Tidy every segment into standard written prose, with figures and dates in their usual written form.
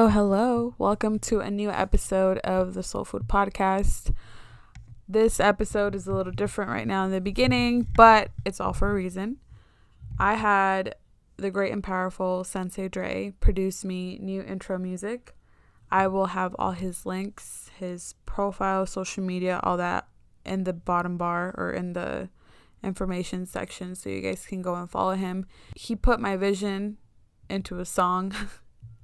Hello. Welcome to a new episode of the Soul Food Podcast. This episode is a little different right now in the beginning, but it's all for a reason. I had the great and powerful Sensei Dre produce me new intro music. I will have all his links, his profile, social media, all that in the bottom bar or in the information section so you guys can go and follow him. He put my vision into a song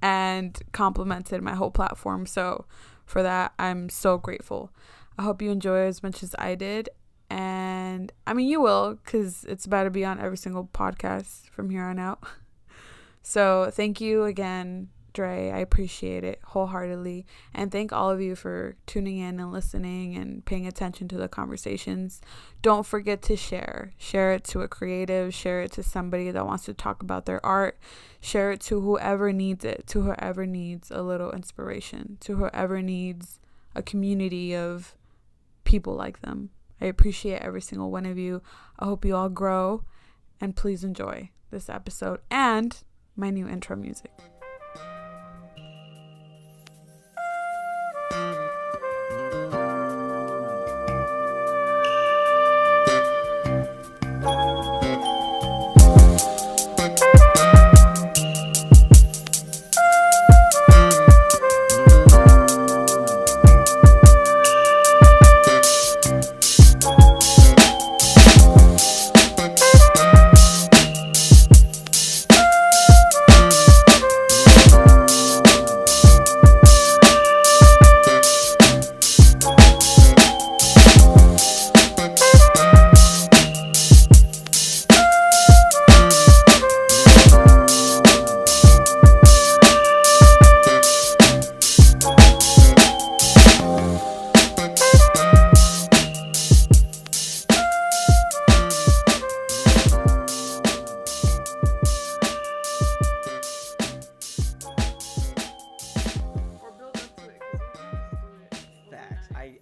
and complimented my whole platform. So for that, I'm so grateful. I hope you enjoy as much as I did. And I mean, you will, because it's about to be on every single podcast from here on out. So thank you again, Dre. I appreciate it wholeheartedly. And thank all of you for tuning in and listening and paying attention to the conversations. Don't forget to share. Share it to a creative. Share it to somebody that wants to talk about their art. Share it to whoever needs it, to whoever needs a little inspiration, to whoever needs a community of people like them. I appreciate every single one of you. I hope you all grow, and please enjoy this episode and my new intro music.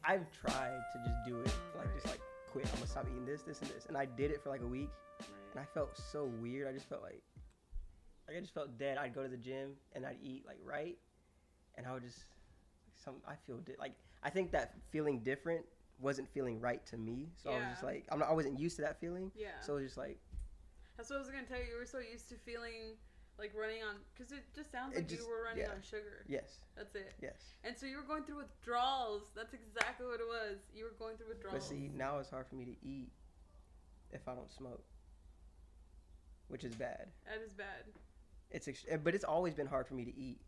I've tried to just do it, just quit. I'm gonna stop eating this, and this, and I did it for like a week, and I felt so weird. I just felt like I just felt dead. I'd go to the gym and I'd eat right, and I would just I think that feeling different wasn't feeling right to me. So I was just like, I wasn't used to that feeling. Yeah. So it was just like. That's what I was gonna tell you. You were so used to feeling like running on, because it just sounds like you were running on sugar. Yes. That's it. Yes. And so you were going through withdrawals. That's exactly what it was. You were going through withdrawals. But see, now it's hard for me to eat if I don't smoke, which is bad. That is bad. But it's always been hard for me to eat.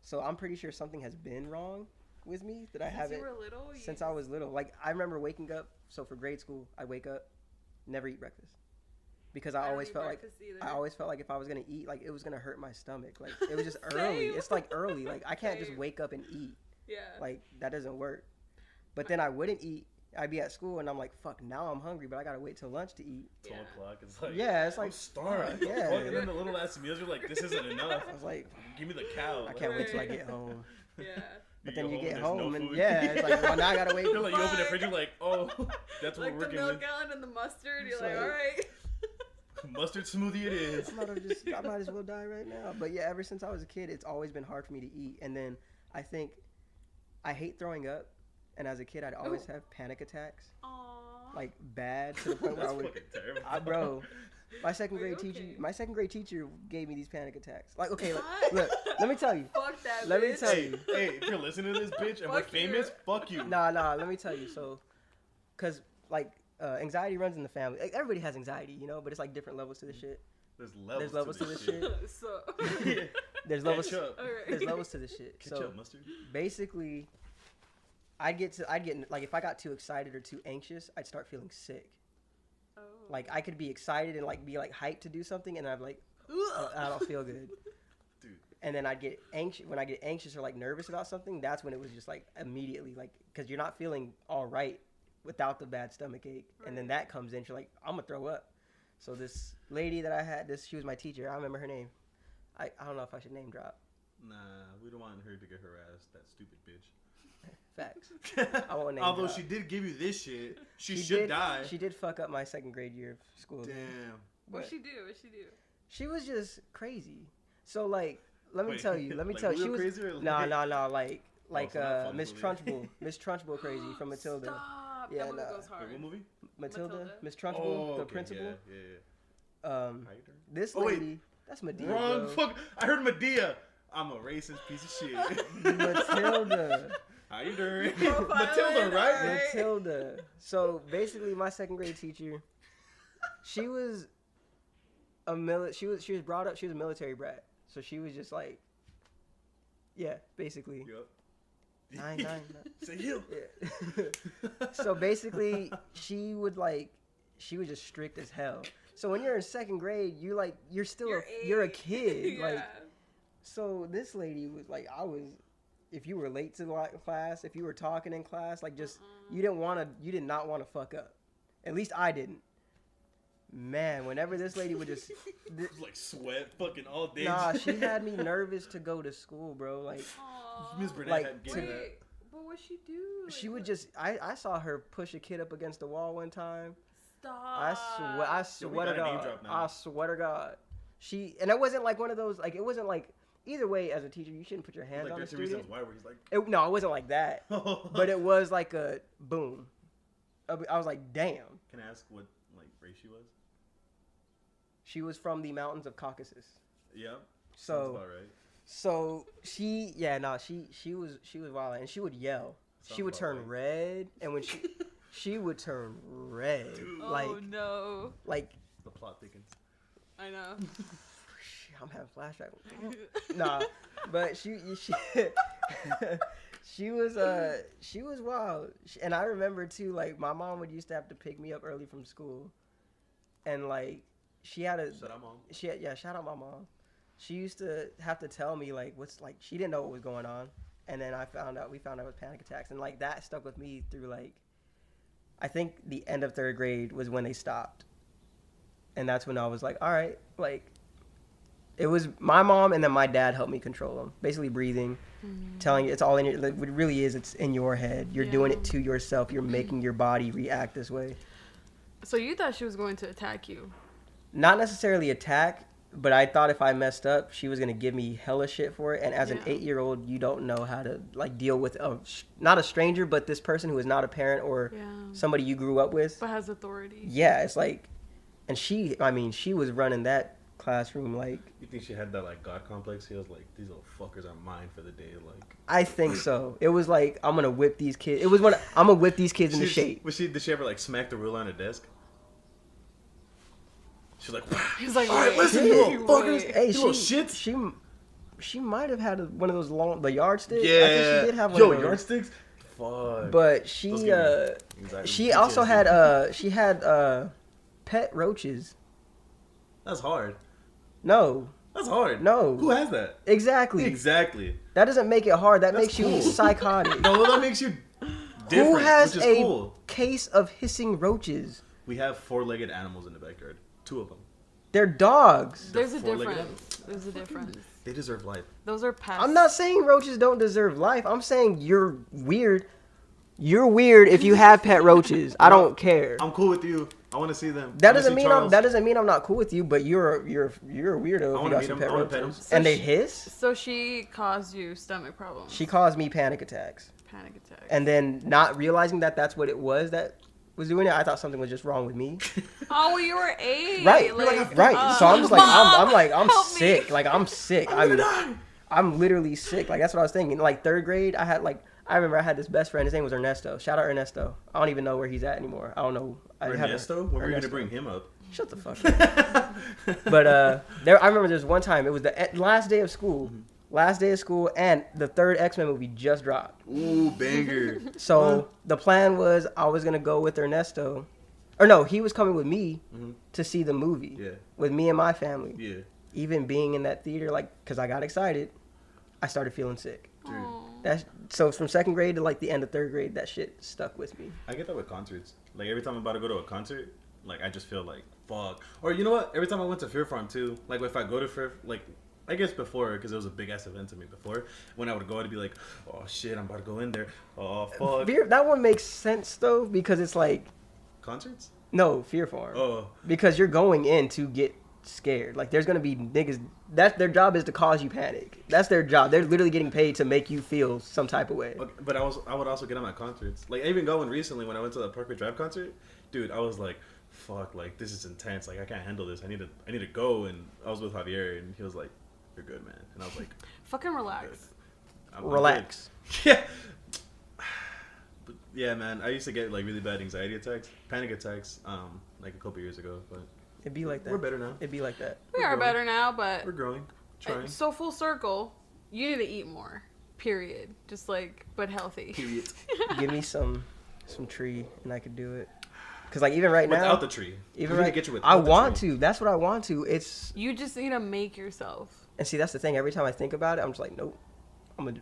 So I'm pretty sure something has been wrong with me that I haven't. Since you were little? Since I was little. Like, I remember waking up. So for grade school, I wake up, never eat breakfast. Because I always felt like if I was gonna eat, like, it was gonna hurt my stomach. Like, it was just early. It's like early. Like, I can't just wake up and eat. Yeah. Like, that doesn't work. But then I wouldn't eat. I'd be at school and I'm like, fuck, now I'm hungry, but I gotta wait till lunch to eat. 12 o'clock. It's like, it's like, I'm starving. Yeah. And then the little ass meals, you're like, this isn't enough. I was like, give me the cow. I can't wait till I get home. Yeah. But then you get home no and food. it's like, well, now I gotta wait. You're like, you open the fridge, you're like, oh, that's what we're working with. Like the milk gallon and the mustard. You're like, all right. Mustard smoothie it is. I might as well die right now. But yeah, ever since I was a kid, it's always been hard for me to eat. And then I think I hate throwing up. And as a kid, I'd always have panic attacks. Aww. Like, bad to the point where I would. Fucking terrible. Bro, my second grade teacher gave me these panic attacks. Like, okay, look, let me tell you. Fuck that. Let me tell you. Hey, if you're listening to this bitch and we're famous, fuck you. Nah, let me tell you. So, cause anxiety runs in the family. Like, everybody has anxiety, but it's like different levels to the shit. There's levels to this shit. So. There's levels. Right. There's levels to this shit. Ketchup, mustard. Basically, I'd get like, if I got too excited or too anxious, I'd start feeling sick. Oh. Like, I could be excited and like be like hyped to do something, and I'm like, I don't feel good. Dude. And then I'd get anxious. When I get anxious or like nervous about something, that's when it was just like immediately, like, because you're not feeling all right without the bad stomach ache, and then that comes in. You're like, I'm gonna throw up. So this lady that I had, she was my teacher. I remember her name. I don't know if I should name drop. Nah, we don't want her to get harassed. That stupid bitch. Facts. I won't name Although drop. she did give you this shit, she should die. She did fuck up my second grade year of school. Damn. What'd she do? She was just crazy. So, like, Let me tell you. She was no, like Miss Trunchbull. Miss Trunchbull crazy from Matilda. Stop. Yeah, That movie nah. goes hard. Wait, what movie? Matilda. Miss Trunchbull, the principal. Yeah. This Oh, wait. lady, that's Medea. Wrong Bro. fuck. I heard Medea. I'm a racist piece of shit. Matilda. How you doing? Profiling, Matilda, right? Matilda. So basically, my second grade teacher, she was she was brought up. She was a military brat, so she was just like, yeah, basically. Yep. Nine. Say you. Yeah. So basically, she was just strict as hell. So when you're in second grade, you're a kid. Yeah. Like, so this lady was like, if you were late to class, if you were talking in class, like just, you did not want to fuck up. At least I didn't. Man, whenever this lady would just like sweat fucking all day. Nah, she had me nervous to go to school, bro. Like, Miss Burnett like, had given that. But what'd she do? She would just, I saw her push a kid up against the wall one time. Stop. I swear to God. I swear to God. And it wasn't like one of those, like, it wasn't like, either way, as a teacher, you shouldn't put your hands on the student. Why, where he's like, No, it wasn't like that. But it was like a boom. I was like, damn. Can I ask what like race she was? She was from the mountains of Caucasus. Yep. So, sounds about right. So she was wild, and she would yell. She would turn red, and when she would turn red. Dude. Like, oh no. Like, the plot thickens. I know. I'm having flashbacks. Nah, but she she was wild, and I remember too. Like, my mom would used to have to pick me up early from school, and like she had a shout out mom. Shout out my mom. She used to have to tell me like she didn't know what was going on, and then we found out it was panic attacks, and like that stuck with me through like I think the end of third grade was when they stopped, and that's when I was like, all right, like. It was my mom, and then my dad helped me control them. Basically breathing, telling you it's all in your, it really is, it's in your head. You're doing it to yourself. You're making your body react this way. So you thought she was going to attack you? Not necessarily attack, but I thought if I messed up, she was going to give me hella shit for it. And as an 8-year-old, you don't know how to like deal with, not a stranger, but this person who is not a parent or somebody you grew up with. But has authority. Yeah, it's like, and she was running that classroom like. You think she had that like God complex? She was like, these little fuckers are mine for the day. Like, I think so. It was like, I'm gonna whip these kids. It was when I'm gonna whip these kids into shape. Did she ever like smack the ruler on her desk? She's like, wow. He's like, all right, listen, you little fuckers. Hey, you little shits. She might have had one of those the yardsticks. Yeah. I think she did have one of those. Yardsticks. Fuck. But she also had pet roaches. That's hard. No. That's hard. No. Who has that? Exactly. That doesn't make it hard. That makes you psychotic. No, that makes you different. Who has which is a cool. case of hissing roaches? We have 4-legged animals in the backyard. 2 of them. They're dogs. There's a difference. They deserve life. Those are pests. I'm not saying roaches don't deserve life. I'm saying you're weird. You're weird if you have pet roaches. I don't care. I'm cool with you. I want to see them. That doesn't mean I'm not cool with you, but you're a weirdo if you got some pet roaches. And they hiss? So she caused you stomach problems. She caused me panic attacks. And then not realizing that that's what it was that was doing it, I thought something was just wrong with me. Oh, well, you were 8. Right. So I'm just like, I'm sick. Like, I'm sick. I'm literally sick. Like, that's what I was thinking. Like, third grade, I remember I had this best friend. His name was Ernesto. Shout out Ernesto. I don't even know where he's at anymore. I don't know. Ernesto? When were you going to bring him up? Shut the fuck up. But I remember there was one time. It was the last day of school. Mm-hmm. Last day of school, and the third X-Men movie just dropped. Ooh, banger. So the plan was I was going to go with Ernesto. Or no, he was coming with me to see the movie. Yeah. With me and my family. Yeah. Even being in that theater, like, because I got excited, I started feeling sick. Dude. So from second grade to like the end of third grade, that shit stuck with me. I get that with concerts. Like every time I'm about to go to a concert, like I just feel like fuck. Or you know what? Every time I went to Fear Farm too, like if I go to Fear, like I guess before, because it was a big ass event to me before. When I would go, I'd be like, oh shit, I'm about to go in there. Oh fuck. That one makes sense though, because it's like concerts. No, Fear Farm. Oh. Because you're going in to get scared. Like, there's gonna be niggas that their job is to cause you panic. That's their job. They're literally getting paid to make you feel some type of way. But I would also get on at concerts. Like, I even going recently when I went to the Parkway Drive concert, dude. I was like, fuck, like this is intense. Like I can't handle this. I need to go. And I was with Javier, and he was like, "You're good, man." And I was like, "Fucking relax." Relax. Yeah. But yeah, man. I used to get like really bad anxiety attacks, panic attacks, like a couple years ago. But it'd be like that. We're better now. It'd be like that. We are better now, but we're growing. Trying. So full circle, you need to eat more. Period. Just like, but healthy. Period. Give me some tree, and I could do it. Cause like even right now, without the tree, even right, I want tree. to. That's what I want to. It's you just need to make yourself. And see, that's the thing. Every time I think about it, I'm just like, nope. I'm gonna.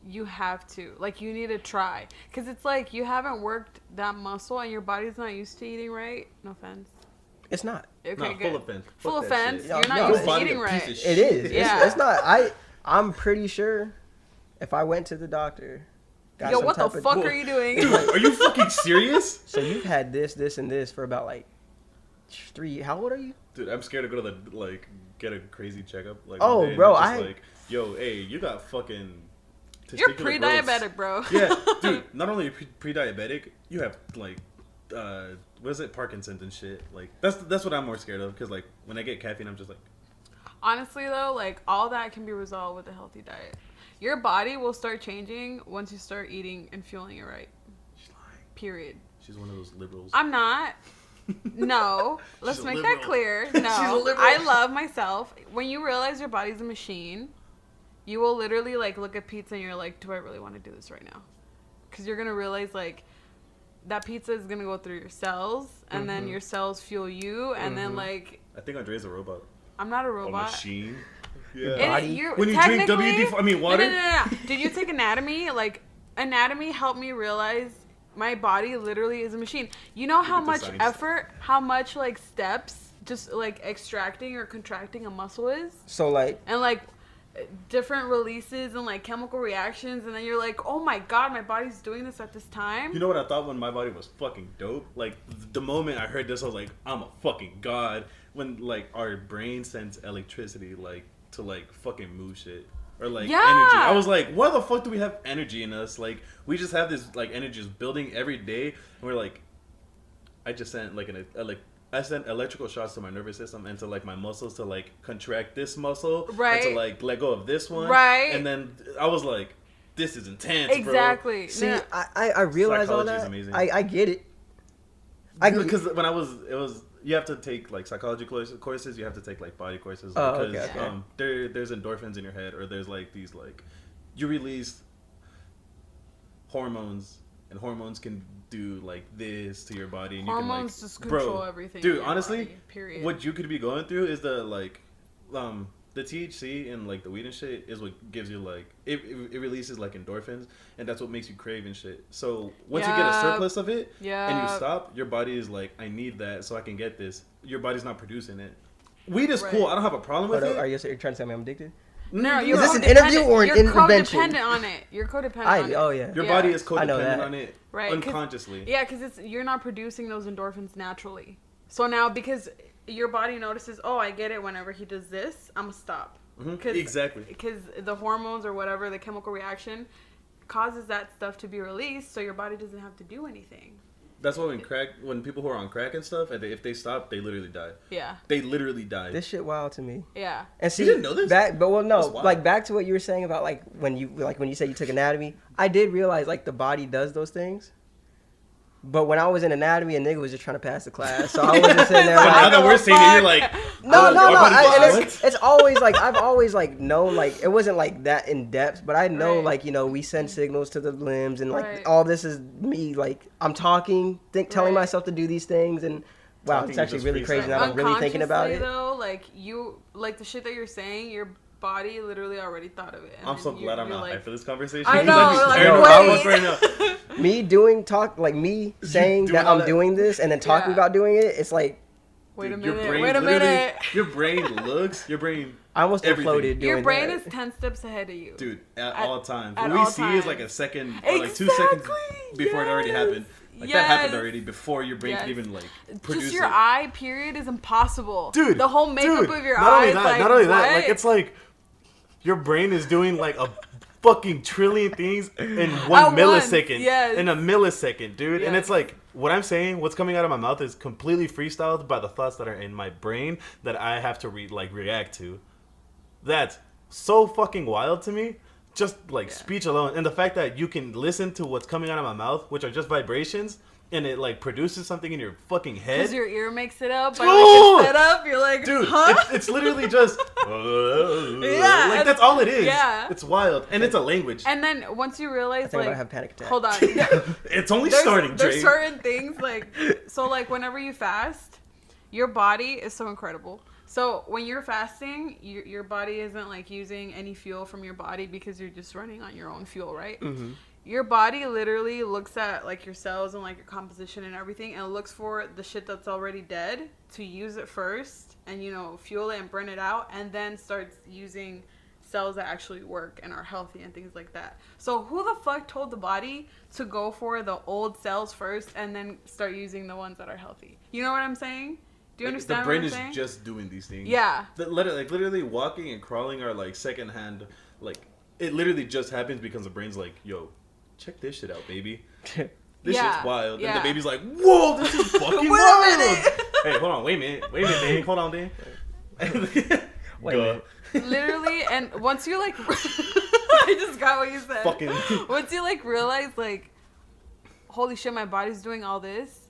You have to. Like, you need to try, cause it's like you haven't worked that muscle, and your body's not used to eating right. No offense. It's not. Okay, no, good. Full offense. Full offense. You're not no, used to eating right. It is. Yeah. It's not. I'm pretty sure if I went to the doctor. Yo, what the fuck are you doing? Are you fucking serious? So you've had this, and this for about like 3. How old are you? Dude, I'm scared to go to the get a crazy checkup. Like, oh, bro, like, yo, hey, you got fucking. You're pre-diabetic, bro. Yeah, dude. Not only are you pre-diabetic, you have like, what is it, Parkinson's and shit. Like that's what I'm more scared of because like when I get caffeine, I'm just like. Honestly, though, like all that can be resolved with a healthy diet. Your body will start changing once you start eating and fueling it right. She's lying. Period. She's one of those liberals. I'm not. No. Let's make that clear. No. She's a liberal. I love myself. When you realize your body's a machine, you will literally like look at pizza and you're like, do I really want to do this right now? Because you're going to realize like that pizza is going to go through your cells and then your cells fuel you and then like. I think Andrea's a robot. I'm not a robot. A machine. Yeah. When you drink water. No. Did you take anatomy? Like, anatomy helped me realize my body literally is a machine. You know how much effort, how much like steps, just like extracting or contracting a muscle is. So like. And like different releases and like chemical reactions, and then you're like, oh my god, my body's doing this at this time. You know what I thought when my body was fucking dope? Like the moment I heard this, I was like, I'm a fucking god. When like our brain sends electricity, like. To like fucking move shit or like energy. I was like, why the fuck do we have energy in us? Like we just have this like energy just building every day, and we're like, I just sent like I sent electrical shocks to my nervous system and to like my muscles to like contract this muscle, right? And to like let go of this one, right? And then I was like, this is intense, exactly. Bro. See, I realize all that. I get it. Because when you have to take like psychology courses. You have to take like body courses because okay. There's endorphins in your head, or there's like these like you release hormones, and hormones can do like this to your body, and hormones you can like just control everything. Dude, honestly, body, period. What you could be going through is the like the THC and like the weed and shit is what gives you like it releases like endorphins, and that's what makes you crave and shit. So once you get a surplus of it and you stop, your body is like, I need that so I can get this. Your body's not producing it. Weed is cool. I don't have a problem with it. Are you trying to tell me I'm addicted? No, is this an interview or an intervention? You're codependent on it. You're codependent on it. Oh yeah. Your body is codependent on it, right? Unconsciously. Yeah, because you're not producing those endorphins naturally. So now because your body notices, oh, I get it. Whenever he does this, I'm gonna stop. Exactly. Because the hormones or whatever, the chemical reaction causes that stuff to be released, so your body doesn't have to do anything. That's why when people who are on crack and stuff, if they stop, they literally die. Yeah. They literally die. This shit wild to me. Yeah. And see, you didn't know this? Back to what you were saying about like when you said you took anatomy, I did realize like the body does those things. But when I was in anatomy, a nigga was just trying to pass the class, so I wasn't sitting there. But like, now that we're saying it, you're like, no. It's always like I've always like known like it wasn't like that in depth, but I know like we send signals to the limbs and like all this is me like I'm talking, telling myself to do these things, and wow, it's actually really crazy now. I'm really thinking about it. Though, like the shit that you're saying, your body literally already thought of it. I'm so glad I'm not hyped for this conversation. I know. Me saying that I'm doing this and then talking about doing it, it's like. Wait a minute. Your brain I almost imploded doing that. Your brain is 10 steps ahead of you. Dude, at all times. What we see is like a second or like 2 seconds before it already happened. Like that happened already before your brain can even like produce just your it. eye period is impossible, Dude. The whole makeup of your not eyes. Only that, like, not only what? that, like it's like your brain is doing like a fucking trillion things in 1 millisecond. Yes. In a millisecond, dude. Yes. And it's like what I'm saying, what's coming out of my mouth is completely freestyled by the thoughts that are in my brain that I have to react to. That's so fucking wild to me. Just like speech alone, and the fact that you can listen to what's coming out of my mouth, which are just vibrations, and it like produces something in your fucking head. Because your ear makes it up. By, like, it's set up. You're like, dude, huh? it's literally just yeah, like that's all it is. Yeah, it's wild, and it's a language. And then once you realize, I think like, I'm gonna have panic attack. Hold on, it's only starting. There's certain things like so, like whenever you fast, your body is so incredible. So when you're fasting, your body isn't like using any fuel from your body because you're just running on your own fuel, right? Mm-hmm. Your body literally looks at like your cells and like your composition and everything and looks for the shit that's already dead to use it first and, you know, fuel it and burn it out, and then starts using cells that actually work and are healthy and things like that. So who the fuck told the body to go for the old cells first and then start using the ones that are healthy? You know what I'm saying? Do you understand the brain what I'm saying? is just doing these things. Yeah. Literally walking and crawling are like secondhand. Like it literally just happens because the brain's like, yo, check this shit out, baby. This shit's wild. Yeah. And the baby's like, whoa, this is fucking wild. Hey, hold on, wait a minute, Dan. Hold on, Dan. Wait a minute. Literally, and once you like, I just got what you said. Fucking. Once you like realize like, holy shit, my body's doing all this,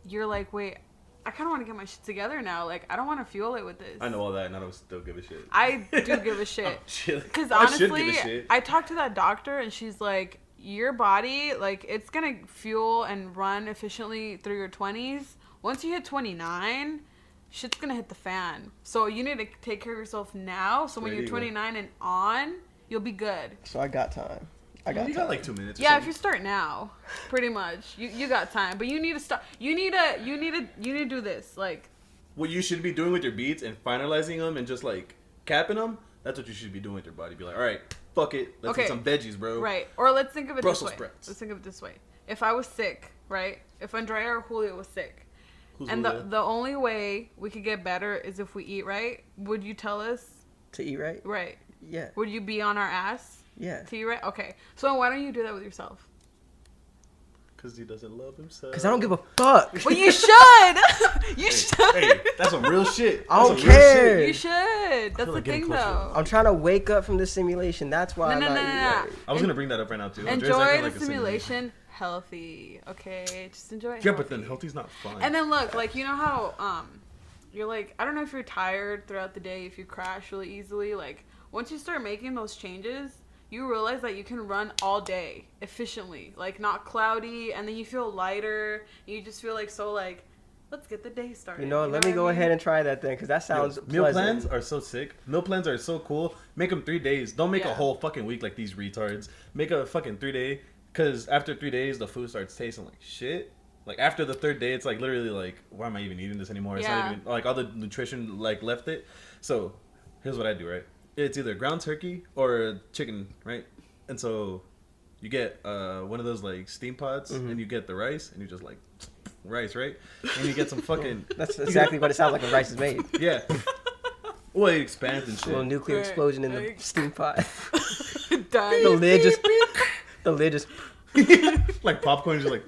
you're like, wait, I kind of want to get my shit together now. Like, I don't want to fuel it with this. I know all that, and I don't still give a shit. I do give a shit. Because I should give a honestly, shit. I talked to that doctor, and she's like, your body, like, it's going to fuel and run efficiently through your 20s. Once you hit 29, shit's going to hit the fan. So you need to take care of yourself now. So when you're 29 and on, you'll be good. So I got time. You got like 2 minutes. Yeah, if you start now, pretty much, you got time. But you need to start. You need to do this. Like, what you should be doing with your beats and finalizing them and just like capping them. That's what you should be doing with your body. Be like, all right, fuck it, let's eat some veggies, bro. Right. Or let's think of it Brussels this way. sprouts. Let's think of it this way. If I was sick, right? If Andrea or Julio was sick, Who's and Julio? the only way we could get better is if we eat right, would you tell us To eat right? right? Yeah. Would you be on our ass? Yeah. To eat right? Okay. So why don't you do that with yourself? Because he doesn't love himself. Because I don't give a fuck. Well, you should. You should. Hey, that's some real shit. I don't care. You should. That's the like getting thing, closer. though. I'm trying to wake up from this simulation. That's why I'm not eating right. I was going to bring that up right now, too. Andrea's Enjoy acting the like a simulation healthy. Okay, just enjoy it. Yeah, healthy. but then healthy's not fun. And then look, like, you know how you're like, I don't know if you're tired throughout the day, if you crash really easily. Like, once you start making those changes, you realize that you can run all day efficiently, like not cloudy, and then you feel lighter. You just feel like so like, let's get the day started. You know, let me go ahead and try that then, because that sounds meal pleasant. plans are so sick. Meal plans are so cool. Make them 3 days. Don't make a Yeah. whole fucking week like these retards. Make a fucking 3 day, because after 3 days, the food starts tasting like shit. Like after the 3rd day, it's like literally like, why am I even eating this anymore? It's Yeah. not even like all the nutrition like left it. So here's what I do, right? It's either ground turkey or chicken, right? And so you get one of those like steam pots, and you get the rice, and you just like rice, right? And you get some fucking. That's exactly what it sounds like when rice is made. Yeah. Well, it expands and A little shit. nuclear Right. explosion in the Like- steam pot. Done. The lid just. Like popcorn, just like.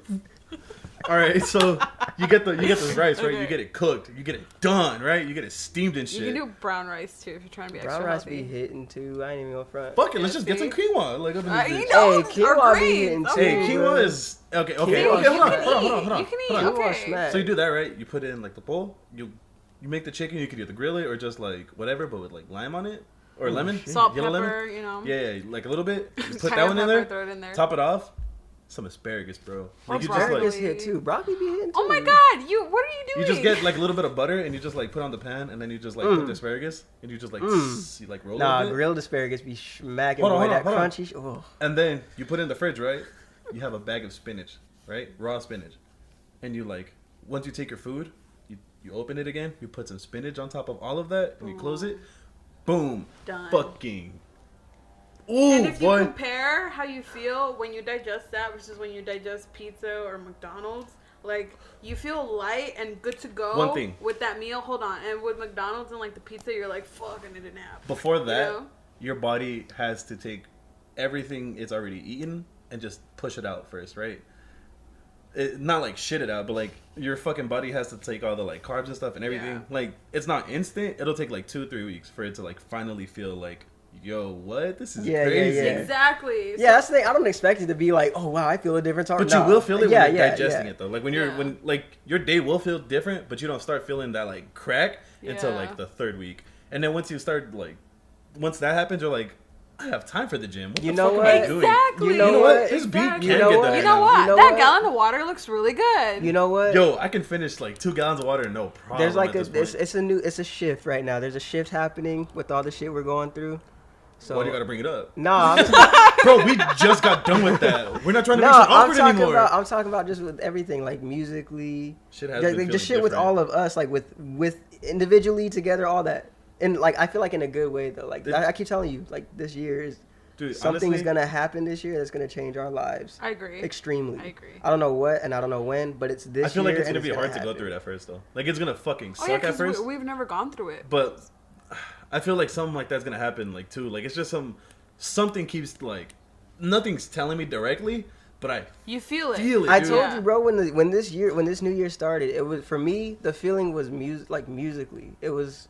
All right, so you get this rice, right? Okay. You get it cooked, you get it done, right? You get it steamed and shit. You can do brown rice too if you're trying to be extra Brown rice healthy. be hitting too. I ain't even gonna front. Fuck it, let's just get some see? quinoa. Like, up in this You bitch. know, Hey, or quinoa be greens. hitting too. Hey, Okay. quinoa is okay. Quinoa Okay, you hold on, can hold on, hold on. You can eat. Hold on. Quinoa Okay. smack. So you do that, right? You put it in like the bowl. You make the chicken. You could either grill it or just like whatever, but with like lime on it or lemon, Salt, yellow pepper, lemon. you know. Yeah, like a little bit. You put Tiger that one in pepper, there. throw it in there. Top it off. Some asparagus, bro. Like you just Asparagus like hit too. Broccoli be hitting too. Oh my god, what are you you doing? just get like a little bit of butter and you just like put on the pan and then you just like put the asparagus and you just like you like roll Nah, it a bit. grilled asparagus be smacking. Hold on, boy, hold on, that hold on. crunchy. Oh. And then you put it in the fridge, right? You have a bag of spinach, right? Raw spinach. And you like, once you take your food, you open it again, you put some spinach on top of all of that, and you close it. Boom. Done. Fucking Ooh, and if boy. you compare how you feel when you digest that versus when you digest pizza or McDonald's, like, you feel light and good to go. One thing. With that meal, hold on. And with McDonald's and, like, the pizza, you're like, fuck, I need a nap. Before that, you know? Your body has to take everything it's already eaten and just push it out first, right? Not like shit it out, but like your fucking body has to take all the like carbs and stuff and everything. Yeah. Like it's not instant. It'll take like 2-3 weeks for it to like finally feel like, yo, what? This is crazy. Exactly. Yeah, that's the thing. I don't expect it to be like, oh wow, I feel a difference. But you will feel it when you're digesting it though. Like when when like your day will feel different, but you don't start feeling that like crack until like the 3rd week. And then once you start like, once that happens, you're like, I have time for the gym. What the fuck am I doing? Exactly. You know what? This beat can You get that. You know what? That gallon of water looks really good. You know what? Yo, I can finish like 2 gallons of water, no problem. There's like it's a shift right now. There's a shift happening with all the shit we're going through. So why do you gotta bring it up? Nah, bro, we just got done with that. We're not trying to make shit awkward anymore. I'm talking about just with everything, like musically, shit has been just shit different. with all of us, like with individually together, all that. And like I feel like in a good way though. Like I keep telling you, like this year is. Dude, something honestly, is gonna happen this year that's gonna change our lives. I agree. Extremely. I agree. I don't know what and I don't know when, but it's this year. I feel like it's gonna be gonna hard happen. to go through it at first though. Like it's gonna fucking suck yeah, at first. we've never gone through it. But I feel like something like that's gonna happen like too. Like it's just something keeps like nothing's telling me directly, but you feel it. I told you, bro, when this new year started, it was for me the feeling was musically. It was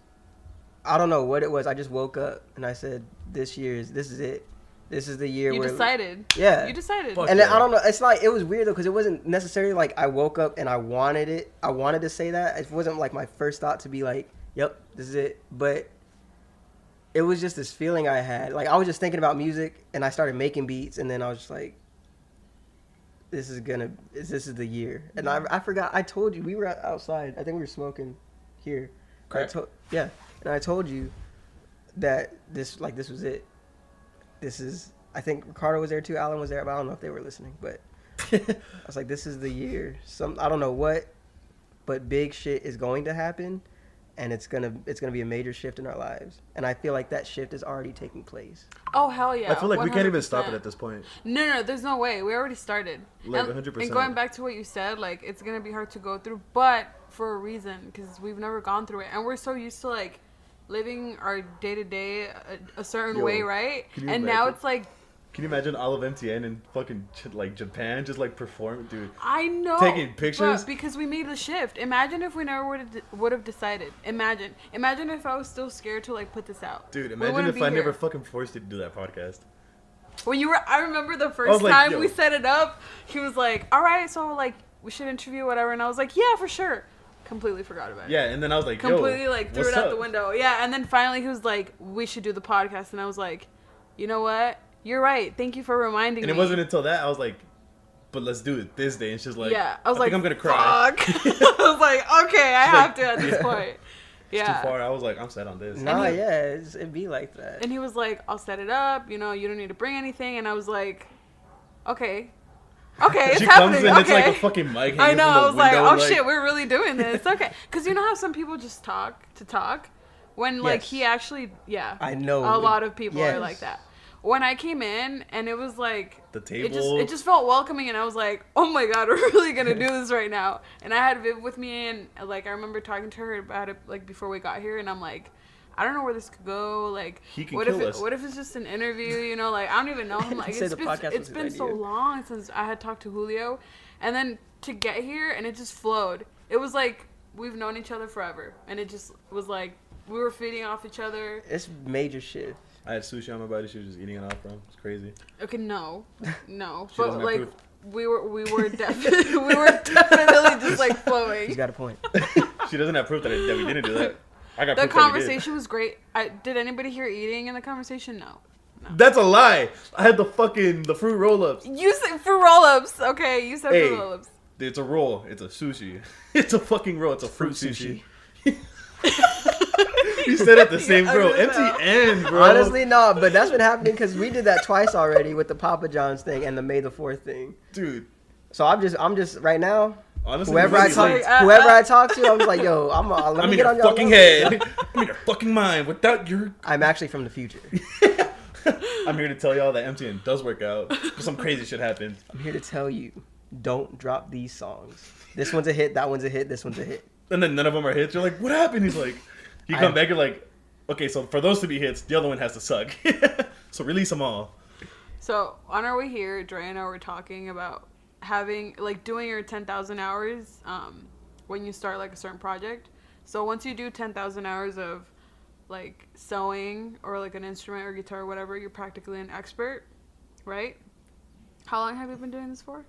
I don't know what it was. I just woke up and I said, this is it. This is the year you where... decided. Yeah. You decided. And then, I don't know. It's like, it was weird, though, because it wasn't necessarily like I woke up and I wanted it. I wanted to say that. It wasn't like my first thought to be like, yep, this is it. But it was just this feeling I had. Like, I was just thinking about music, and I started making beats, and then I was just like, this is the year. And I forgot. I told you. We were outside. I think we were smoking here. Yeah. And I told you that this was it. I think Ricardo was there too, Alan was there, but I don't know if they were listening, but I was like, this is the year. I don't know what, but big shit is going to happen, and it's gonna be a major shift in our lives. And I feel like that shift is already taking place. Oh, hell yeah. I feel like 100%. We can't even stop it it at this point. No, there's no way. We already started. Like 100%. And going back to what you said, like, it's going to be hard to go through, but for a reason, because we've never gone through it. And we're so used to, like, living our day-to-day a certain way, right? And now it's like... Can you imagine all of MTN and fucking like Japan just like performing, dude? I know. Taking pictures? But because we made the shift. Imagine if we never would have decided. Imagine if I was still scared to like put this out. Dude, imagine if I never fucking forced you to do that podcast. When I remember the first time we set it up, he was like, all right, so like we should interview whatever. And I was like, yeah, for sure. Completely forgot about it. Yeah, and then I was like, completely like threw it out the window. Yeah, and then finally he was like, we should do the podcast. And I was like, you know what? You're right. Thank you for reminding me. And it wasn't until that I was like, but let's do it this day. And she's like, yeah, I was like, think I'm going to cry. Fuck. I was like, okay, I have to at this point. Yeah. It's too far. I was like, I'm set on this. Nah, it'd be like that. And he was like, I'll set it up. You know, you don't need to bring anything. And I was like, okay, it's she happening. Comes in, okay. It's like a fucking mic. I know. I was like, window, shit, we're really doing this. Okay. Because you know how some people just talk to talk? When, like, he actually, I know. A lot of people are like that. When I came in and it was like the table, it just felt welcoming, and I was like, oh my god, we're really gonna do this right now. And I had Viv with me, and like I remember talking to her about it like before we got here, and I'm like, I don't know where this could go. Like, what if it's just an interview? You know, like I don't even know him. Like it's been so long since I had talked to Julio, and then to get here and it just flowed. It was like we've known each other forever, and it just was like we were feeding off each other. It's major shit. I had sushi on my body. She was just eating it off, bro. It's crazy. Okay, no, but like we were definitely just like flowing. He's got a point. She doesn't have proof that we didn't do that. I got the proof conversation was great. Did anybody hear eating in the conversation? No. That's a lie. I had the fruit roll-ups. You said fruit roll-ups. Okay, you said fruit roll-ups. It's a roll. It's a sushi. It's a fucking roll. It's a fruit sushi. You said it the same, bro. MTN, bro. Honestly, no, but that's been happening because we did that twice already with the Papa John's thing and the May the 4th thing. Dude. So I'm just right now. Honestly, whoever I talk to, I was like, yo, let me get on your fucking head. I'm in your fucking mind without your. I'm actually from the future. I'm here to tell y'all that MTN does work out, but some crazy shit happened. I'm here to tell you, don't drop these songs. This one's a hit, that one's a hit, this one's a hit. And then none of them are hits. You're like, what happened? He's like, you come back, you're like, okay, so for those to be hits, the other one has to suck. So release them all. So on our way here, Dre and I were talking about having, like, doing your 10,000 hours when you start, like, a certain project. So once you do 10,000 hours of, like, sewing or, like, an instrument or guitar or whatever, you're practically an expert, right? How long have you been doing this for?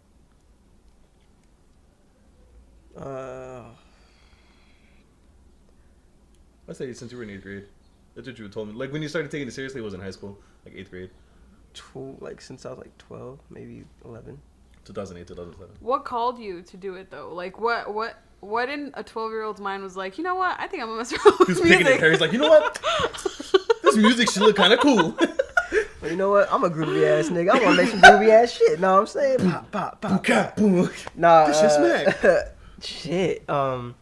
I say since you were in 8th grade. That's what you told me. Like, when you started taking it seriously, it was in high school, like 8th grade. Like, since I was, like, 12, maybe 11. 2008, 2007. What called you to do it, though? Like, what in a 12-year-old's mind was like, you know what? I think I'm going to mess around with Who's music. picking his hair? He's like, you know what? This music should look kind of cool. Well, you know what? I'm a groovy ass nigga. I want to make some groovy ass shit. Know what I'm saying? Pop, pop, pop. Boom. Nah. This shit smack. Shit. Got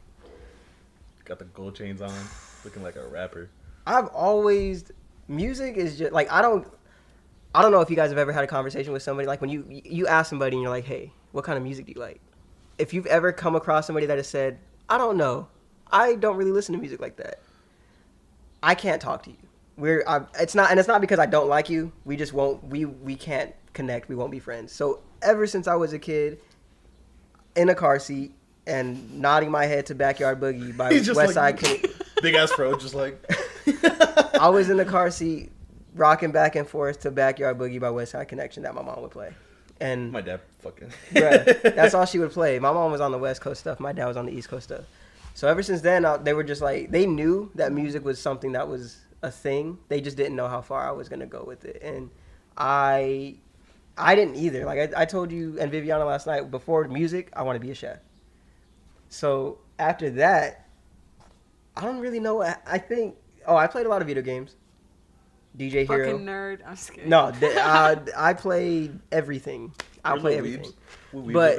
the gold chains on, looking like a rapper. I've always... Music is just... Like, I don't know if you guys have ever had a conversation with somebody. Like, when you ask somebody and you're like, hey, what kind of music do you like? If you've ever come across somebody that has said, I don't know. I don't really listen to music like that. I can't talk to you. It's not because I don't like you. We just won't. We can't connect. We won't be friends. So ever since I was a kid, in a car seat and nodding my head to Backyard Boogie by West Side King. Big ass fro, just like. I was in the car seat rocking back and forth to Backyard Boogie by West Side Connection that my mom would play. And my dad fucking. Bruh, that's all she would play. My mom was on the West Coast stuff. My dad was on the East Coast stuff. So ever since then, they were just like, they knew that music was something that was a thing. They just didn't know how far I was going to go with it. And I didn't either. Like I told you and Viviana last night, before music, I want to be a chef. So after that, I don't really know. I think, I played a lot of video games. DJ Hero. Fucking nerd. I'm just kidding. No, I played everything. I play everything. But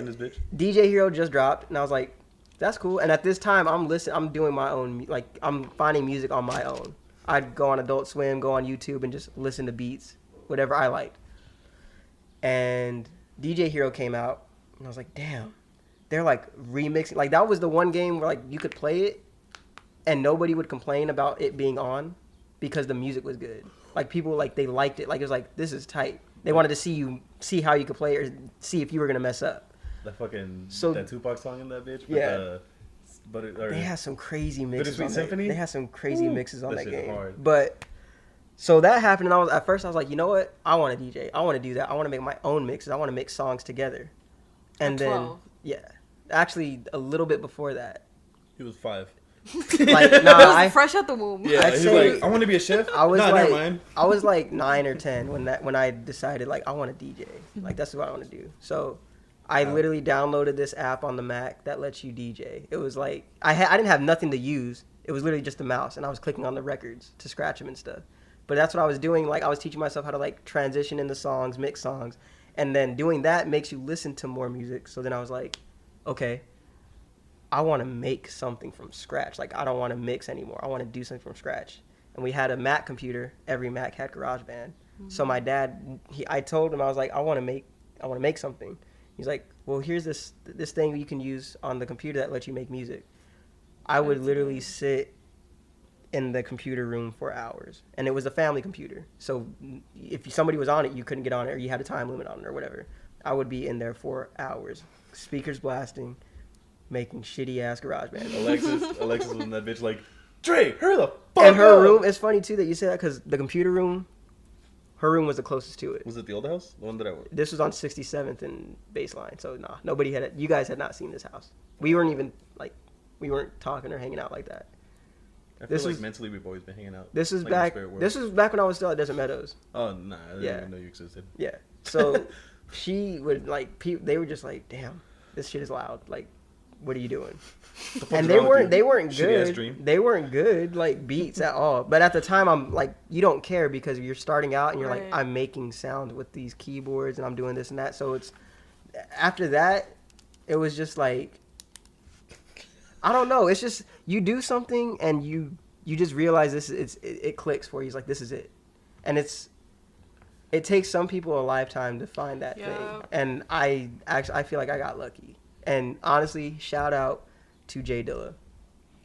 DJ Hero just dropped, and I was like, that's cool. And at this time, I'm doing my own, like, I'm finding music on my own. I'd go on Adult Swim, go on YouTube, and just listen to beats, whatever I liked. And DJ Hero came out, and I was like, damn, they're like remixing. Like, that was the one game where, like, you could play it, and nobody would complain about it being on because the music was good. Like, people, like, they liked it. Like, it was like, this is tight. They wanted to see how you could play it or see if you were going to mess up. That Tupac song in that bitch? Yeah. They had some crazy mixes on that. They had some crazy mixes on that game. Hard. But, so that happened, and at first I was like, you know what? I want to DJ. I want to do that. I want to make my own mixes. I want to make songs together. And then, 12. Yeah. Actually, a little bit before that. He was 5. Like, nah, fresh out the womb. Yeah, he's like, I want to be a chef. I was never mind. I was like 9 or 10 when I decided, like, I want to DJ. Like, that's what I want to do. So I literally downloaded this app on the Mac that lets you DJ. It was like I didn't have nothing to use. It was literally just a mouse, and I was clicking on the records to scratch them and stuff. But that's what I was doing. Like, I was teaching myself how to, like, transition into songs, mix songs, and then doing that makes you listen to more music. So then I was like, okay, I want to make something from scratch. Like, I don't want to mix anymore. I want to do something from scratch. And we had a Mac computer. Every Mac had GarageBand. Mm-hmm. So my dad, I told him, I was like, I want to make something. He's like, well, here's this thing you can use on the computer that lets you make music. I would literally sit in the computer room for hours. And it was a family computer. So if somebody was on it, you couldn't get on it, or you had a time limit on it or whatever. I would be in there for hours. Speakers blasting, making shitty ass GarageBand. Alexis was in that bitch like, Dre, hurry the fuck And her room, it's funny too that you say that, because the computer room, her room was the closest to it. Was it the old house? The one that I worked? This was on 67th and Baseline, so nah, nobody had it. You guys had not seen this house. We weren't even, like, we weren't talking or hanging out like that. I feel like mentally we've always been hanging out. This was back when I was still at Desert Meadows. Oh, nah, I didn't even know you existed. Yeah, so she would, like, they were just like, damn, this shit is loud. Like, what are you doing? And they weren't good. They weren't good, like, beats at all. But at the time, I'm like, you don't care because you're starting out and you're like, I'm making sound with these keyboards and I'm doing this and that. So it's, after that, it was just like, I don't know. It's just, you do something and you just realize it clicks for you. It's like, this is it. And it's, it takes some people a lifetime to find that thing. And I feel like I got lucky. And honestly, shout out to Jay Dilla.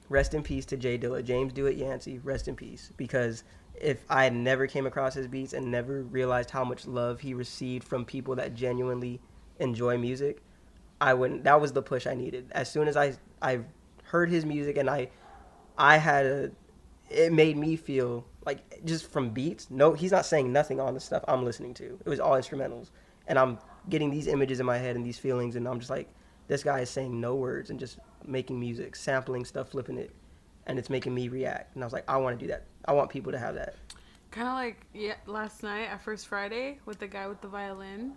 Rest in peace to Jay Dilla. James Do It Yancey, rest in peace. Because if I had never came across his beats and never realized how much love he received from people that genuinely enjoy music, I wouldn't. That was the push I needed. As soon as I heard his music and it made me feel like, just from beats. No, he's not saying nothing on the stuff I'm listening to. It was all instrumentals, and I'm getting these images in my head and these feelings, and I'm just like, this guy is saying no words and just making music, sampling stuff, flipping it, and it's making me react. And I was like, I want to do that. I want people to have that. Kind of like last night at First Friday with the guy with the violin.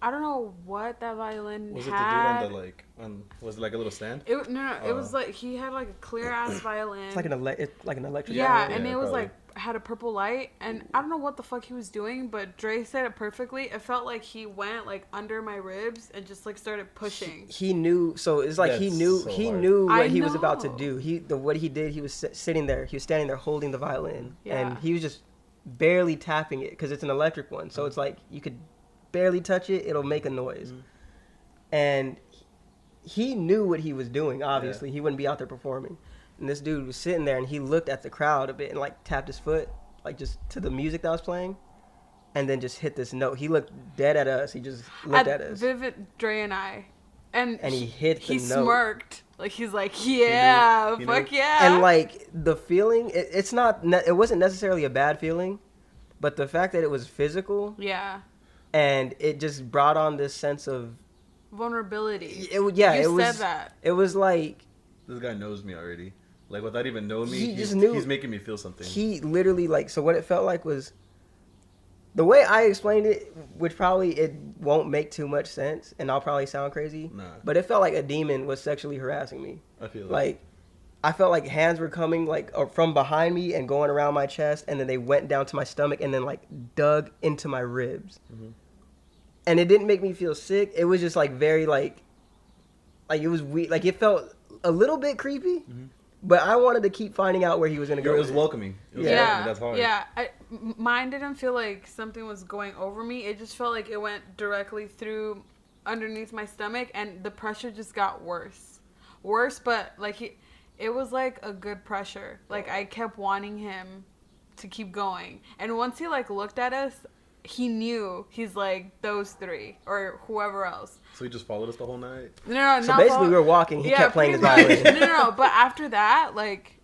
I don't know what that violin was had. Was it the dude was it like a little stand? It was like he had like a clear ass violin. It's like an electric. Yeah, and it was like had a purple light, and I don't know what the fuck he was doing, but Dre said it perfectly. It felt like he went like under my ribs and just like started pushing. He knew, so it's like he knew what he was about to do. What he did, he was sitting there, he was standing there holding the violin, and he was just barely tapping it because it's an electric one, so it's like you could barely touch it, it'll make a noise. And he knew what he was doing. Obviously, he wouldn't be out there performing. And this dude was sitting there, and he looked at the crowd a bit and like tapped his foot, like just to the music that was playing, and then just hit this note. He looked dead at us. He just looked at us. Vivid Dre and I, and he hit the note. He smirked, like he's like, yeah, fuck yeah. And like the feeling, it wasn't necessarily a bad feeling, but the fact that it was physical, and it just brought on this sense of vulnerability. You said that. It was like, this guy knows me already. Like, without even knowing me, he's making me feel something. He literally, like, so what it felt like was, the way I explained it, which probably it won't make too much sense, and I'll probably sound crazy, but it felt like a demon was sexually harassing me. I feel like I felt like hands were coming like from behind me and going around my chest, and then they went down to my stomach and then like dug into my ribs. And it didn't make me feel sick. It was just like very like it was weird. Like it felt a little bit creepy, but I wanted to keep finding out where he was going to go. It was welcoming. Welcoming. That's hard. Yeah. Mine didn't feel like something was going over me. It just felt like it went directly through underneath my stomach, and the pressure just got worse, but like it was like a good pressure. Like I kept wanting him to keep going, and once he like looked at us, he knew. He's like, those three or whoever else. So he just followed us the whole night? No. So basically we were walking. He kept playing his violin. No. But after that, like,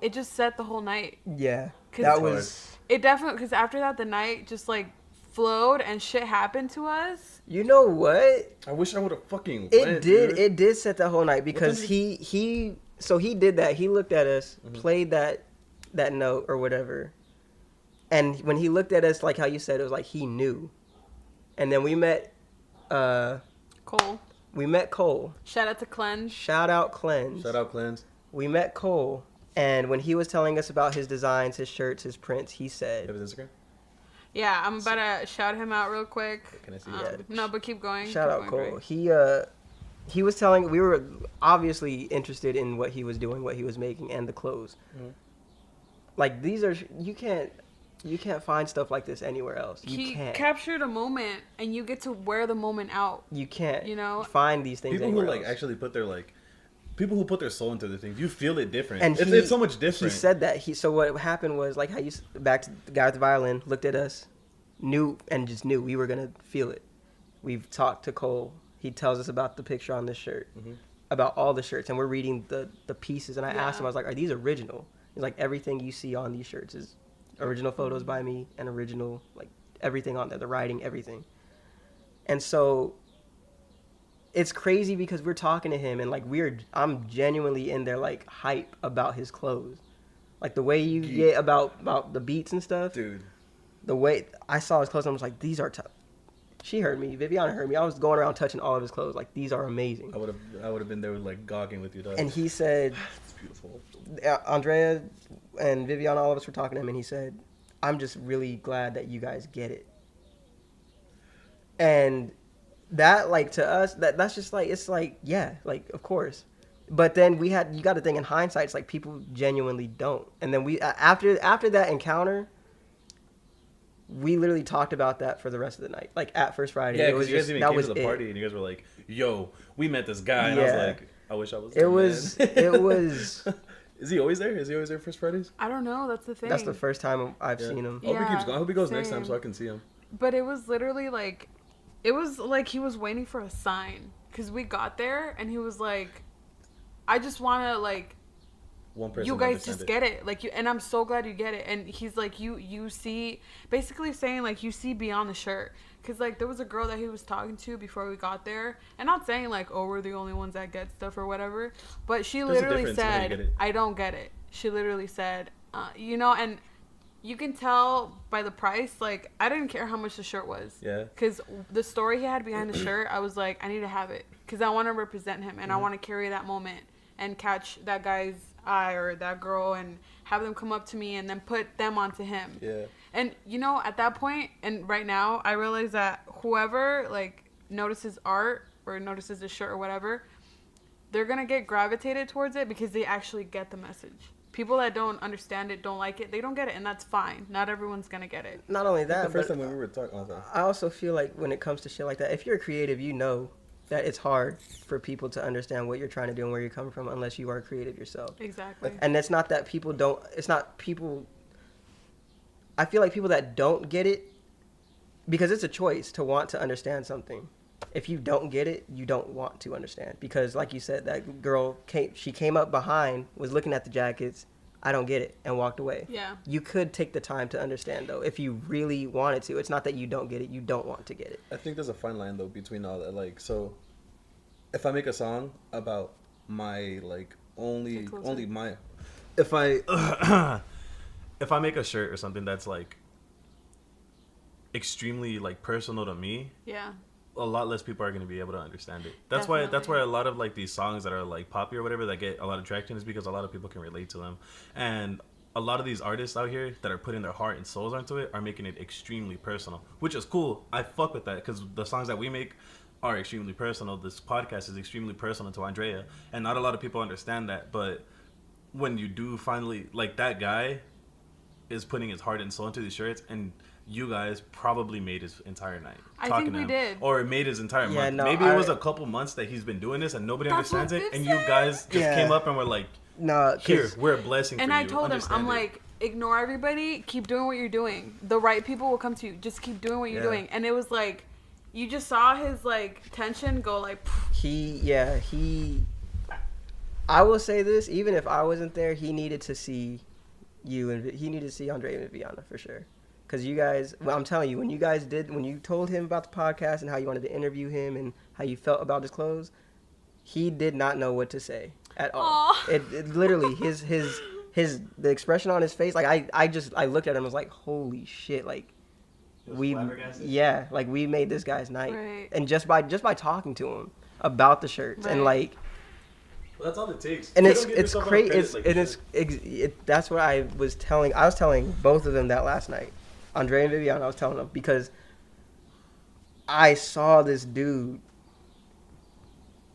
it just set the whole night. Yeah. That was... It definitely... Because after that, the night just, like, flowed and shit happened to us. You know what? I wish I would have fucking It did set the whole night because he... So he did that. He looked at us, played that note or whatever. And when he looked at us, like how you said, it was like he knew. And then we met Cole. We met Cole. Shout out to Cleanse. Shout out Cleanse. We met Cole, and when he was telling us about his designs, his shirts, his prints, he said... You have his Instagram? Yeah, I'm about to shout him out real quick. Can I see that? No, but keep going. Shout out Cole. He was telling... We were obviously interested in what he was doing, what he was making, and the clothes. Like, these are... You can't find stuff like this anywhere else. He captured a moment, and you get to wear the moment out. You can't, you find these things anywhere else. People who actually put their people who put their soul into the things, you feel it different. And it's so much different. He said that. So what happened was like how you back to the guy with the violin looked at us, knew we were gonna feel it. We've talked to Cole. He tells us about the picture on this shirt, about all the shirts, and we're reading the pieces. And I asked him, I was like, "Are these original?" He's like, "Everything you see on these shirts is." Original photos by me and original, like, everything on there, the writing, everything. And so it's crazy because we're talking to him and like I'm genuinely in there like hype about his clothes. Like the way you get about the beats and stuff. Dude. The way I saw his clothes, I was like, these are tough. She heard me. Viviana heard me. I was going around touching all of his clothes. Like, these are amazing. I would have been there like gawking with you, dog. And he said, it's beautiful. Andrea and Viviana, all of us were talking to him, and he said, I'm just really glad that you guys get it. And that, like, to us, that's just like, it's like, yeah, like, of course. But then you got to think in hindsight, it's like people genuinely don't. And then after that encounter, we literally talked about that for the rest of the night. Like at First Friday. Yeah, it was you guys just, even that came was to the it. party and you guys were like, "Yo, we met this guy," and I was like, "I wish I was." It was. It was. Is he always there? Is he always there First Fridays? I don't know. That's the thing. That's the first time I've seen him. I hope he keeps going. I hope he goes same. next time so I can see him. But it was literally like, it was like he was waiting for a sign. Because we got there and he was like, I just want to like, One person you guys just get it. Like, you, and I'm so glad you get it. And he's like, you see, basically saying like, you see beyond the shirt. Because like there was a girl that he was talking to before we got there. And not saying like, oh, we're the only ones that get stuff or whatever. But she literally said, I don't get it. She literally said, you know, and you can tell by the price, like, I didn't care how much the shirt was. Yeah. Because the story he had behind the shirt, I was like, I need to have it. Because I want to represent him. And I want to carry that moment and catch that guy's eye or that girl and have them come up to me and then put them onto him. Yeah. And, you know, at that point, and right now, I realize that whoever, like, notices art or notices the shirt or whatever, they're going to get gravitated towards it because they actually get the message. People that don't understand it, don't like it, they don't get it, and that's fine. Not everyone's going to get it. Not only that, the first time when we were talking about that. I also feel like when it comes to shit like that, if you're creative, you know that it's hard for people to understand what you're trying to do and where you're coming from unless you are creative yourself. Exactly. And it's not that people don't, it's not people, I feel like people that don't get it, because it's a choice to want to understand something. If you don't get it, you don't want to understand. Because like you said, that girl came up behind, was looking at the jackets, I don't get it, and walked away. Yeah. You could take the time to understand, though, if you really wanted to. It's not that you don't get it, you don't want to get it. I think there's a fine line, though, between all that. Like, so, if I make a song about my, like, only my... If I... if I make a shirt or something that's, like, extremely, like, personal to me... Yeah. A lot less people are going to be able to understand it. That's why a lot of like these songs that are like poppy or whatever that get a lot of traction is because a lot of people can relate to them. And a lot of these artists out here that are putting their heart and souls onto it are making it extremely personal, which is cool. I fuck with that because the songs that we make are extremely personal. This podcast is extremely personal to Andrea, and not a lot of people understand that. But when you do finally, like, that guy is putting his heart and soul into these shirts, and you guys probably made his entire night. I think we did. Or made his entire month. No, maybe it was a couple months that he's been doing this and nobody understands it. And you guys just came up and were like, no, here, we're a blessing for you. And I told him, I'm like, ignore everybody. Keep doing what you're doing. The right people will come to you. Just keep doing what you're doing. And it was like, you just saw his, like, tension go like... I will say this, even if I wasn't there, he needed to see you, and he needed to see Andre and Viviana for sure. Because you guys, well, I'm telling you, when you told him about the podcast and how you wanted to interview him and how you felt about his clothes, he did not know what to say at all. It literally, the expression on his face, like, I looked at him and was like, holy shit, like, we made this guy's night. Right. And just by talking to him about the shirts and like, well, that's all it takes. and it's crazy. That's what I was telling both of them that last night. Andre and Viviana, I was telling them, because I saw this dude,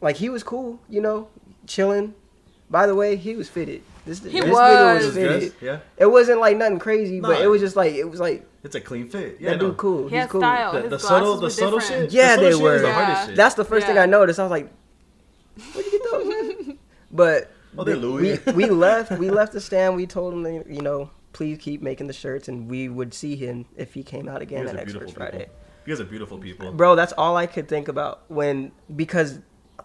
like, he was cool, you know, chilling. By the way, he was fitted. This nigga was fitted. Yeah. It wasn't like nothing crazy, but it was just like, it's a clean fit. Yeah, that dude cool. He had cool. style. The subtle shit. Yeah, they were. The hardest shit. That's the first thing I noticed. I was like, where'd you get those, man? But we left the stand. We told him that, you know, please keep making the shirts, and we would see him if he came out again next First Friday. You guys are beautiful people. Bro, that's all I could think about because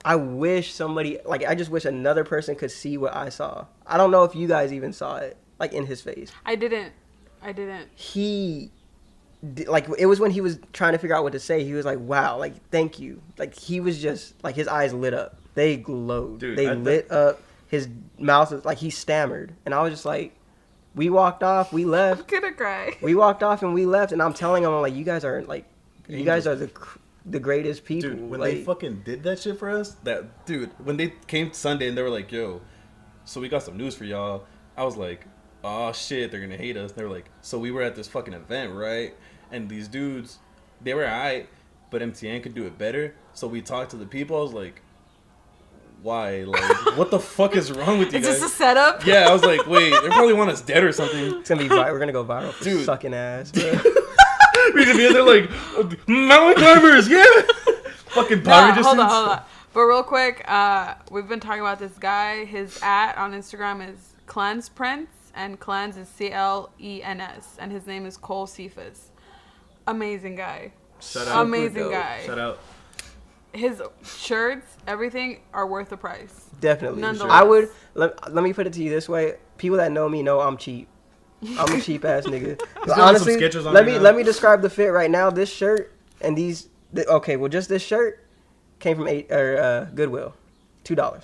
I wish somebody, like, I just wish another person could see what I saw. I don't know if you guys even saw it, like, in his face. I didn't. He, like, it was when he was trying to figure out what to say. He was like, wow, like, thank you. Like, he was just, like, his eyes lit up. They glowed. Dude, they lit up. His mouth was, like, he stammered. And I was just like, we walked off, we left. I'm gonna cry. We walked off and we left, and I'm telling him, I'm like, you guys are, like, angels. You guys are the greatest people. Dude, when like, they fucking did that shit for us, when they came Sunday and they were like, yo, so we got some news for y'all, I was like, oh shit, they're gonna hate us. And they were like, so we were at this fucking event, right? And these dudes, they were alright, but MTN could do it better. So we talked to the people. I was like, why? Like, what the fuck is wrong with you guys? Is this a setup? Yeah, I was like, wait, they probably want us dead or something. It's gonna be we're gonna go viral for sucking ass. We're gonna be there like mountain climbers, yeah. Fucking power distance. Hold on. But real quick, we've been talking about this guy. His @ on Instagram is Cleanse Prince, and Cleanse is CLENS, and his name is Cole Cephas. Amazing guy. Shout out. Amazing guy. Shout out. His shirts, everything are worth the price. Definitely. Nonetheless. I would let me put it to you this way. People that know me know I'm cheap. I'm a cheap ass nigga. But honestly, let me describe the fit right now. This shirt and these. Okay, well, just this shirt came from Goodwill, $2.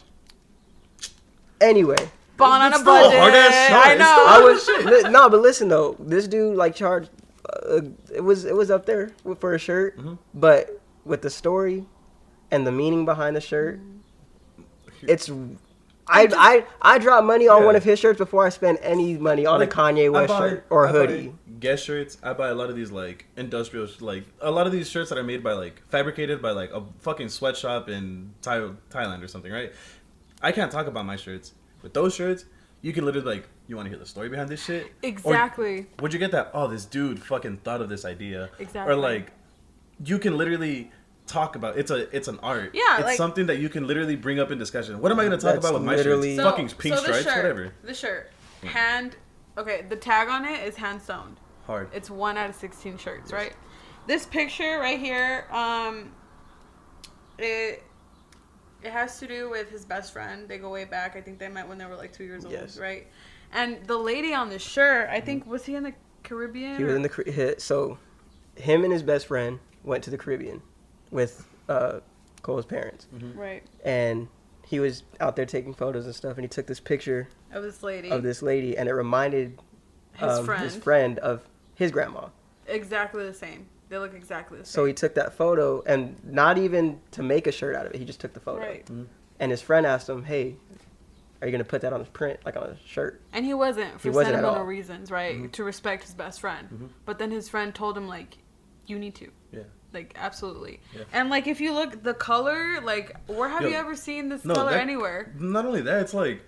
Anyway. Bond on a budget. I know. No, but listen though, this dude like charged. It was up there for a shirt, but with the story and the meaning behind the shirt, it's. I drop money on one of his shirts before I spend any money on a Kanye West shirt or hoodie. Guest shirts. I buy a lot of these like industrial, like a lot of these shirts that are made by like fabricated by like a fucking sweatshop in Thailand or something, right? I can't talk about my shirts. With those shirts, you can literally like, you want to hear the story behind this shit? Exactly. Or, would you get that? Oh, this dude fucking thought of this idea. Exactly. Or like, you can literally talk about it's an art. Yeah, it's like, something that you can literally bring up in discussion. What am I going to talk about with my shirts? Fucking pink stripes, whatever. The shirt, okay, the tag on it is hand sewn. Hard. It's 1 out of 16 shirts, right? This picture right here, it has to do with his best friend. They go way back. I think they met when they were like 2 years old, right? And the lady on the shirt, I think, was he in the Caribbean? He was in the so him and his best friend went to the Caribbean with Cole's parents, right? And he was out there taking photos and stuff, and he took this picture of this lady, and it reminded his friend of his grandma. Exactly the same. They look exactly the same. So he took that photo, and not even to make a shirt out of it, he just took the photo. Right. And his friend asked him, "Hey, are you gonna put that on his print, like on a shirt?" And he wasn't, for sentimental reasons, right? To respect his best friend. But then his friend told him, like, you need to. Yeah. Like, absolutely. Yeah. And, like, if you look, the color, like, where have you ever seen this color anywhere? Not only that, it's like,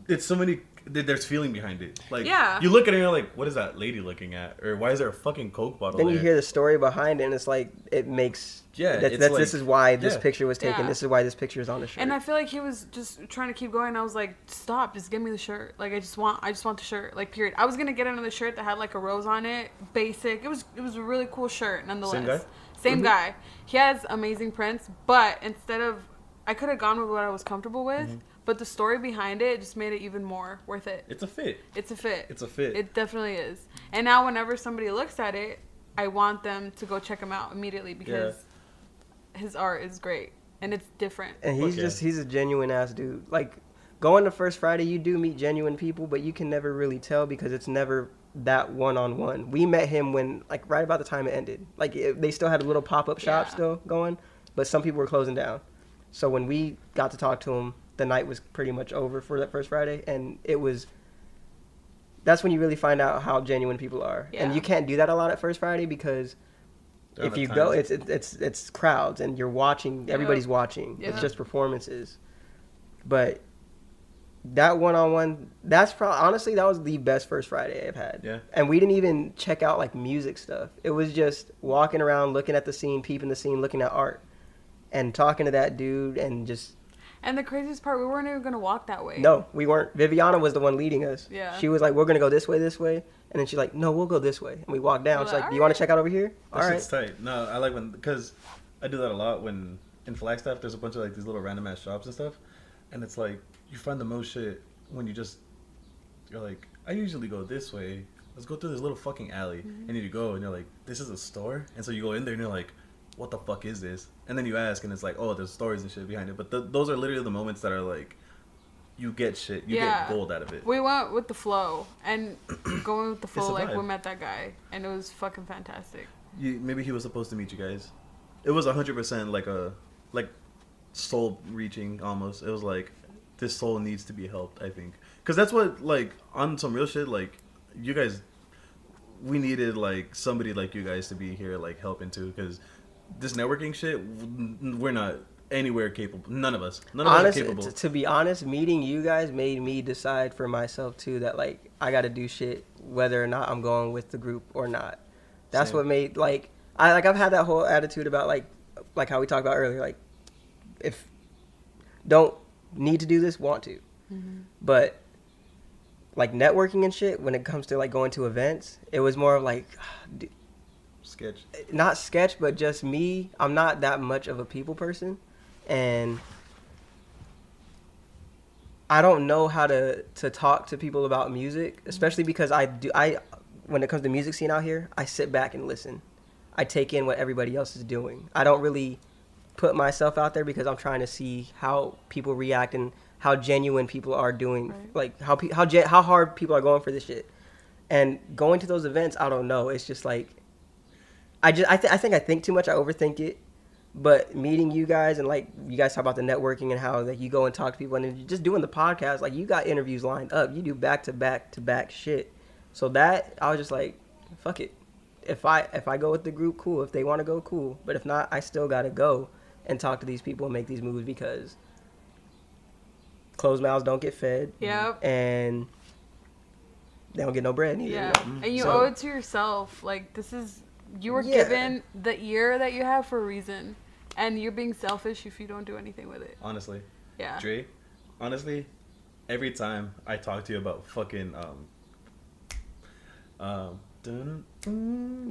it's so many, there's feeling behind it. Like, yeah. You look at it and you're like, what is that lady looking at? Or why is there a fucking Coke bottle Then there? you hear the story behind it, and it's like, it makes... Yeah, this is why this picture was taken. Yeah. This is why this picture is on the shirt. And I feel like he was just trying to keep going. I was like, stop, just give me the shirt. Like, I just want the shirt. Like, period. I was gonna get another shirt that had like a rose on it, basic. It was a really cool shirt, nonetheless. Same guy. He has amazing prints, but instead of, I could have gone with what I was comfortable with, but the story behind it just made it even more worth it. It's a fit. It's a fit. It's a fit. It definitely is. And now whenever somebody looks at it, I want them to go check him out immediately because his art is great and it's different. And he's a genuine ass dude. Like, going to First Friday, you do meet genuine people, but you can never really tell because it's never that one-on-one. We met him when, like, right about the time it ended. Like, they still had a little pop-up shop still going, but some people were closing down. So when we got to talk to him, the night was pretty much over for that First Friday, and that's when you really find out how genuine people are. Yeah. And you can't do that a lot at First Friday because if you go, it's crowds and you're watching. Everybody's watching. It's just performances. But that one-on-one, honestly, that was the best First Friday I've had. Yeah. And we didn't even check out like music stuff. It was just walking around, looking at the scene, peeping the scene, looking at art, and talking to that dude, and just. And the craziest part, we weren't even gonna walk that way. No, we weren't. Viviana was the one leading us. Yeah. She was like, "We're gonna go this way," and then she's like, "No, we'll go this way." And we walked down. She's like, "Do you want to check out over here?" All right. That's tight. No, I like because I do that a lot when in Flagstaff. There's a bunch of like these little random ass shops and stuff, and it's like you find the most shit when you're like, I usually go this way. Let's go through this little fucking alley, and you go and you're like, this is a store, and so you go in there and you're like, what the fuck is this? And then you ask, and it's like, oh, there's stories and shit behind it. But those are literally the moments that are like, you get shit, you get gold out of it. We went with the flow, and going with the flow, like we met that guy, and it was fucking fantastic. Maybe he was supposed to meet you guys. It was 100% like soul reaching almost. It was like, this soul needs to be helped, I think. Because that's what, like, on some real shit, like, you guys, we needed, like, somebody like you guys to be here, like, helping too. Because this networking shit, we're not anywhere capable. None of us are capable. To be honest, meeting you guys made me decide for myself too that, like, I got to do shit whether or not I'm going with the group or not. That's Same. what made I've had that whole attitude about like how we talked about earlier, like if don't need to do this, want to. Mm-hmm. But like networking and shit, when it comes to like going to events, it was more of like sketch. Not sketch, but just me. I'm not that much of a people person, and I don't know how to talk to people about music, especially because when it comes to music scene out here, I sit back and listen. I take in what everybody else is doing. I don't really put myself out there because I'm trying to see how people react and how genuine people are doing, right. Like how hard people are going for this shit. And going to those events, I don't know. It's just like I think I think too much. I overthink it. But meeting you guys and like you guys talk about the networking and how like you go and talk to people and then just doing the podcast, like you got interviews lined up. You do back to back shit. So that I was just like, fuck it. If I go with the group, cool. If they want to go, cool. But if not, I still gotta go and talk to these people and make these moves because closed mouths don't get fed. Yep. And they don't get no bread either. Yeah. And you owe it to yourself. Like you were given the ear that you have for a reason. And you're being selfish if you don't do anything with it. Honestly. Yeah. Dre, honestly, every time I talk to you about fucking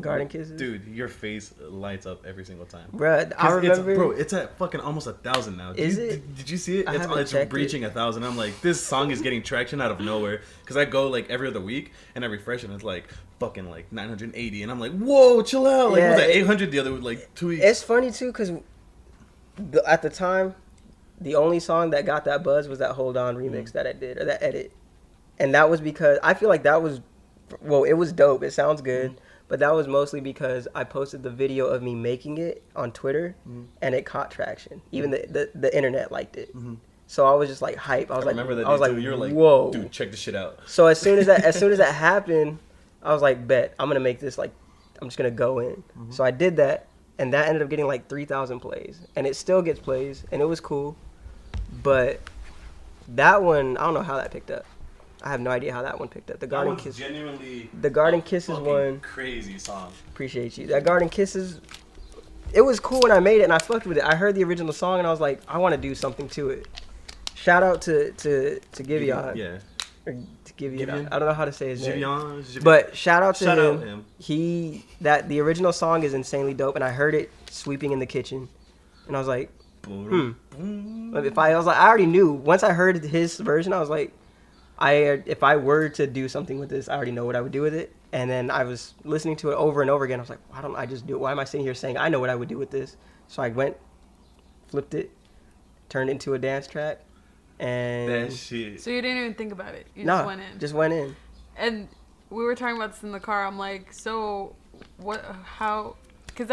Garden Kisses, dude, your face lights up every single time. Bruh, I remember. It's at fucking almost 1,000 now. Did you see it? It's breaching 1,000. I'm like, this song is getting traction out of nowhere. Because I go like every other week and I refresh and it's like fucking like 980. And I'm like, whoa, chill out. Like, was that 800 the other like 2 weeks? It's funny too because at the time, the only song that got that buzz was that Hold On remix that I did, or that edit. And that was because I feel like that was, well, it was dope. It sounds good. But that was mostly because I posted the video of me making it on Twitter and it caught traction. Even the internet liked it. So I was just like hype. I remember that. I was like, you were like, whoa, dude, check this shit out. So as soon as that happened, I was like, bet, I'm going to make this, like, I'm just going to go in. So I did that. And that ended up getting like 3,000 plays. And it still gets plays. And it was cool. But that one, I don't know how that picked up. I have no idea how that one picked up. The Garden Kisses. Genuinely the Garden Kisses one. Crazy song. Appreciate you. That Garden Kisses, it was cool when I made it and I fucked with it. I heard the original song and I was like, I want to do something to it. Shout out to Giveon. Yeah. Or to Giveon. I don't know how to say his name. Giveon. But shout out to him. The original song is insanely dope, and I heard it sweeping in the kitchen, and I was like, I already knew. Once I heard his version, I was like, if I were to do something with this, I already know what I would do with it. And then I was listening to it over and over again. I was like, why don't I just do it? Why am I sitting here saying I know what I would do with this? So I went, flipped it, turned it into a dance track. And that shit. So you didn't even think about it. You just went in. Just went in. And we were talking about this in the car. I'm like, so what? How? Because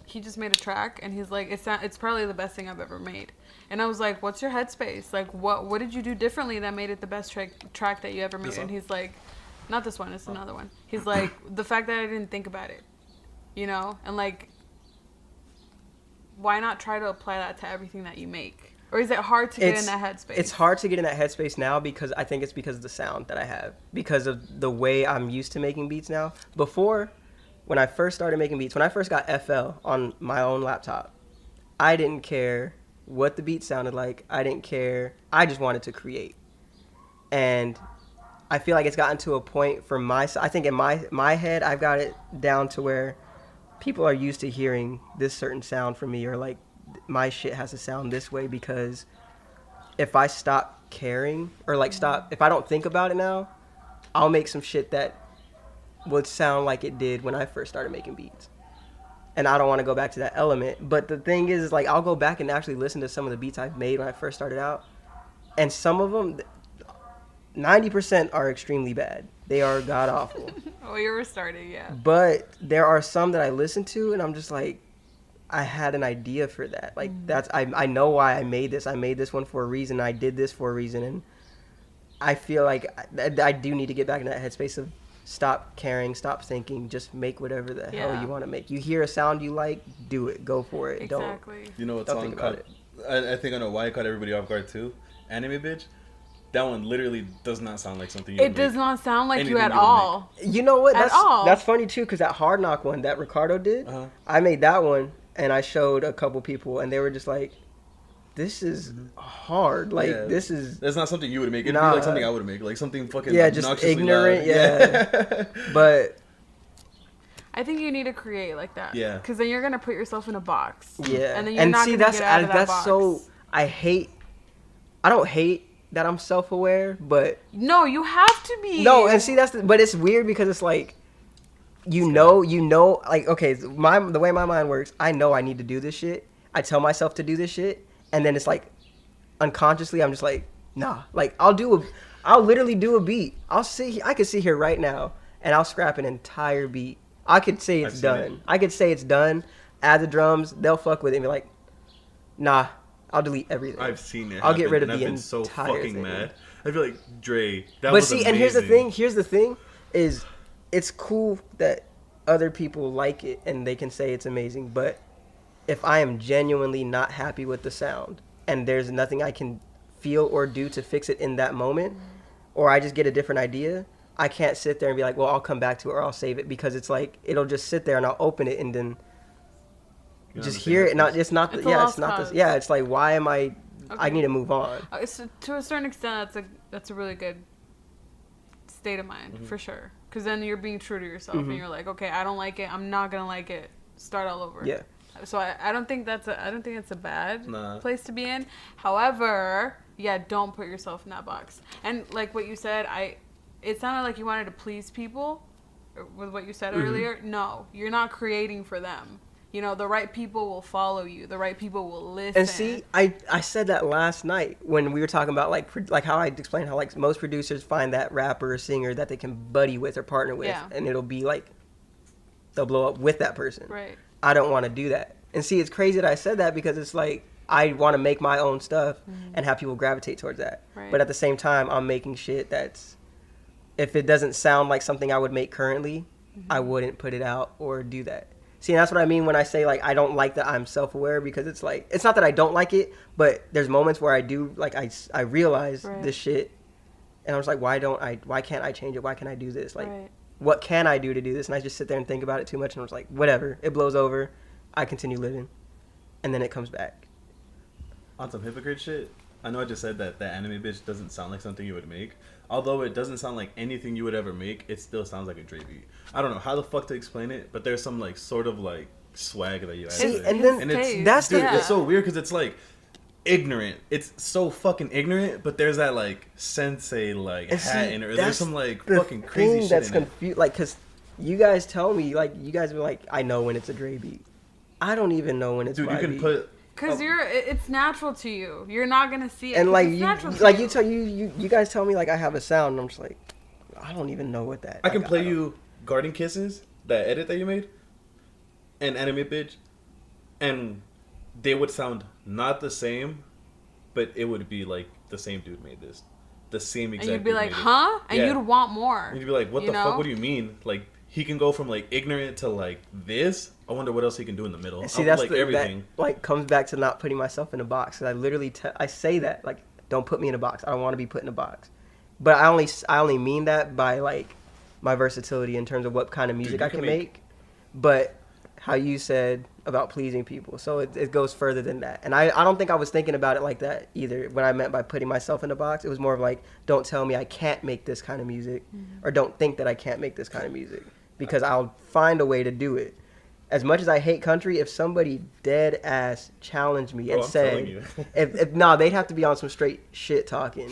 he just made a track, and he's like, it's probably the best thing I've ever made. And I was like, what's your headspace? Like, what did you do differently that made it the best track that you ever made? And he's like, not this one. It's another one. He's like, the fact that I didn't think about it, and like, why not try to apply that to everything that you make? Or is it hard to get in that headspace? It's hard to get in that headspace now because I think it's because of the sound that I have. Because of the way I'm used to making beats now. Before, when I first started making beats, when I first got FL on my own laptop, I didn't care what the beat sounded like. I didn't care. I just wanted to create. And I feel like it's gotten to a point I think in my head, I've got it down to where people are used to hearing this certain sound from me, or like, my shit has to sound this way, because if I stop caring or like if I don't think about it now, I'll make some shit that would sound like it did when I first started making beats. And I don't want to go back to that element. But the thing is like, I'll go back and actually listen to some of the beats I've made when I first started out. And some of them, 90% are extremely bad. They are god awful. Oh, you were starting, yeah. But there are some that I listen to and I'm just like, I had an idea for that. Like, I know why I made this. I made this one for a reason. I did this for a reason. And I feel like I do need to get back in that headspace of stop caring, stop thinking, just make whatever the hell you want to make. You hear a sound you like, do it. Go for it. Exactly. You know what song caught it? I think I know why it caught everybody off guard too. Anime Bitch. That one literally does not sound like something. It does not sound like you at all. You know what? At all. That's funny too, because that Hard Knock one that Ricardo did, I made that one and I showed a couple people and they were just like, "This is hard. Like this is." That's not something you would make. It'd be like something I would make, like something fucking just ignorant. Loud. Yeah, but. I think you need to create like that. Yeah. Because then you're gonna put yourself in a box. Yeah. And then you're not gonna get out of that box. So I don't hate that I'm self-aware, but no, you have to be. No, and see but it's weird because it's like, you know, like, okay, the way my mind works, I know I need to do this shit. I tell myself to do this shit, and then it's like, unconsciously, I'm just like, nah. Like I'll literally do a beat. I could sit here right now and I'll scrap an entire beat. I could say it's done. I could say it's done. Add the drums. They'll fuck with it and be like, nah, I'll delete everything. I've seen it. I'll get rid of the entire thing. So fucking thing. mad. I feel like Dre. That but was see, amazing. and here's the thing, is it's cool that other people like it and they can say it's amazing. But if I am genuinely not happy with the sound and there's nothing I can feel or do to fix it in that moment, or I just get a different idea, I can't sit there and be like, well, I'll come back to it or I'll save it, because it's like, it'll just sit there and I'll open it and then just hear it. It's like, why am I, I need to move on. To a certain extent, that's a really good state of mind, for sure. Because then you're being true to yourself and you're like, okay, I don't like it. I'm not going to like it. Start all over. Yeah. So I don't think it's a bad place to be in. However, yeah, don't put yourself in that box. And like what you said, it sounded like you wanted to please people with what you said earlier. No, you're not creating for them. You know, the right people will follow you. The right people will listen. And see, I said that last night when we were talking about like how I explained how like most producers find that rapper or singer that they can buddy with or partner with, and it'll be like they'll blow up with that person. Right. I don't want to do that. And see, it's crazy that I said that, because it's like I want to make my own stuff and have people gravitate towards that. Right. But at the same time, I'm making shit that's, if it doesn't sound like something I would make currently, I wouldn't put it out or do that. See, and that's what I mean when I say, like, I don't like that I'm self-aware, because it's like, it's not that I don't like it, but there's moments where I do, like, I realize this shit, and I was like, why can't I change it? Why can't I do this? Like, what can I do to do this? And I just sit there and think about it too much, and I was like, whatever. It blows over. I continue living. And then it comes back. On some hypocrite shit, I know I just said that the anime bitch doesn't sound like something you would make. Although it doesn't sound like anything you would ever make, it still sounds like a Dre beat. I don't know how the fuck to explain it, but there's some like sort of like swag that you add. See, and then it's so weird because it's like ignorant. It's so fucking ignorant, but there's that like sensei like hat in it. Or there's some like fucking crazy shit that's in it. Like, cause you guys tell me, like, you guys are like, I know when it's a Dre beat. I don't even know when it's my beat. Because it's natural to you. You're not gonna see it. And like you guys tell me like I have a sound, and I'm just like, I don't even know what that. I can play you Garden Kisses, that edit that you made, and Anime Bitch, and they would sound not the same, but it would be like the same dude made this, the same exact. And you'd be like, dude huh? And you'd want more. And you'd be like, what the fuck? What do you mean? Like, he can go from like ignorant to like this. I wonder what else he can do in the middle. See, that's like everything. That, like, comes back to not putting myself in a box. Cause I literally I say that, like, don't put me in a box. I don't want to be put in a box. But I only mean that by like my versatility in terms of what kind of music I can make. But how you said about pleasing people, so it goes further than that. And I don't think I was thinking about it like that either. When I meant by putting myself in a box, it was more of like, don't tell me I can't make this kind of music, or don't think that I can't make this kind of music, because I'll find a way to do it. As much as I hate country, if somebody dead ass challenged me and said, they'd have to be on some straight shit talking.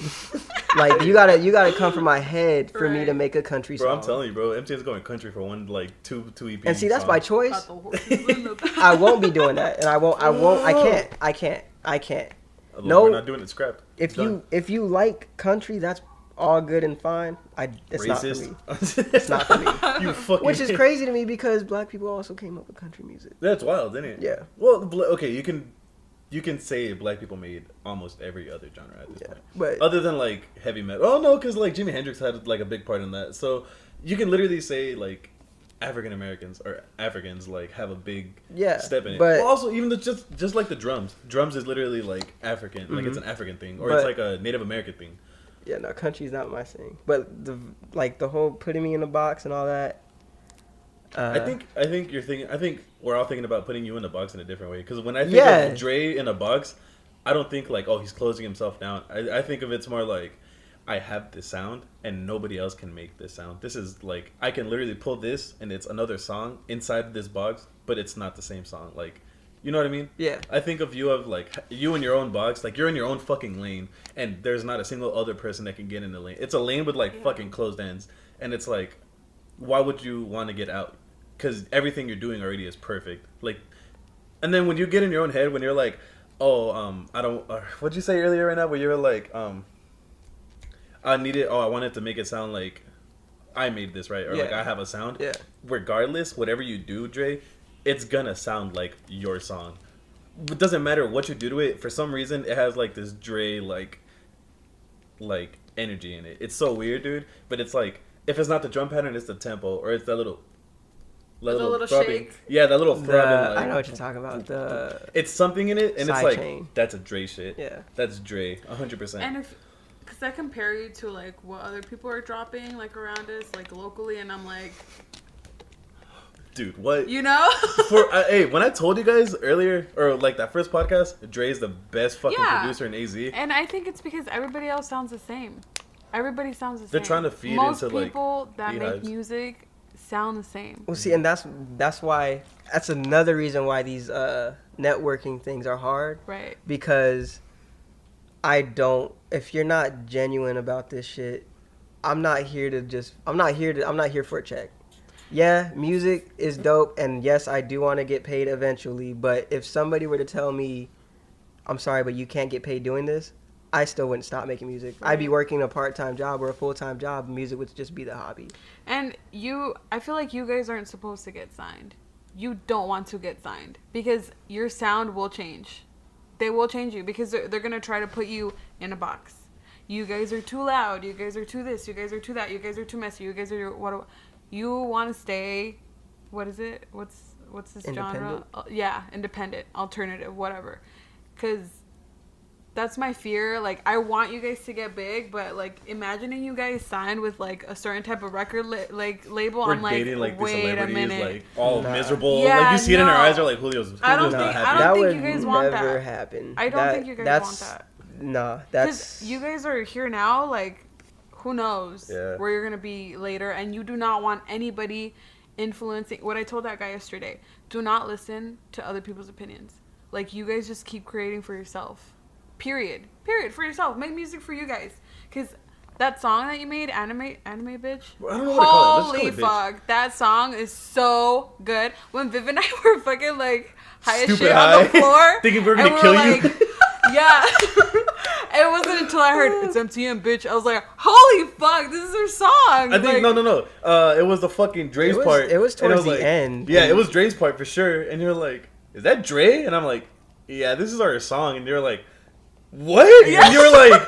Like, you gotta come from my head for me to make a country song. Bro, I'm telling you, bro, MTN's going country for one, like two EPs. And see, that's by choice. I won't be doing that, and I can't. No, we're not doing it. Scrap. If you like country, that's all good and fine. It's racist. Not for me. It's not for me. You fucking. Which is crazy to me, because black people also came up with country music. That's wild, isn't it? Yeah. Well, okay, you can say black people made almost every other genre at this point, but other than like heavy metal. Oh no, because like Jimi Hendrix had like a big part in that. So you can literally say like African Americans or Africans like have a big step in it. But also, even just like the drums is literally like African, like it's an African thing, or it's like a Native American thing. Yeah, no, country's not my thing. But the whole putting me in a box and all that. I think you're thinking. I think we're all thinking about putting you in a box in a different way. Because when I think of Dre in a box, I don't think like, oh, he's closing himself down. I think of it's more like, I have this sound and nobody else can make this sound. This is like, I can literally pull this and it's another song inside this box, but it's not the same song. Like, you know what I mean? Yeah. I think of you of like, you in your own box, like you're in your own fucking lane and there's not a single other person that can get in the lane. It's a lane with like fucking closed ends. And it's like, why would you want to get out? Because everything you're doing already is perfect. Like, and then when you get in your own head, when you're like, oh, I don't, what'd you say earlier right now? Where you were like, I wanted to make it sound like I made this, right? Or like I have a sound. Yeah. Regardless, whatever you do, Dre, it's gonna sound like your song. It doesn't matter what you do to it. For some reason, it has like this Dre like energy in it. It's so weird, dude. But it's like, if it's not the drum pattern, it's the tempo, or it's that little throbbing. shake. Yeah, that little throbbing. I know what you're talking about. It's something in it, and it's like chain. That's a Dre shit. Yeah, that's Dre, 100%. And because I compare you to like what other people are dropping like around us, like locally, and I'm like, dude, what? You know? Hey, when I told you guys earlier, or like that first podcast, Dre's the best fucking producer in AZ. And I think it's because everybody else sounds the same. Everybody sounds the same. They're trying to feed Most into like people that beehives. make music sound the same. Well, see, and that's another reason why these networking things are hard. Right. Because if you're not genuine about this shit, I'm not here for a check. Yeah, music is dope, and yes, I do want to get paid eventually, but if somebody were to tell me, I'm sorry, but you can't get paid doing this, I still wouldn't stop making music. Right. I'd be working a part-time job or a full-time job. Music would just be the hobby. And I feel like you guys aren't supposed to get signed. You don't want to get signed because your sound will change. They will change you because they're going to try to put you in a box. You guys are too loud. You guys are too this. You guys are too that. You guys are too messy. You guys are what? You want to stay, what is it? What's this genre? Yeah, independent, alternative, whatever. Because that's my fear. Like, I want you guys to get big, but like imagining you guys signed with like a certain type of record label, we're I'm like, dating, like wait a minute, like all miserable. Yeah, like you see it in our eyes, are like Julio's. I don't think you guys want that. That would never happen. I don't think you guys want that. Nah, that's because you guys are here now, like. Who knows where you're going to be later. And you do not want anybody influencing. What I told that guy yesterday. Do not listen to other people's opinions. Like, you guys just keep creating for yourself. Period. For yourself. Make music for you guys. Because that song that you made, Anime Bitch. I don't know what to call it. Holy fuck. That song is so good. When Viv and I were fucking, like, high as shit on the floor. Thinking we were going to kill you. Yeah. It wasn't until I heard it's MTM, bitch. I was like, holy fuck, this is her song. I think no. It was the fucking Dre's part. It was towards the end. Yeah, it was Dre's part for sure. And you're like, is that Dre? And I'm like, yeah, this is our song. And you're like, what? Yeah. And you're like,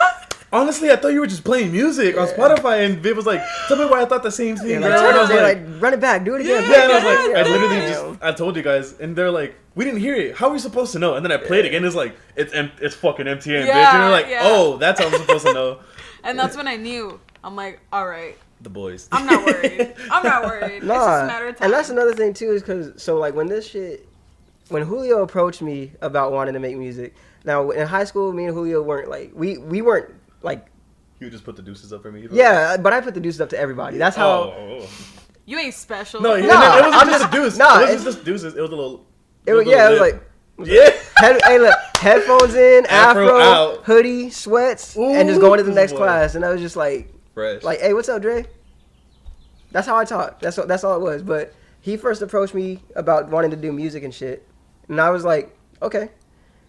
honestly, I thought you were just playing music on Spotify. And Viv was like, tell me why I thought the same thing. Like, and I was like, run it back, do it again. Yeah, and I was like, I literally I told you guys, and they're like, we didn't hear it. How are we supposed to know? And then I played it again. It's like, it's fucking MTN, bitch. And they're like, oh, that's how I'm supposed to know. And that's when I knew. I'm like, all right. The boys. I'm not worried. Nah, it's just a matter of time. And that's another thing, too, is because, so, like, when Julio approached me about wanting to make music, now, in high school, me and Julio weren't, like, we weren't, like... You just put the deuces up for me? Yeah, but I put the deuces up to everybody. That's how... You ain't special. No, it wasn't just a deuce. No, it wasn't just deuces. It was a little... It was like... Yeah. Hey, look, headphones in, afro hoodie, sweats, and just going to the next class. And I was just like... Fresh. Like, hey, what's up, Dre? That's how I talk. That's all it was. But he first approached me about wanting to do music and shit. And I was like, okay.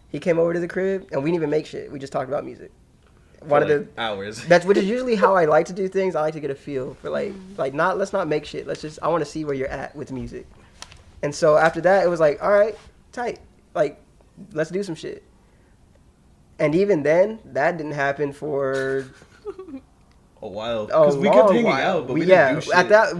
He came over to the crib, and we didn't even make shit. We just talked about music. Hours. Which is usually how I like to do things. I like to get a feel for let's not make shit. I want to see where you're at with music. And so after that, it was like, all right, tight. Like, let's do some shit. And even then, that didn't happen for a while. Because we kept hanging out, but we didn't do shit. At that,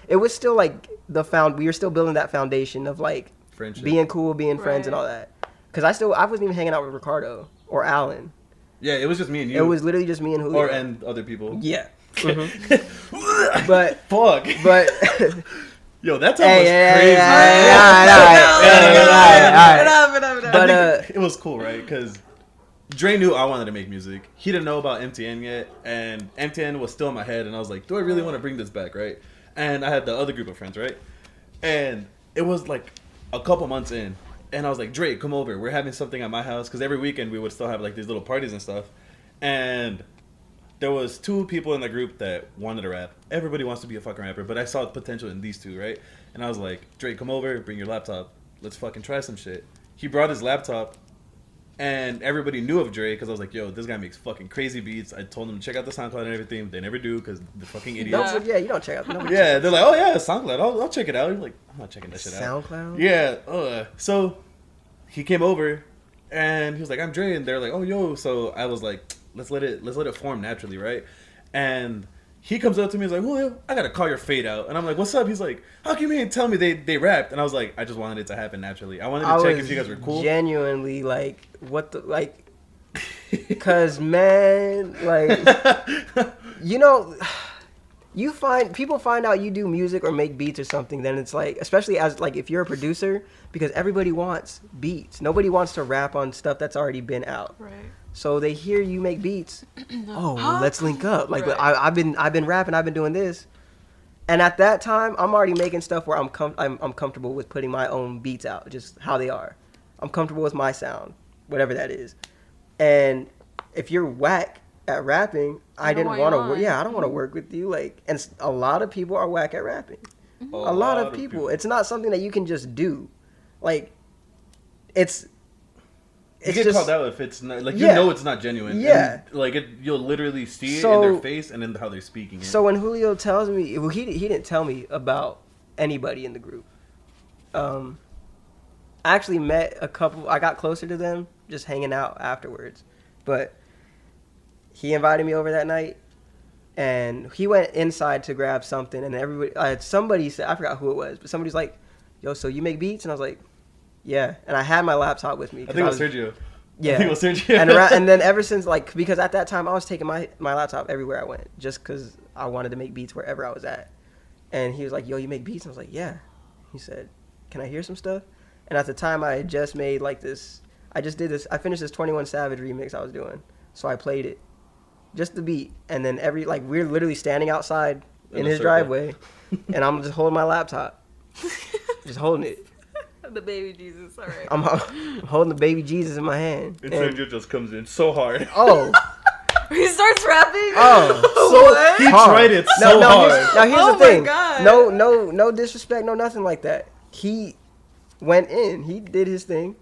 it was still like we were still building that foundation of like friendship, being cool, being friends, and all that. Because I wasn't even hanging out with Ricardo or Alan. Yeah, it was just me and you. It was literally just me and Julio. And other people. Yeah. Mm-hmm. But fuck. But yo, that time was crazy. But it was cool, right? Because Dre knew I wanted to make music. He didn't know about MTN yet, and MTN was still in my head. And I was like, do I really want to bring this back, right? And I had the other group of friends, right? And it was like a couple months in, and I was like, Dre, come over. We're having something at my house, because every weekend we would still have like these little parties and stuff. And there was 2 people in the group that wanted to rap. Everybody wants to be a fucking rapper, but I saw potential in these 2, right? And I was like, Dre, come over, bring your laptop. Let's fucking try some shit. He brought his laptop, and everybody knew of Dre, because I was like, yo, this guy makes fucking crazy beats. I told them to check out the SoundCloud and everything. They never do, because they're fucking idiots. You don't check out. Yeah, they're like, oh yeah, SoundCloud. I'll check it out. I'm like, I'm not checking that shit out. SoundCloud? Yeah. So he came over, and he was like, I'm Dre, and they're like, oh yo. So I was like, let's let it form naturally, right? And he comes up to me, he's like, Julio, I gotta call your fade out. And I'm like, what's up? He's like, how come you didn't tell me they rapped? And I was like, I just wanted it to happen naturally. I wanted to check if you guys were cool. Genuinely, like, what the, like, because, man, like, you know, people find out you do music or make beats or something, then it's like, especially as, like, if you're a producer, because everybody wants beats. Nobody wants to rap on stuff that's already been out. Right. So they hear you make beats. Let's link up. Like, right. I've been rapping. I've been doing this, and at that time, I'm already making stuff where I'm comfortable with putting my own beats out, just how they are. I'm comfortable with my sound, whatever that is. And if you're whack at rapping, I didn't want to work. Yeah, I don't want to work with you. Like, and a lot of people are whack at rapping. Mm-hmm. A lot of people. It's not something that you can just do. Like, it's you get called out if it's not, like, you know it's not genuine. Yeah. And, like, you'll literally see it in their face and in how they're speaking. So when Julio tells me, well, he didn't tell me about anybody in the group. I actually met a couple, I got closer to them just hanging out afterwards. But he invited me over that night, and he went inside to grab something, and somebody said, I forgot who it was, but somebody's like, yo, so you make beats? And I was like, yeah, and I had my laptop with me. I think it was Sergio. Yeah. I think it was Sergio. and then ever since, like, because at that time I was taking my laptop everywhere I went, just because I wanted to make beats wherever I was at. And he was like, yo, you make beats? And I was like, yeah. He said, can I hear some stuff? And at the time I had just made like this, I finished this 21 Savage remix I was doing. So I played it, just the beat. And then we're literally standing outside in his driveway, and I'm just holding my laptop, just holding it. The baby Jesus, all right. I'm holding the baby Jesus in my hand. And Sergio just comes in so hard. Oh. He starts rapping? Oh. So he tried it so hard. Now here's the thing. God. No disrespect, no nothing like that. He went in. He did his thing.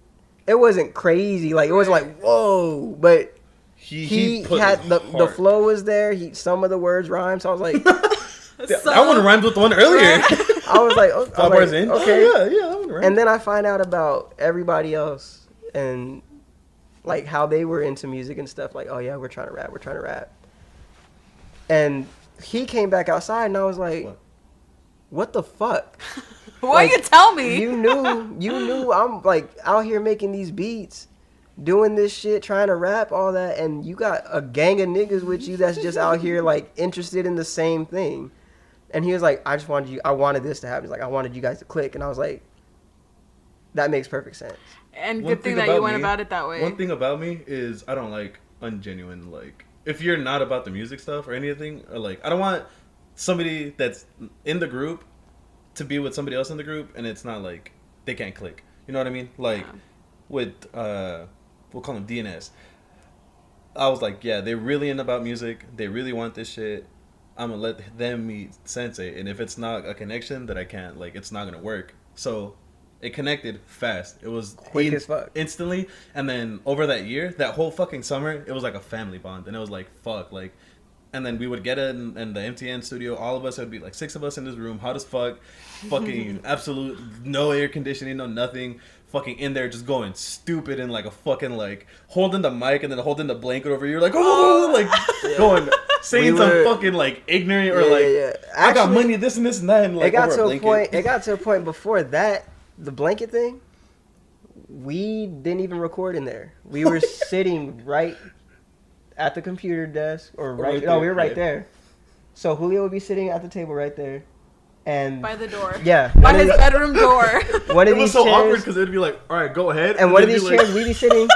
It wasn't crazy. Like, it wasn't like, whoa. But he had the flow was there. Some of the words rhymed. So I was like... that one rhymed with the one earlier. I was like, okay. 5 bars in? Okay. Oh, yeah, that one rhymed. And then I find out about everybody else and like how they were into music and stuff. Like, oh yeah, we're trying to rap. And he came back outside, and I was like, what the fuck? Why you tell me? You knew I'm like out here making these beats, doing this shit, trying to rap, all that, and you got a gang of niggas with you that's just out here like interested in the same thing. And he was like, I wanted this to happen. He's like, I wanted you guys to click. And I was like, that makes perfect sense. And good thing that you went about it that way. One thing about me is I don't like ungenuine, like, if you're not about the music stuff or anything, or like, I don't want somebody that's in the group to be with somebody else in the group, and it's not like they can't click. You know what I mean? Like, with, we'll call them DNS. I was like, yeah, they're really in about music. They really want this shit. I'm gonna let them meet Sensei, and if it's not a connection that I can't, like, it's not gonna work. So it connected fast. It was quick as fuck, instantly. And then over that year, that whole fucking summer, it was like a family bond, and it was like, fuck, like. And then we would get it in the MTN studio. All of us, it would be like 6 of us in this room, hot as fuck, fucking absolute no air conditioning, no nothing. Fucking in there just going stupid and like a fucking like holding the mic and then holding the blanket over you, like, oh, like going saying some fucking like ignorant or Actually, I got money, this and this and that, and like it got to a point before that, the blanket thing, we didn't even record in there. We were sitting right at the computer desk, or right no, there, we were right yeah. there. So Julio would be sitting at the table right there, and by the door. Yeah, by his bedroom door. One of it was these so chairs, awkward because it'd be like, all right, go ahead. and one of it'd these be chairs, we'd be sitting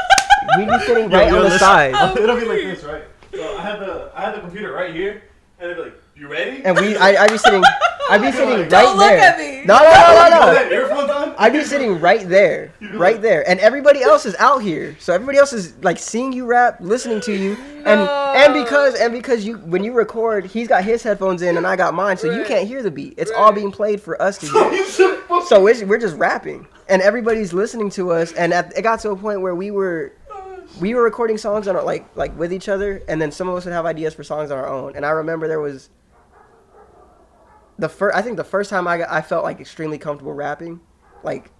right on the listen. side. It'll be like this, right? So I had the computer right here, and it'd be like, you ready? And I'd be sitting right Don't there. look at me. No. That earphones on? I'd be sitting right there, and everybody else is out here. So everybody else is like seeing you rap, listening to you, and because you when you record, he's got his headphones in and I got mine, so you can't hear the beat. It's all being played for us to hear. So we're just rapping, and everybody's listening to us. And it got to a point where we were recording songs on like with each other, and then some of us would have ideas for songs on our own. And I remember there was the first time I felt like extremely comfortable rapping, like,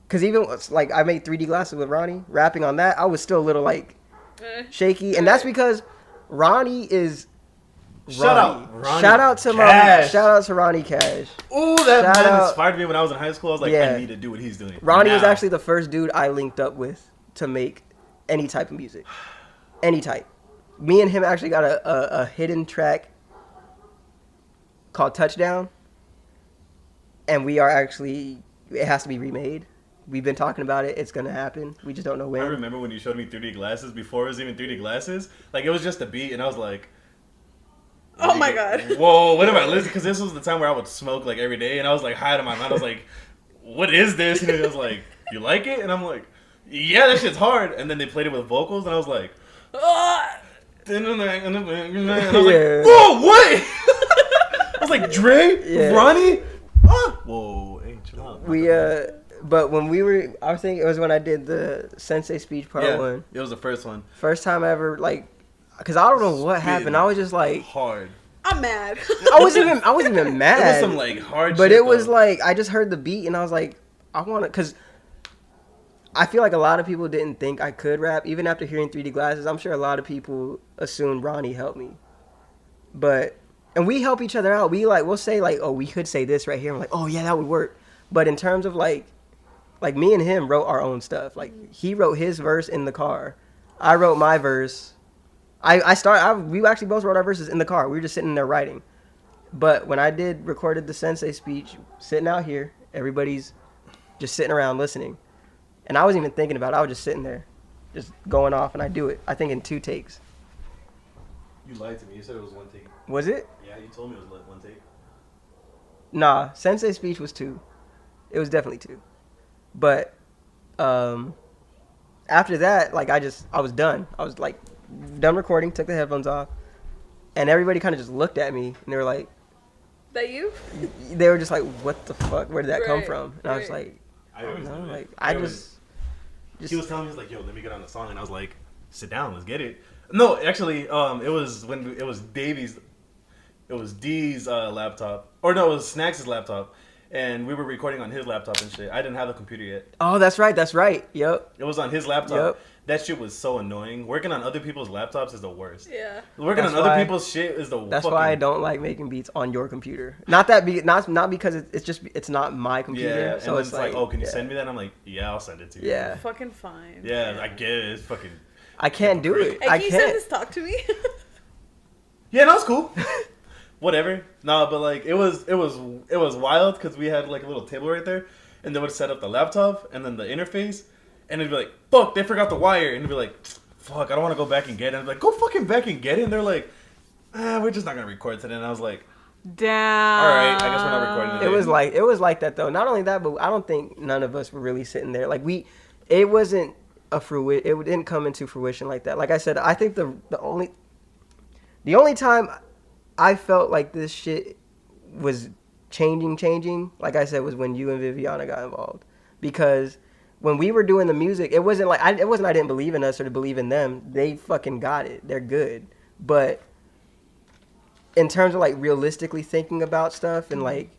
cause even like I made 3D Glasses with Ronnie, rapping on that, I was still a little like shaky, and that's because Ronnie is. Shout out Ronnie Shout out to Ronnie Cash. Ooh, that man inspired me when I was in high school. I was like, I need to do what he's doing. Ronnie was actually the first dude I linked up with to make any type of music. Any type. Me and him actually got a hidden track called Touchdown. And it has to be remade. We've been talking about it. It's going to happen. We just don't know when. I remember when you showed me 3D Glasses before it was even 3D Glasses. Like, it was just a beat, and I was like, oh my God. Whoa, what am I listening? Because this was the time where I would smoke like every day, and I was like high to my mind. I was like, what is this? And he was like, you like it? And I'm like, yeah, that shit's hard. And then they played it with vocals, and I was like, and I was like, whoa, what? I was like, Dre, Ronnie, whoa, hey, chill out. But when I think it was when I did the Sensei speech part 1. It was the first one. First time I ever like. Cause I don't know what happened. I was just like hard. I'm mad. I wasn't even mad. It was some like hard. But shit, it was though. like I just heard the beat and I was like, I want to. Cause I feel like a lot of people didn't think I could rap even after hearing 3D Glasses. I'm sure a lot of people assumed Ronnie helped me, and we help each other out. We'll say like, oh, we could say this right here. I'm like, oh yeah, that would work. But in terms of like me and him wrote our own stuff. Like he wrote his verse in the car. I wrote my verse. We actually both wrote our verses in the car. We were just sitting there writing. But when I recorded the Sensei speech, sitting out here, everybody's just sitting around listening. And I wasn't even thinking about it. I was just sitting there, just going off, and I do it, I think, in 2 takes. You lied to me. You said it was 1 take. Was it? Yeah, you told me it was like 1 take. Nah, Sensei speech was 2. It was definitely 2. But after that, like, I was done. I was like, done recording, took the headphones off, and everybody kind of just looked at me and they were like, that you? They were just like, what the fuck, where did that come from? And I was like, I don't know, like he was telling me, he's like, yo, let me get on the song, and I was like, sit down, let's get it. No, actually, it was when it was D's laptop, or no, it was Snacks' laptop, and we were recording on his laptop and shit. I didn't have the computer yet. Oh, that's right. Yep. It was on his laptop. Yep. That shit was so annoying. Working on other people's laptops is the worst. Yeah. Working on other people's shit is the worst. That's why I don't like making beats on your computer. Not because it's not my computer. Yeah. So and it's like, oh, can you send me that? And I'm like, yeah, I'll send it to you. Yeah. Fucking fine. Yeah, I get it. It's fucking. I can't do it. Hey, can you send this talk to me? Yeah, no, it's cool. Whatever. No, but like it was wild because we had like a little table right there, and they would set up the laptop and then the interface. And it'd be like, fuck, they forgot the wire. And it'd be like, fuck, I don't want to go back and get it. And I'd be like, go fucking back and get it. And they're like, we're just not going to record today. And I was like, damn. All right, I guess we're not recording today. It was like that, though. Not only that, but I don't think none of us were really sitting there. Like, it wasn't it didn't come into fruition like that. Like I said, I think the only time I felt like this shit was changing, like I said, was when you and Viviana got involved. Because when we were doing the music, it wasn't I didn't believe in us or to believe in them. They fucking got it. They're good. But in terms of like realistically thinking about stuff and like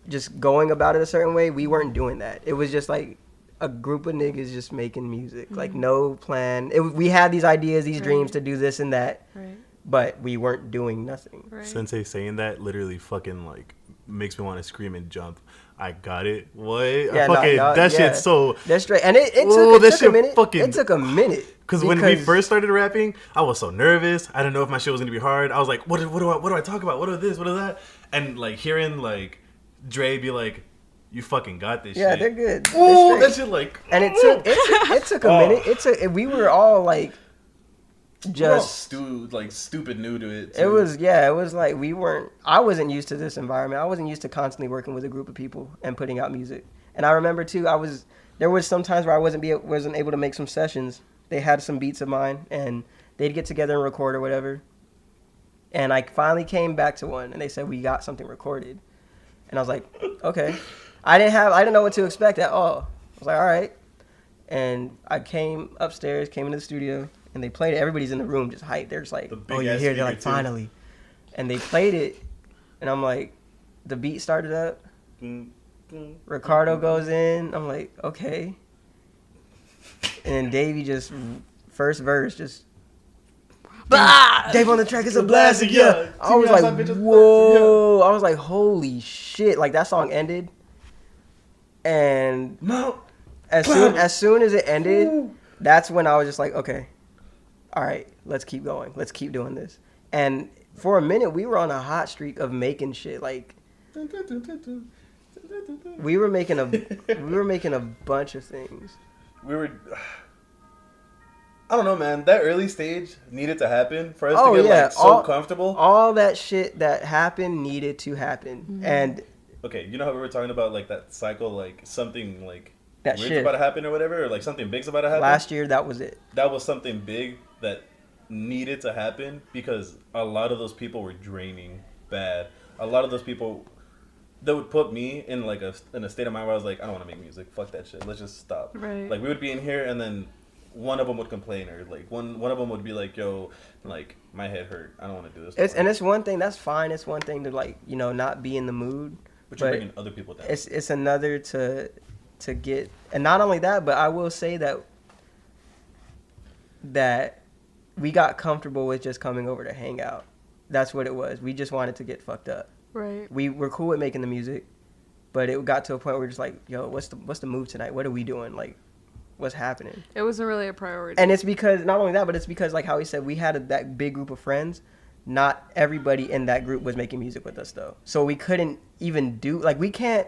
just going about it a certain way, we weren't doing that. It was just like a group of niggas just making music. Like no plan. We had these ideas, these dreams to do this and that. Right. But we weren't doing nothing. Right. Sensei saying that literally fucking like makes me want to scream and jump. I got it. What? Yeah, that shit's so. That's straight. And it took a minute. It took a minute. Because when we first started rapping, I was so nervous. I didn't know if my shit was gonna be hard. I was like, what do I talk about? What are this? What is that? And like hearing like Dre be like, "You fucking got this." Yeah, shit. they're good. Oh, that shit like. And it took a minute. We were all like, just stupid new to it. Too. It was like I wasn't used to this environment. I wasn't used to constantly working with a group of people and putting out music. And I remember too, there was some times where I wasn't able to make some sessions. They had some beats of mine, and they'd get together and record or whatever. And I finally came back to one, and they said, we got something recorded. And I was like, okay. I didn't know what to expect at all. I was like, all right. And I came upstairs, came into the studio, and they played it. Everybody's in the room just hyped. They're just like, oh, you're here. They're like, finally. And they played it, and I'm like, the beat started up. Ricardo goes in. I'm like, okay. And Davey just, first verse, just, Dave on the track is a blast. Yeah. I was like, whoa. I was like, holy shit. Like, that song ended. And as soon as it ended, that's when I was just like, okay, all right, let's keep going. Let's keep doing this. And for a minute, we were on a hot streak of making shit. Like, we were making a bunch of things. I don't know, man. That early stage needed to happen for us to get so comfortable. All that shit that happened needed to happen. Mm-hmm. And okay, you know how we were talking about like that cycle, like something like that weird's shit about to happen or whatever, or like something big's about to happen. Last year, that was it. That was something big that needed to happen because a lot of those people were draining bad. A lot of those people that would put me in like in a state of mind where I was like, I don't want to make music. Fuck that shit. Let's just stop. Right. Like we would be in here and then one of them would complain or like one of them would be like, yo, like my head hurt. I don't want to do this. It's one thing. That's fine. It's one thing to like, you know, not be in the mood. But you're bringing other people down. It's another to get, and not only that, but I will say that we got comfortable with just coming over to hang out. That's what it was. We just wanted to get fucked up. Right. We were cool with making the music, but it got to a point where we're just like, yo, what's the move tonight? What are we doing? Like, what's happening? It wasn't really a priority. And it's because, not only that, but it's because, like how he said, we had that big group of friends. Not everybody in that group was making music with us, though. So we couldn't even do, like, we can't,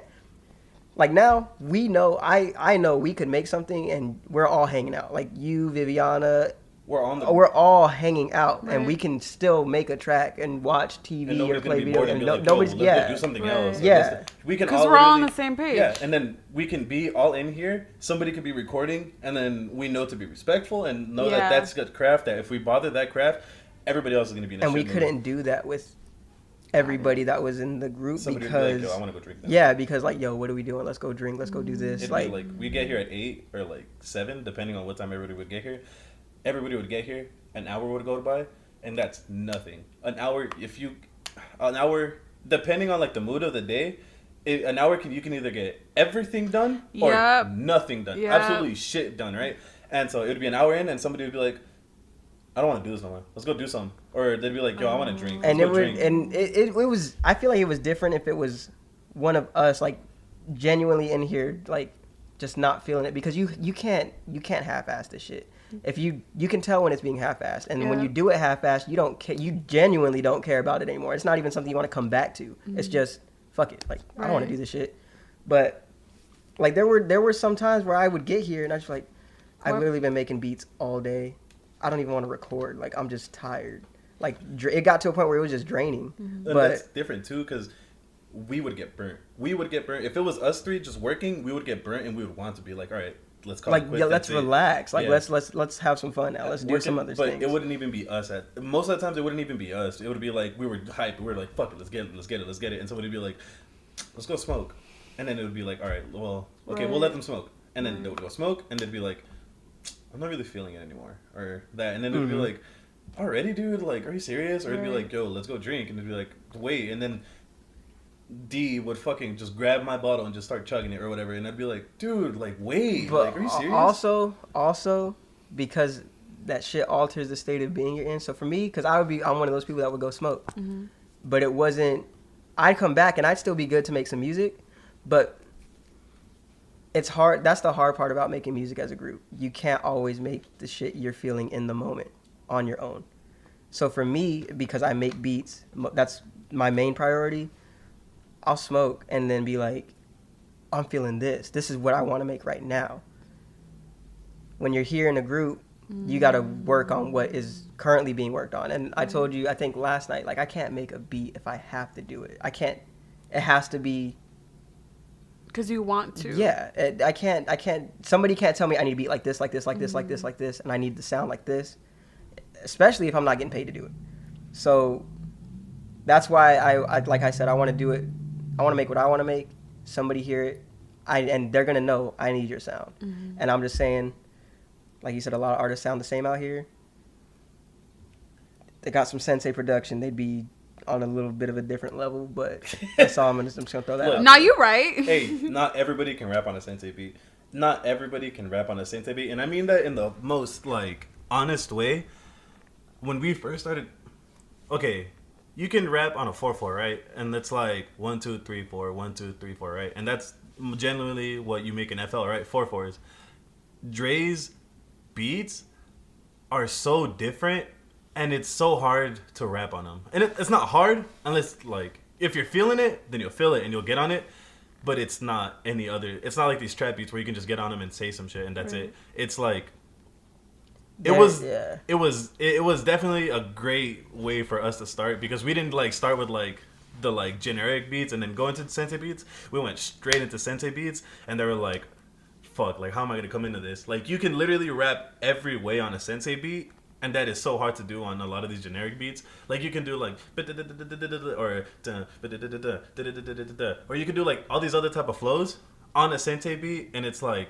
like, now we know, I know we could make something and we're all hanging out. Like, you, Viviana, we're all hanging out, right. And we can still make a track and watch TV and play video. And nobody's, do something else. Yeah. We can because we're all on the same page. Yeah, and then we can be all in here. Somebody could be recording, and then we know to be respectful and know that that's good craft. That if we bother that craft, everybody else is going to be in the and we couldn't do that with everybody that was in the group. Somebody because like, yo, I want to go drink. Yeah, because like, yo, what are we doing? Let's go drink. Let's go do this. It'd like we get here at 8 or like 7, depending on what time everybody would get here. Everybody would get here. An hour would go by, and that's nothing. An hour, depending on like the mood of the day, an hour you can either get everything done or nothing done. Yep. Absolutely shit done, right? And so it would be an hour in, and somebody would be like, I don't want to do this no more. Let's go do something. Or they'd be like, yo, I want to drink. And it was, I feel like it was different if it was one of us, like, genuinely in here, like, just not feeling it. Because you can't half-ass this shit. If you can tell when it's being half-assed. And when you do it half-assed, you genuinely don't care about it anymore. It's not even something you want to come back to. Mm-hmm. It's just, fuck it. Like, I don't want to do this shit. But, like, there were some times where I would get here and I was like, I've literally been making beats all day. I don't even want to record. Like, I'm just tired. Like, it got to a point where it was just draining. Mm-hmm. But that's different, too, because we would get burnt. If it was us three just working, we would get burnt, and we would want to be like, all right, let's call it quits. Yeah, let's relax. Like, let's have some fun now. Let's do some other things. But it wouldn't even be us. Most of the times, it wouldn't even be us. It would be like, we were hyped. We were like, fuck it, let's get it. And somebody would be like, let's go smoke. And then it would be like, all right, well, okay, we'll let them smoke. And then they would go smoke, and they'd be like, I'm not really feeling it anymore, or that, and then it'd be like, already, dude, like, are you serious? Or it'd be like, yo, let's go drink, and it'd be like, wait, and then D would fucking just grab my bottle and just start chugging it or whatever, and I'd be like, dude, like, wait, but like, are you serious? Also, because that shit alters the state of being you're in. So for me, because I'm one of those people that would go smoke, but it wasn't. I'd come back and I'd still be good to make some music, but it's hard. That's the hard part about making music as a group. You can't always make the shit you're feeling in the moment on your own. So for me, because I make beats, that's my main priority. I'll smoke and then be like, I'm feeling this. This is what I want to make right now. When you're here in a group, you got to work on what is currently being worked on. And I told you, I think last night, like, I can't make a beat if I have to do it. I can't. It has to be. Because you want to. Yeah. I can't. Somebody can't tell me I need to beat like this, like this, like this, like this, like this, and I need to sound like this. Especially if I'm not getting paid to do it. So that's why I like I said, I want to do it. I want to make what I want to make. Somebody hear it. And they're going to know I need your sound. And I'm just saying, like you said, a lot of artists sound the same out here. They got some Sensei production. They'd be on a little bit of a different level, but that's all I'm just going to throw that out. Now you're right. Hey, not everybody can rap on a Sensei beat. Not everybody can rap on a Sensei beat. And I mean that in the most, like, honest way. When we first started, okay, you can rap on a 4/4, right? And that's like 1 2 3 4, 1 2 3 4, right? And that's generally what you make in FL, right? 4/4s. Dre's beats are so different, and it's so hard to rap on them. And it's not hard unless, like, if you're feeling it, then you'll feel it and you'll get on it. But it's not any other. It's not like these trap beats where you can just get on them and say some shit and that's it. It's like. It was definitely a great way for us to start because we didn't like start with like the like generic beats and then go into the Sensei beats. We went straight into Sensei beats and they were like, fuck, like how am I gonna come into this? Like you can literally rap every way on a Sensei beat and that is so hard to do on a lot of these generic beats. Like you can do like or you can do like all these other type of flows on a Sensei beat and it's like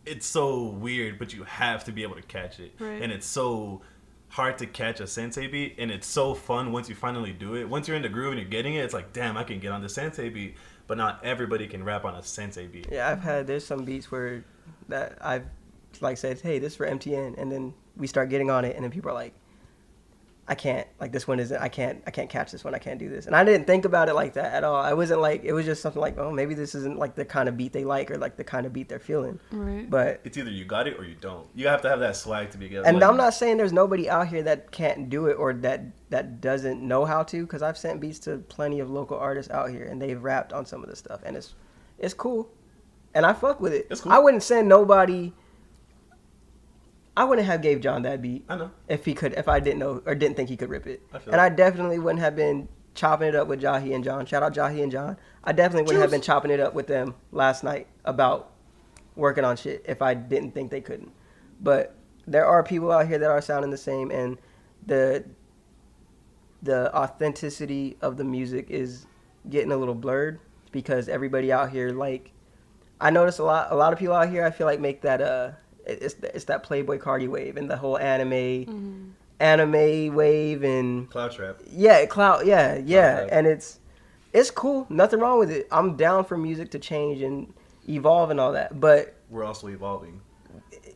it's so weird, but you have to be able to catch it. Right. And it's so hard to catch a Sensei beat, and it's so fun once you finally do it. Once you're in the groove and you're getting it, it's like, damn, I can get on the Sensei beat. But not everybody can rap on a Sensei beat. Yeah, there's some beats where that I've like said, hey, this is for MTN, and then we start getting on it, and then people are like, I can't, like this one isn't, I can't catch this one, I can't do this. And I didn't think about it like that at all. I wasn't like, it was just something like, oh, maybe this isn't like the kind of beat they like or like the kind of beat they're feeling. Right. But it's either you got it or you don't. You have to have that swag to be good. And I'm not saying there's nobody out here that can't do it or that doesn't know how to, because I've sent beats to plenty of local artists out here and they've rapped on some of this stuff and it's cool. And I fuck with it. It's cool. I wouldn't send nobody. I wouldn't have gave John that beat. I know. If I didn't know or didn't think he could rip it. And I definitely wouldn't have been chopping it up with Jahi and John. Shout out Jahi and John. I definitely wouldn't have been chopping it up with them last night about working on shit if I didn't think they couldn't. But there are people out here that are sounding the same, and the authenticity of the music is getting a little blurred because everybody out here, like, I notice a lot of people out here I feel like make that it's that Playboy Cardi wave and the whole anime wave and cloud trap. Yeah, cloud and it's cool. Nothing wrong with it. I'm down for music to change and evolve and all that. But we're also evolving.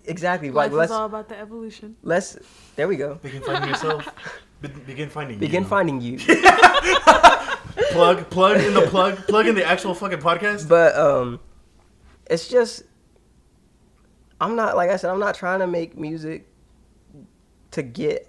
Exactly. Life is all about the evolution. There we go. Begin finding yourself. Begin finding you. Begin finding you. plug in the actual fucking podcast. But it's just, I'm not trying to make music to get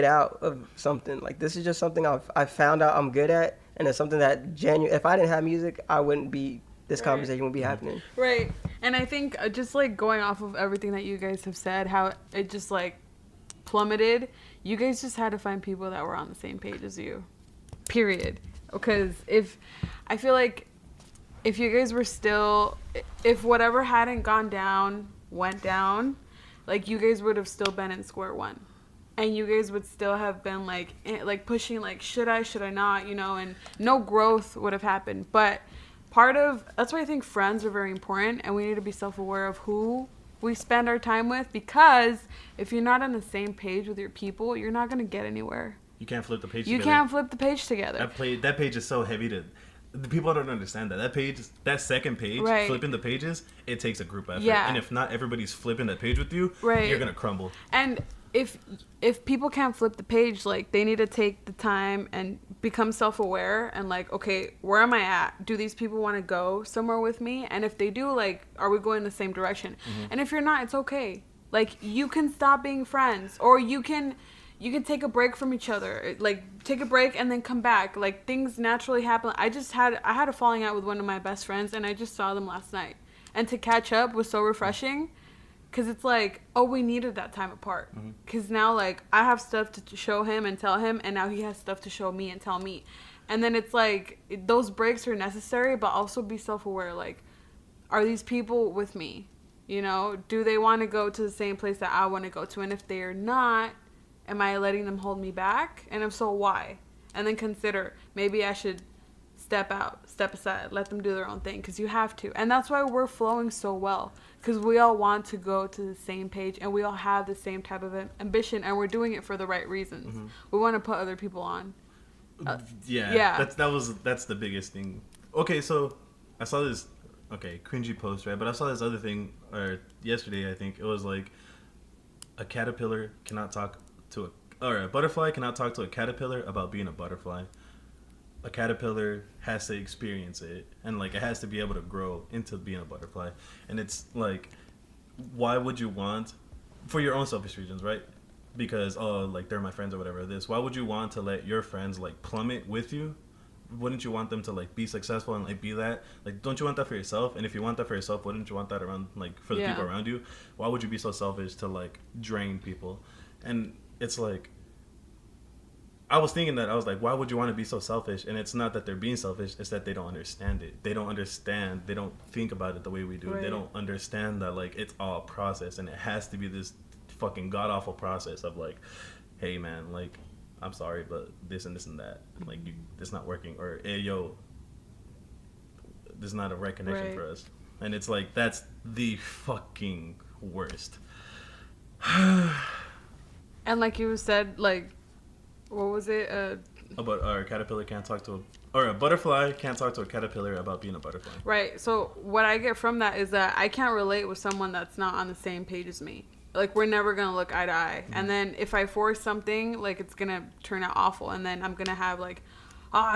out of something. Like, this is just something I've found out I'm good at, and it's something that if I didn't have music, I wouldn't be, this conversation wouldn't be happening. Right. And I think just like going off of everything that you guys have said, how it just like plummeted, you guys just had to find people that were on the same page as you. Period. Because I feel like if you guys were still, if whatever hadn't gone down, went down, like you guys would have still been in square one. And you guys would still have been like pushing like, should I not, and no growth would have happened. But that's why I think friends are very important, and we need to be self-aware of who we spend our time with, because if you're not on the same page with your people, you're not going to get anywhere. You can't flip the page together. You can't flip the page together. That page is so heavy the people don't understand that second page, right. Flipping the pages, it takes a group effort. Yeah. And if not everybody's flipping that page with you, right. You're going to crumble. And if people can't flip the page, like, they need to take the time and become self-aware and like, okay, where am I at? Do these people want to go somewhere with me? And if they do, like, are we going the same direction? And if you're not, it's okay. Like, you can stop being friends, or you can take a break from each other. Like, take a break and then come back. Like, things naturally happen. I had a falling out with one of my best friends, and I just saw them last night. And to catch up was so refreshing, because it's like, oh, we needed that time apart. Because now, like, I have stuff to show him and tell him, and now he has stuff to show me and tell me. And then it's like, those breaks are necessary, but also be self-aware. Like, are these people with me? You know, do they want to go to the same place that I want to go to? And if they're not, am I letting them hold me back? And if so, why? And then consider, maybe I should step aside, let them do their own thing, because you have to. And that's why we're flowing so well, because we all want to go to the same page, and we all have the same type of ambition, and we're doing it for the right reasons. We want to put other people on. That's the biggest thing. Okay, so I saw this cringy post, right? But I saw this other thing, or yesterday I think it was like, a caterpillar cannot talk to a butterfly cannot talk to a caterpillar about being a butterfly. A caterpillar has to experience it, and like, it has to be able to grow into being a butterfly. And it's like, why would you want, for your own selfish reasons, right? Because like, they're my friends or whatever why would you want to let your friends like plummet with you? Wouldn't you want them to like be successful and like be that? Like, don't you want that for yourself? And if you want that for yourself, wouldn't you want that around, like, for the people around you? Why would you be so selfish to like drain people? And it's like, I was thinking that, I was like, why would you want to be so selfish? And it's not that they're being selfish, it's that they don't understand it. They don't think about it the way we do. Right. They don't understand that, like, it's all a process, and it has to be this fucking god awful process of like, hey man, like, I'm sorry, but this and this and that, like, it's not working, or hey yo, there's not a right connection for us. And it's like, that's the fucking worst. And like you said, like, what was it? About a caterpillar can't talk to a butterfly can't talk to a caterpillar about being a butterfly. Right. So what I get from that is that I can't relate with someone that's not on the same page as me. Like, we're never going to look eye to eye. And then if I force something, like, it's going to turn out awful. And then I'm going to have, like,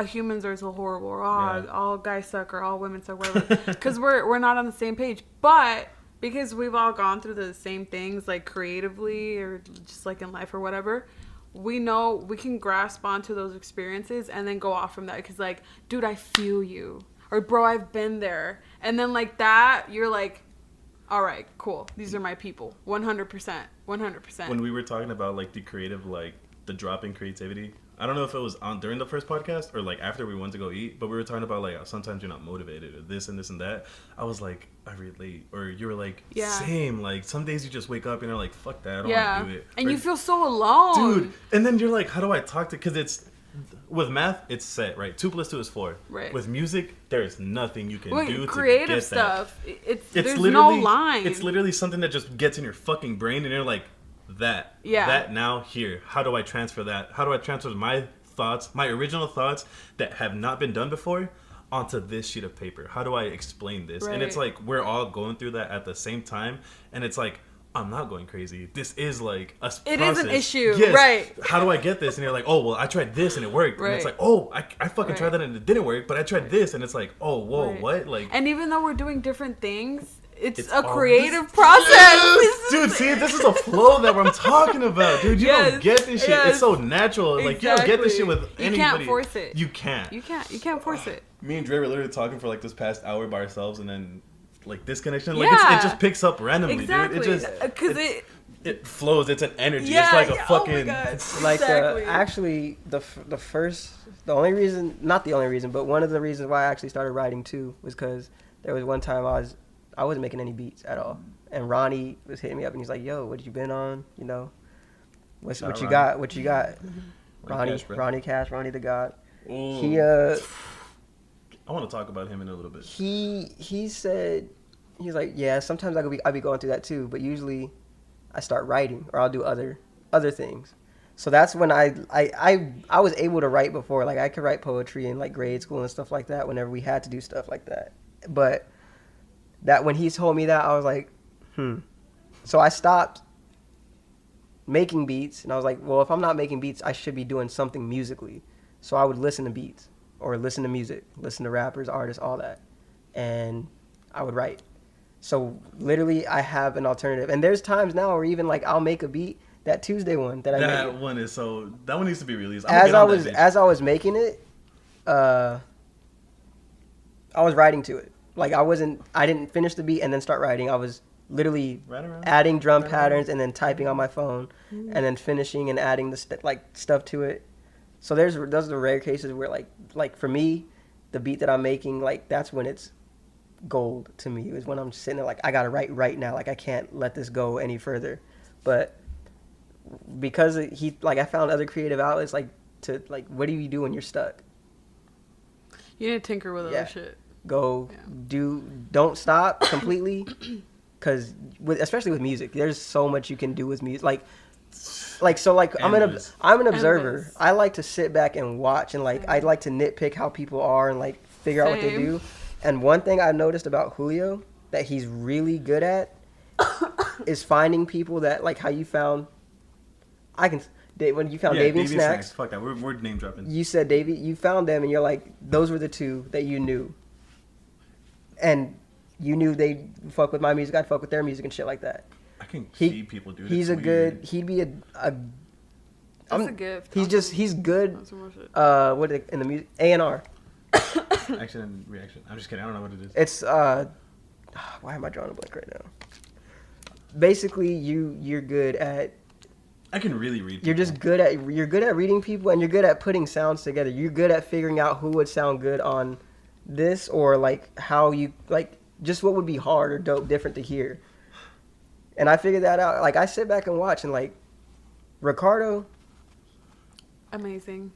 humans are so horrible. Or, all guys suck, or all women suck, whatever. Because we're not on the same page. But because we've all gone through the same things, like, creatively or just, like, in life or whatever, we know we can grasp onto those experiences and then go off from that. Because, like, dude, I feel you. Or, bro, I've been there. And then, like, that, you're like, all right, cool. These are my people. 100%. 100%. When we were talking about, like, the creative, like, the drop in creativity, I don't know if it was on during the first podcast or, like, after we went to go eat, but we were talking about, like, sometimes you're not motivated, or this and this and that. I was like, I relate. Or you were like, same. Like, some days you just wake up and you're like, fuck that, I don't want to do it. And you feel so alone. Dude. And then you're like, how do I talk to... Because it's... With math, it's set, right? 2 + 2 is 4. Right. With music, there's nothing you can do creative to get stuff. That. There's no line. It's literally something that just gets in your fucking brain, and you're like, that now here. How do I transfer that? How do I transfer my thoughts, my original thoughts that have not been done before, onto this sheet of paper? How do I explain this? Right. And it's like, we're all going through that at the same time, and it's like, I'm not going crazy. This is like a process. It is an issue, yes. Right? How do I get this? And you're like, oh, well, I tried this and it worked. Right. And it's like, oh, I fucking tried that and it didn't work, but I tried this, and it's like, oh, whoa, what? Like, and even though we're doing different things, it's a creative process. Yes. Dude, see, this is a flow that I'm talking about, dude. You don't get this shit. Yes. It's so natural. Exactly. Like, you don't get this shit with anybody. You can't force it. You can't. You can't force it. Me and Dre were literally talking for like this past hour by ourselves, and then like disconnection, like it just picks up randomly, exactly. dude. It just because it flows. It's an energy. It's like a fucking. Like actually the only reason, not the only reason, but one of the reasons why I actually started writing too was because there was one time I wasn't making any beats at all, and Ronnie was hitting me up and he's like, "Yo, what you been on? You know, what you got? What you got?" Ronnie Cash, Ronnie the God. Ooh. He I want to talk about him in a little bit. He said, he's like, yeah, sometimes I'll be going through that too, but usually I start writing, or I'll do other things. So that's when I was able to write before. Like, I could write poetry in like grade school and stuff like that whenever we had to do stuff like that. But that when he told me that, I was like, So I stopped making beats, and I was like, well, if I'm not making beats, I should be doing something musically. So I would listen to beats or listen to music, listen to rappers, artists, all that. And I would write. So literally I have an alternative. And there's times now where even like I'll make a beat, that Tuesday one that I made. That one needs to be released. As I was making it, I was writing to it. Like I didn't finish the beat and then start writing. I was literally adding drum patterns and then typing on my phone and then finishing and adding the stuff to it. So those are the rare cases where like for me, the beat that I'm making, like that's when it's gold to me. Is when I'm sitting there like I gotta write right now. Like I can't let this go any further. But because I found other creative outlets what do you do when you're stuck? You need to tinker with other shit. Don't stop completely, because especially with music, there's so much you can do with music. I'm an observer. Endless. I like to sit back and watch, and I like to nitpick how people are and figure out what they do. And one thing I've noticed about Julio that he's really good at is finding people that how you found. When you found Davey and Snacks. Fuck that. We're name dropping. You said Davey. You found them, and you're like, those were the two that you knew. And you knew they'd fuck with my music, I'd fuck with their music and shit like that. I can see people do this. He'd be a That's a gift. He's good. In the music A&R. Action and reaction. I'm just kidding. I don't know what it is. It's why am I drawing a blank right now? Basically, you're good at. I can really read people. You're good at reading people, and you're good at putting sounds together. You're good at figuring out who would sound good on this, or how you just what would be hard or dope different to hear. And I figured that out. I sit back and watch, and Ricardo, amazing.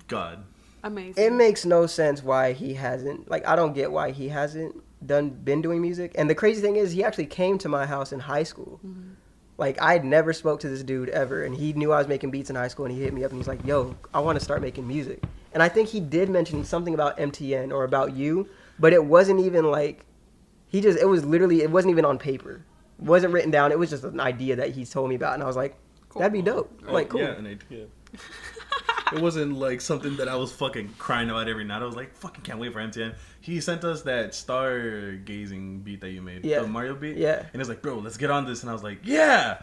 God. Amazing. It makes no sense why he hasn't I don't get why he hasn't been doing music. And the crazy thing is he actually came to my house in high school. Mm-hmm. I'd never spoke to this dude ever, and he knew I was making beats in high school, and he hit me up and he's like, yo, I want to start making music. And I think he did mention something about MTN or about you, but it wasn't even it wasn't even on paper. It wasn't written down. It was just an idea that he told me about, and I was like, cool. That'd be dope. Cool. Yeah, an idea. It wasn't something that I was fucking crying about every night. I was like, fucking can't wait for MTN. He sent us that stargazing beat that you made, the Mario beat. Yeah. And it's like, bro, let's get on this. And I was like, yeah.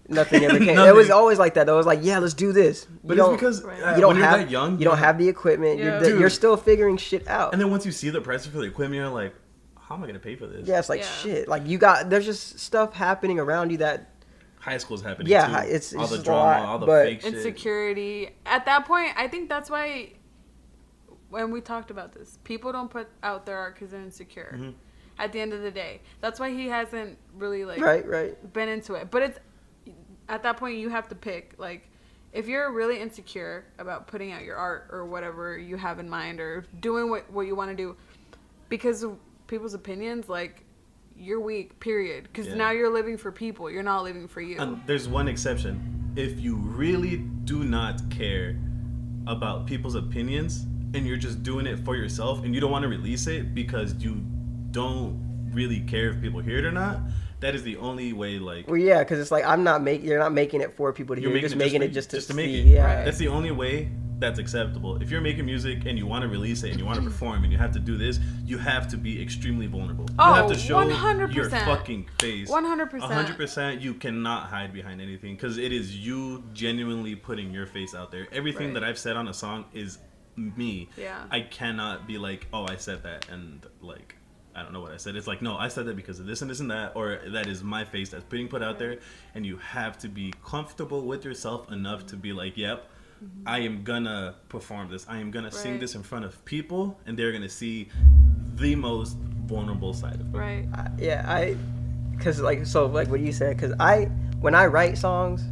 Nothing ever came. It was always like that. Though. It was like, yeah, let's do this. But it's because you don't have that young. You don't have the equipment. Yeah. You're still figuring shit out. And then once you see the prices for the equipment, you're like, how am I gonna pay for this? Yeah, it's shit. There's just stuff happening around you that. High school's happening. Yeah, too. it's all the just drama, all the fake shit. Insecurity. At that point, I think that's why. When we talked about this, people don't put out their art because they're insecure. Mm-hmm. At the end of the day, that's why he hasn't really right been into it. But it's at that point you have to pick. If you're really insecure about putting out your art or whatever you have in mind or doing what you want to do, because of people's opinions, you're weak. Period. Because now you're living for people. You're not living for you. And there's one exception. If you really do not care about people's opinions, and you're just doing it for yourself, and you don't want to release it because you don't really care if people hear it or not, that is the only way. Well, yeah, because it's you're not making it for people to hear. You're just making it just to make see. it. Yeah, that's the only way that's acceptable. If you're making music and you want to release it and you want to perform and you have to do this, you have to be extremely vulnerable. You have to show 100%. your fucking face. 100%. 100%. You cannot hide behind anything because it is you genuinely putting your face out there. Everything that I've said on a song is me. Yeah. I cannot be I said that and I don't know what I said. It's no, I said that because of this and this and that, or that is my face that's being put out there, and you have to be comfortable with yourself enough to be yep, I am gonna perform this. I am gonna sing this in front of people, and they're gonna see the most vulnerable side of me. Right. Because what you said, because when I write songs,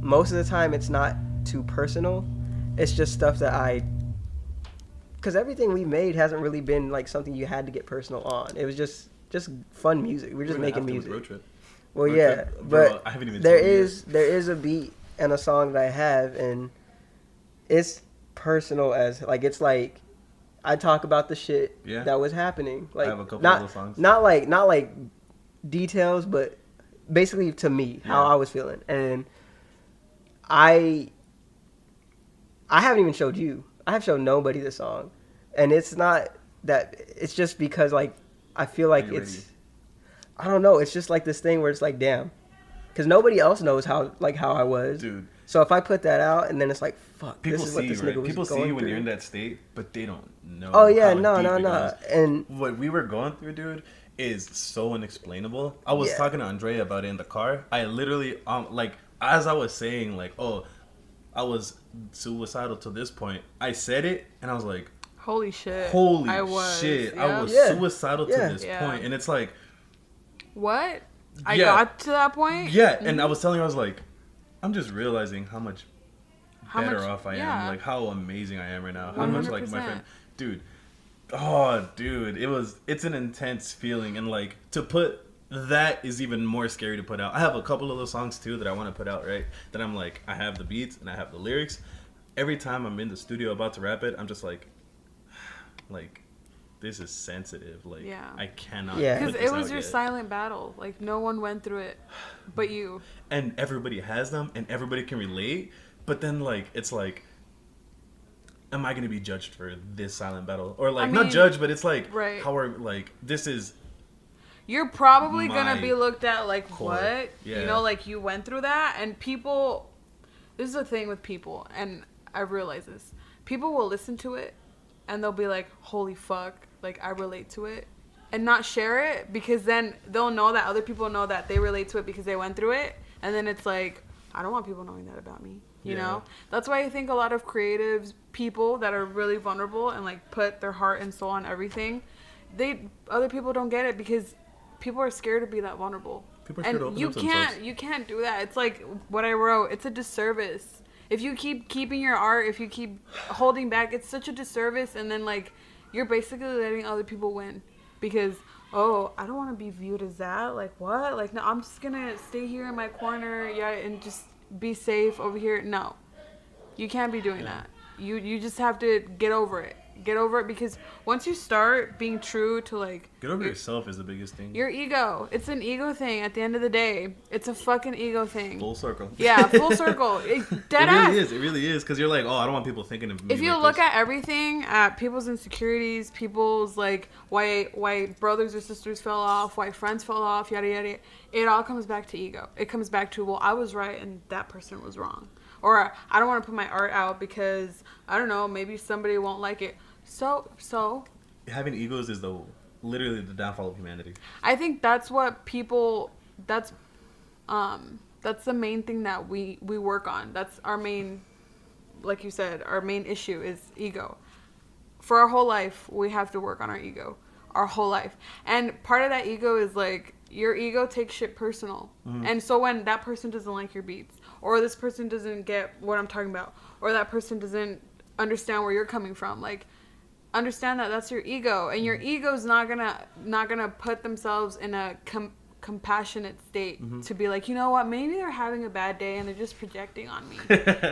most of the time it's not too personal. It's just stuff that because everything we made hasn't really been something you had to get personal on. It was just fun music. We're just making music. Road trip. Well, yeah, but I haven't even there is a beat and a song that I have, and it's personal as it's I talk about the shit that was happening. I have a couple of those songs. Not like details, but basically to me how I was feeling, and I haven't even showed you I have shown nobody the song, and it's not that. It's just because like I feel like it's. I don't know. It's just like this thing where it's like, damn, because nobody else knows how I was. Dude. So if I put that out and then it's like, fuck, people this is see what this you, right? nigga was People going see you when through. you're in that state, but they don't know. Oh yeah, no. And what we were going through, dude, is so unexplainable. I was talking to Andrea about it in the car. I literally, like, as I was saying, like, oh, I was suicidal to this point. I said it, and I was like, holy shit. I was suicidal to this point. And it's like, what? I got to that point? Yeah, and I was telling her, I was like, I'm just realizing how much better off I am. Like, how amazing I am right now. How 100%. Much, like, my friend... Dude. Oh, dude. It's an intense feeling. And, like, to put... That is even more scary to put out. I have a couple of those songs, too, that I want to put out, right? That I'm like, I have the beats and I have the lyrics. Every time I'm in the studio about to rap it, I'm just like... this is sensitive. Like, I cannot. Yeah, because it was your silent battle. Like, no one went through it but you. And everybody has them, and everybody can relate. But then, like, it's like, am I going to be judged for this silent battle? Or, like, not judged, but it's like, how are, like, this is. You're probably going to be looked at like, core. What? Yeah. You know, like, you went through that. And people, this is the thing with people, and I realize this. People will listen to it, and they'll be like, holy fuck. Like, I relate to it, and not share it, because then they'll know that other people know that they relate to it because they went through it. And then it's like, I don't want people knowing that about me, you know? That's why I think a lot of creatives, people that are really vulnerable and like put their heart and soul on everything, other people don't get it because people are scared to be that vulnerable. People are scared to open up themselves. You can't do that. It's like what I wrote. It's a disservice. If you keep keeping your art, if you keep holding back, it's such a disservice. And then like, you're basically letting other people win because, oh, I don't want to be viewed as that. Like, what? Like, no, I'm just going to stay here in my corner, and just be safe over here. No, you can't be doing that. You just have to get over it. Get over it, because once you start being true to like... Get over yourself is the biggest thing. Your ego. It's an ego thing at the end of the day. It's a fucking ego thing. Full circle. Yeah, full circle. It really is. Because you're like, oh, I don't want people thinking of me. If you look at everything, at people's insecurities, people's like why brothers or sisters fell off, why friends fell off, yada, yada, it all comes back to ego. It comes back to, well, I was right and that person was wrong. Or I don't want to put my art out because, I don't know, maybe somebody won't like it. So having egos is literally the downfall of humanity. I think that's what people, that's the main thing that we work on. That's our main, like you said, our main issue is ego. For our whole life, we have to work on our ego. Our whole life. And part of that ego is like, your ego takes shit personal. Mm-hmm. And so when that person doesn't like your beats, or this person doesn't get what I'm talking about, or that person doesn't understand where you're coming from, like, understand that that's your ego, and your ego's not gonna put themselves in a compassionate state to be like, you know what, maybe they're having a bad day and they're just projecting on me,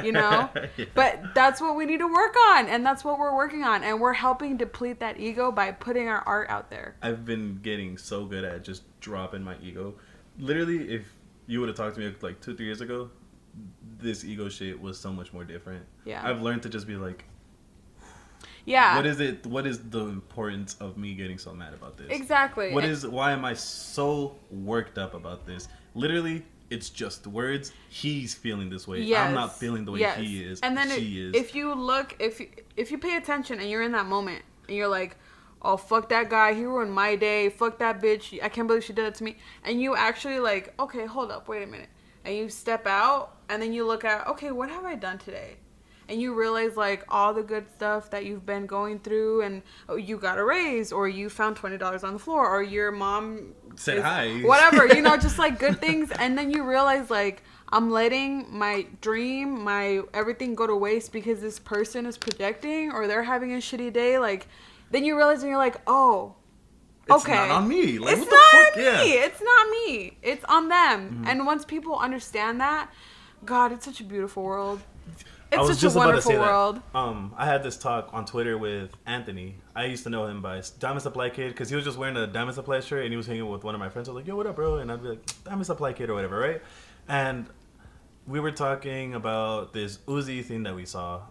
you know? Yeah. But that's what we need to work on, and that's what we're working on, and we're helping deplete that ego by putting our art out there. I've been getting so good at just dropping my ego. Literally, if you would have talked to me like 2-3 years ago, this ego shit was so much more different. Yeah. I've learned to just be like, yeah. What is the importance of me getting so mad about this? Exactly. Why am I so worked up about this? Literally, it's just words. He's feeling this way. Yes. I'm not feeling the way he is. And then she is. If you look, if you pay attention and you're in that moment and you're like, oh, fuck that guy, he ruined my day, fuck that bitch, I can't believe she did it to me. And you actually like, okay, hold up, wait a minute. And you step out and then you look at, okay, what have I done today? And you realize, like, all the good stuff that you've been going through, and you got a raise, or you found $20 on the floor, or your mom said hi. Whatever, you know, just, like, good things. And then you realize, like, I'm letting my dream, my everything go to waste because this person is projecting, or they're having a shitty day. Like, then you realize, and you're like, oh, okay. It's not on me. Like, it's not on me. It's not me. It's on them. Mm-hmm. And once people understand that, God, it's such a beautiful world. It's such a wonderful world. I had this talk on Twitter with Anthony. I used to know him by Diamond Supply Kid because he was just wearing a Diamond Supply shirt and he was hanging with one of my friends. I was like, yo, what up, bro? And I'd be like, Diamond Supply Kid or whatever, right? And we were talking about this Uzi thing that we saw.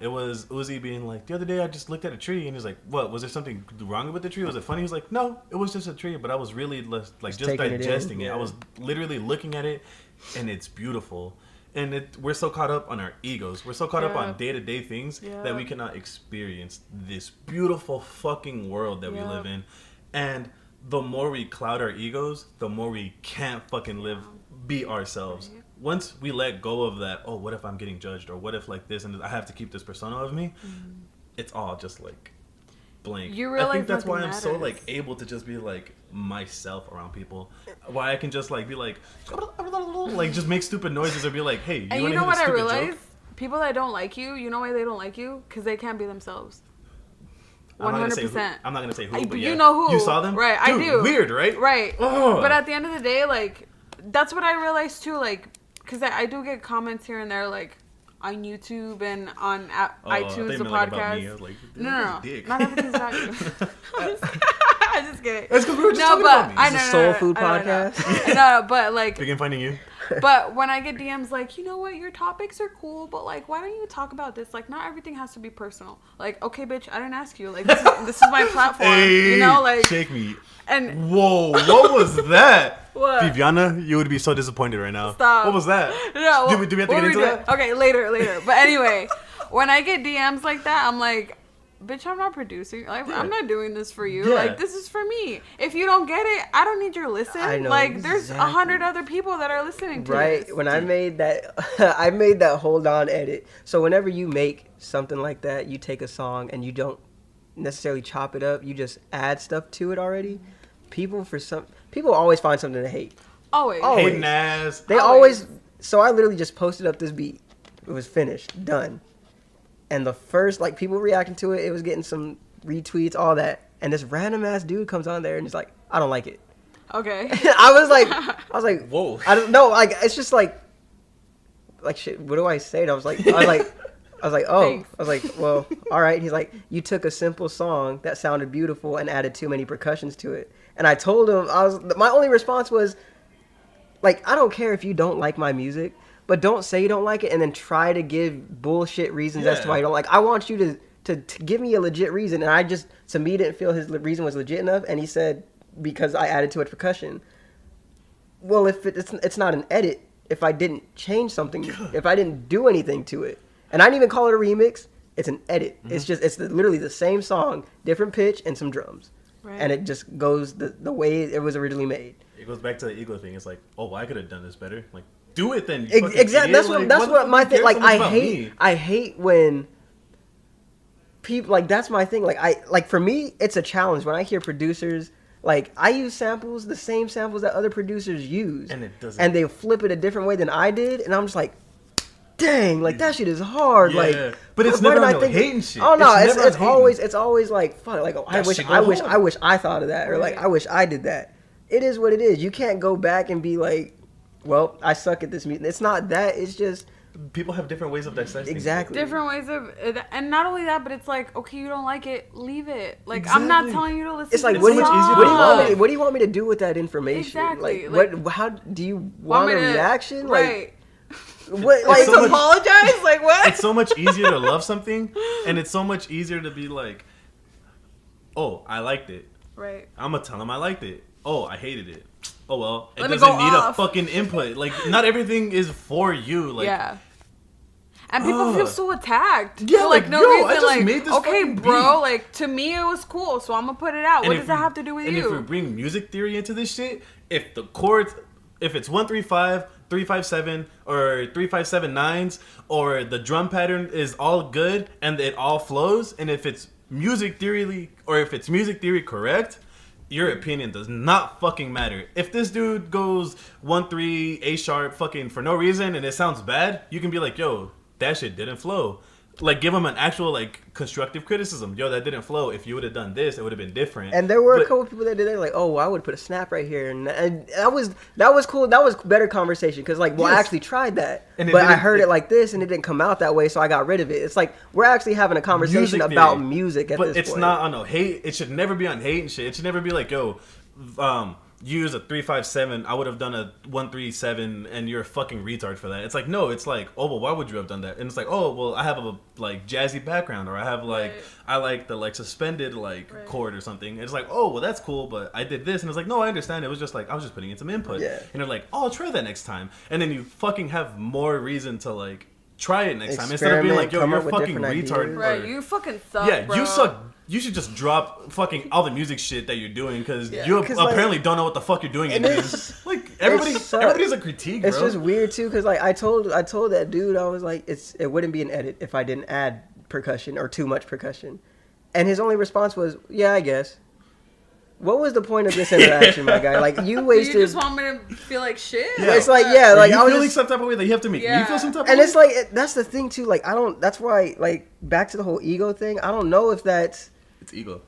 It was Uzi being like, the other day I just looked at a tree, and he's like, what, was there something wrong with the tree? Was it funny? He was like, no, it was just a tree, but I was really like just digesting it. I was literally looking at it, and it's beautiful. And we're so caught up on our egos. We're so caught up on day-to-day things that we cannot experience this beautiful fucking world that we live in. And the more we cloud our egos, the more we can't fucking be ourselves. Right. Once we let go of that, oh, what if I'm getting judged? Or what if like this, and I have to keep this persona of me? It's all just like blank. You realize I think that's why matters. I'm so like able to just be like myself around people. Why I can just like be like just make stupid noises or be like, hey, you know what I realize? People that don't like you, you know why they don't like you? Because they can't be themselves. 100%. I'm not gonna say who, but you know who. You saw them? Right, Dude, I do. Weird, right? Right. But at the end of the day, like, that's what I realized too, like, because I do get comments here and there, like, on YouTube and on iTunes, the podcast. I was like, no. Not everything's about you. I'm just kidding. That's because we were just talking about me. It's a soul food podcast. No, but like... BeginFindingU. But when I get DMs like, you know what, your topics are cool, but like, why don't you talk about this? Like, not everything has to be personal. Like, okay, bitch, I didn't ask you. Like, this is my platform. Hey, you know, like, shake me. And whoa, what was that? What? Viviana, you would be so disappointed right now. Stop. What was that? No. Do we have to get into that? Okay, later. But anyway, when I get DMs like that, I'm like, bitch, I'm not producing. Like, I'm not doing this for you. Like, this is for me. If you don't get it, I don't need your listen. I know, like, there's 100 other people that are listening to Right. this. When I made that, I made that hold on edit. So whenever you make something like that, you take a song and you don't necessarily chop it up. You just add stuff to it already. People always find something to hate. Always. Hating ass. They always. So I literally just posted up this beat. It was finished, done. And the first, like, people reacting to it, it was getting some retweets, all that. And this random ass dude comes on there and he's like, I don't like it. Okay. I was like, whoa. I don't know. Like, it's just like shit. What do I say? And I was like, oh. Thanks. I was like, well, all right. He's like, you took a simple song that sounded beautiful and added too many percussions to it. And I told him, my only response was, like, I don't care if you don't like my music, but don't say you don't like it and then try to give bullshit reasons as to why you don't like it. I want you to give me a legit reason. And to me, didn't feel his reason was legit enough. And he said, because I added too much percussion. Well, if it's not an edit, if I didn't change something, if I didn't do anything to it, and I didn't even call it a remix, it's an edit. Mm-hmm. It's literally the same song, different pitch and some drums. Right. And it just goes the way it was originally made. It goes back to the ego thing. It's like, oh, well, I could have done this better. Like, do it then. Exactly. That's what my thing. Like, I hate when people, like, that's my thing. Like for me, it's a challenge when I hear producers. Like, I use samples, the same samples that other producers use, and it doesn't. And they flip it a different way than I did, and I'm just like, dang, like, that shit is hard. Yeah. Like, but it's never on hating shit. Oh no, it's always like, fuck. Like, oh, I wish I thought of that, or like, I wish I did that. It is what it is. You can't go back and be like, well, I suck at this music. It's not that. It's just people have different ways of dissecting. Exactly. Different ways of, and not only that, but it's like, okay, you don't like it, leave it. Like, exactly. I'm not telling you to listen. It's like, to what do you want me to do with that information? Exactly. Like, how do you want a reaction? Right. What, like, to apologize? Like, what? It's so much easier to love something, and it's so much easier to be like, oh, I liked it. Right. I'm gonna tell him I liked it. Oh, I hated it. Oh, well, it doesn't need a fucking input. Like, not everything is for you. Like, yeah. And people feel so attacked. Yeah, for, like, no reason. I just made this okay, bro, beat. Like, to me it was cool, so I'm gonna put it out. What does that have to do with you? And if we bring music theory into this shit, if the chords, if it's 135, 357, or 3579s, or the drum pattern is all good and it all flows, and if it's music theory correct, your opinion does not fucking matter. If this dude goes 1-3 A sharp fucking for no reason and it sounds bad, you can be like, yo, that shit didn't flow. Like, give him an actual, like, constructive criticism. Yo, that didn't flow. If you would have done this, it would have been different. And there were a couple people that did that, like, oh, I would put a snap right here, and that was cool. That was better conversation because, like, well, I actually tried that, but I heard it like this, and it didn't come out that way, so I got rid of it. It's like we're actually having a conversation about music at this point. But it's not on no hate. It should never be on hate and shit. It should never be like, yo, you use a 357, I would have done a 137, and you're a fucking retard for that. It's like, no, it's like, oh, well, why would you have done that? And it's like, oh, well, I have a like jazzy background, or I have like, I like the like suspended like chord or something. And it's like, oh, well, that's cool, but I did this, and it's like, no, I understand. It was just like I was just putting in some input, and they're like, oh, I'll try that next time, and then you fucking have more reason to like try it next time instead of being like, yo, you're a fucking retard. Right, you fucking suck. Yeah, bro. you suck. You should just drop fucking all the music shit that you're doing because you apparently don't know what the fuck you're doing. And like everybody's a critique, bro. It's just weird too because like I told that dude, I was like, it wouldn't be an edit if I didn't add percussion or too much percussion, and his only response was, yeah, I guess. What was the point of this interaction, my guy? Like you wasted. You just want me to feel like shit? Yeah. It's like like you I was feeling some type of way that you have to make me feel some type of way. And it's like that's the thing too. Like I don't. That's why like back to the whole ego thing. I don't know if that's. It's ego.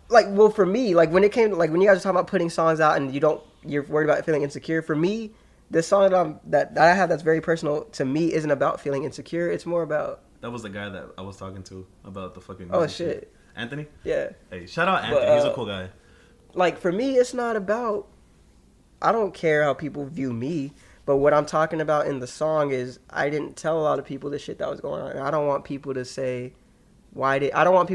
Like, well, for me, like when it came, like when you guys were talking about putting songs out and you're worried about feeling insecure. For me, the song that I have that's very personal to me isn't about feeling insecure. It's more about. That was the guy that I was talking to about the fucking. Oh shit. Anthony. Yeah. Hey, shout out Anthony. He's a cool guy. Like for me, it's not about. I don't care how people view me, but what I'm talking about in the song is I didn't tell a lot of people the shit that was going on. And I don't want people to say. I don't want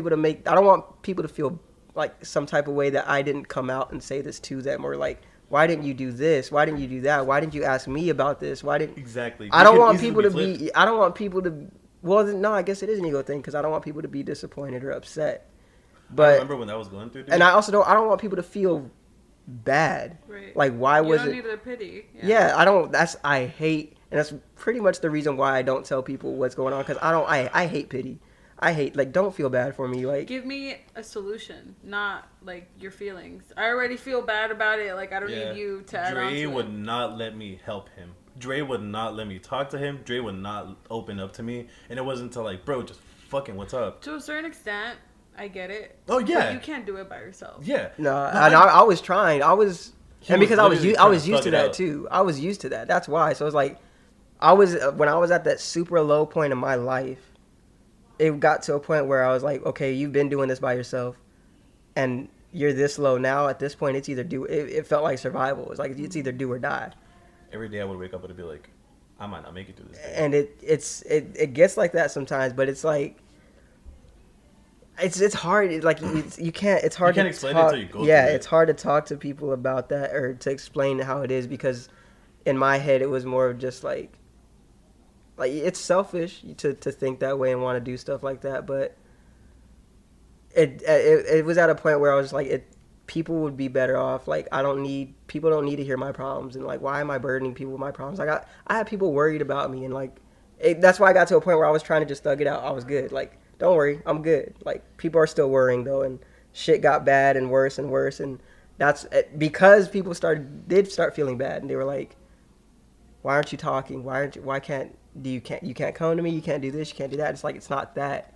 people to feel like some type of way that I didn't come out and say this to them, or like, why didn't you do this? Why didn't you do that? Why didn't you ask me about this? Exactly. I don't want people to be. I don't want people to. Well, no, I guess it is an ego thing because I don't want people to be disappointed or upset. But I remember when that was going through. Dude. And I also don't. I don't want people to feel bad. Right. Like, why was it? You don't need their pity. Yeah, I don't. I hate, and that's pretty much the reason why I don't tell people what's going on because I hate pity. I hate, like, don't feel bad for me. Like, give me a solution, not like your feelings. I already feel bad about it. Like, I don't need you to add on to it. Dre would not let me help him. Dre would not let me talk to him. Dre would not open up to me. And it wasn't until like, bro, just fucking what's up? To a certain extent, I get it. Oh yeah. But you can't do it by yourself. Yeah. No, I was trying. Because I was used to that too. I was used to that. That's why. So it's like, when I was at that super low point in my life. It got to a point where I was like, okay, you've been doing this by yourself, and you're this low now. At this point, it's either it felt like survival. It's like it's either do or die. Every day I would wake up and be like, I might not make it through this day. And it gets like that sometimes, but it's like it's hard. It's like you can't. It's hard. You can't explain it until you go through it. Yeah, it's hard to talk to people about that or to explain how it is because in my head it was more of just like it's selfish to think that way and want to do stuff like that, but it was at a point where I was like, people would be better off. Like people don't need to hear my problems, and like, why am I burdening people with my problems? I had people worried about me, and like, that's why I got to a point where I was trying to just thug it out. I was good. Like, don't worry, I'm good. Like, people are still worrying though, and shit got bad and worse, and that's because people did start feeling bad, and they were like, why aren't you talking? You can't come to me, you can't do this, you can't do that. It's like, it's not that.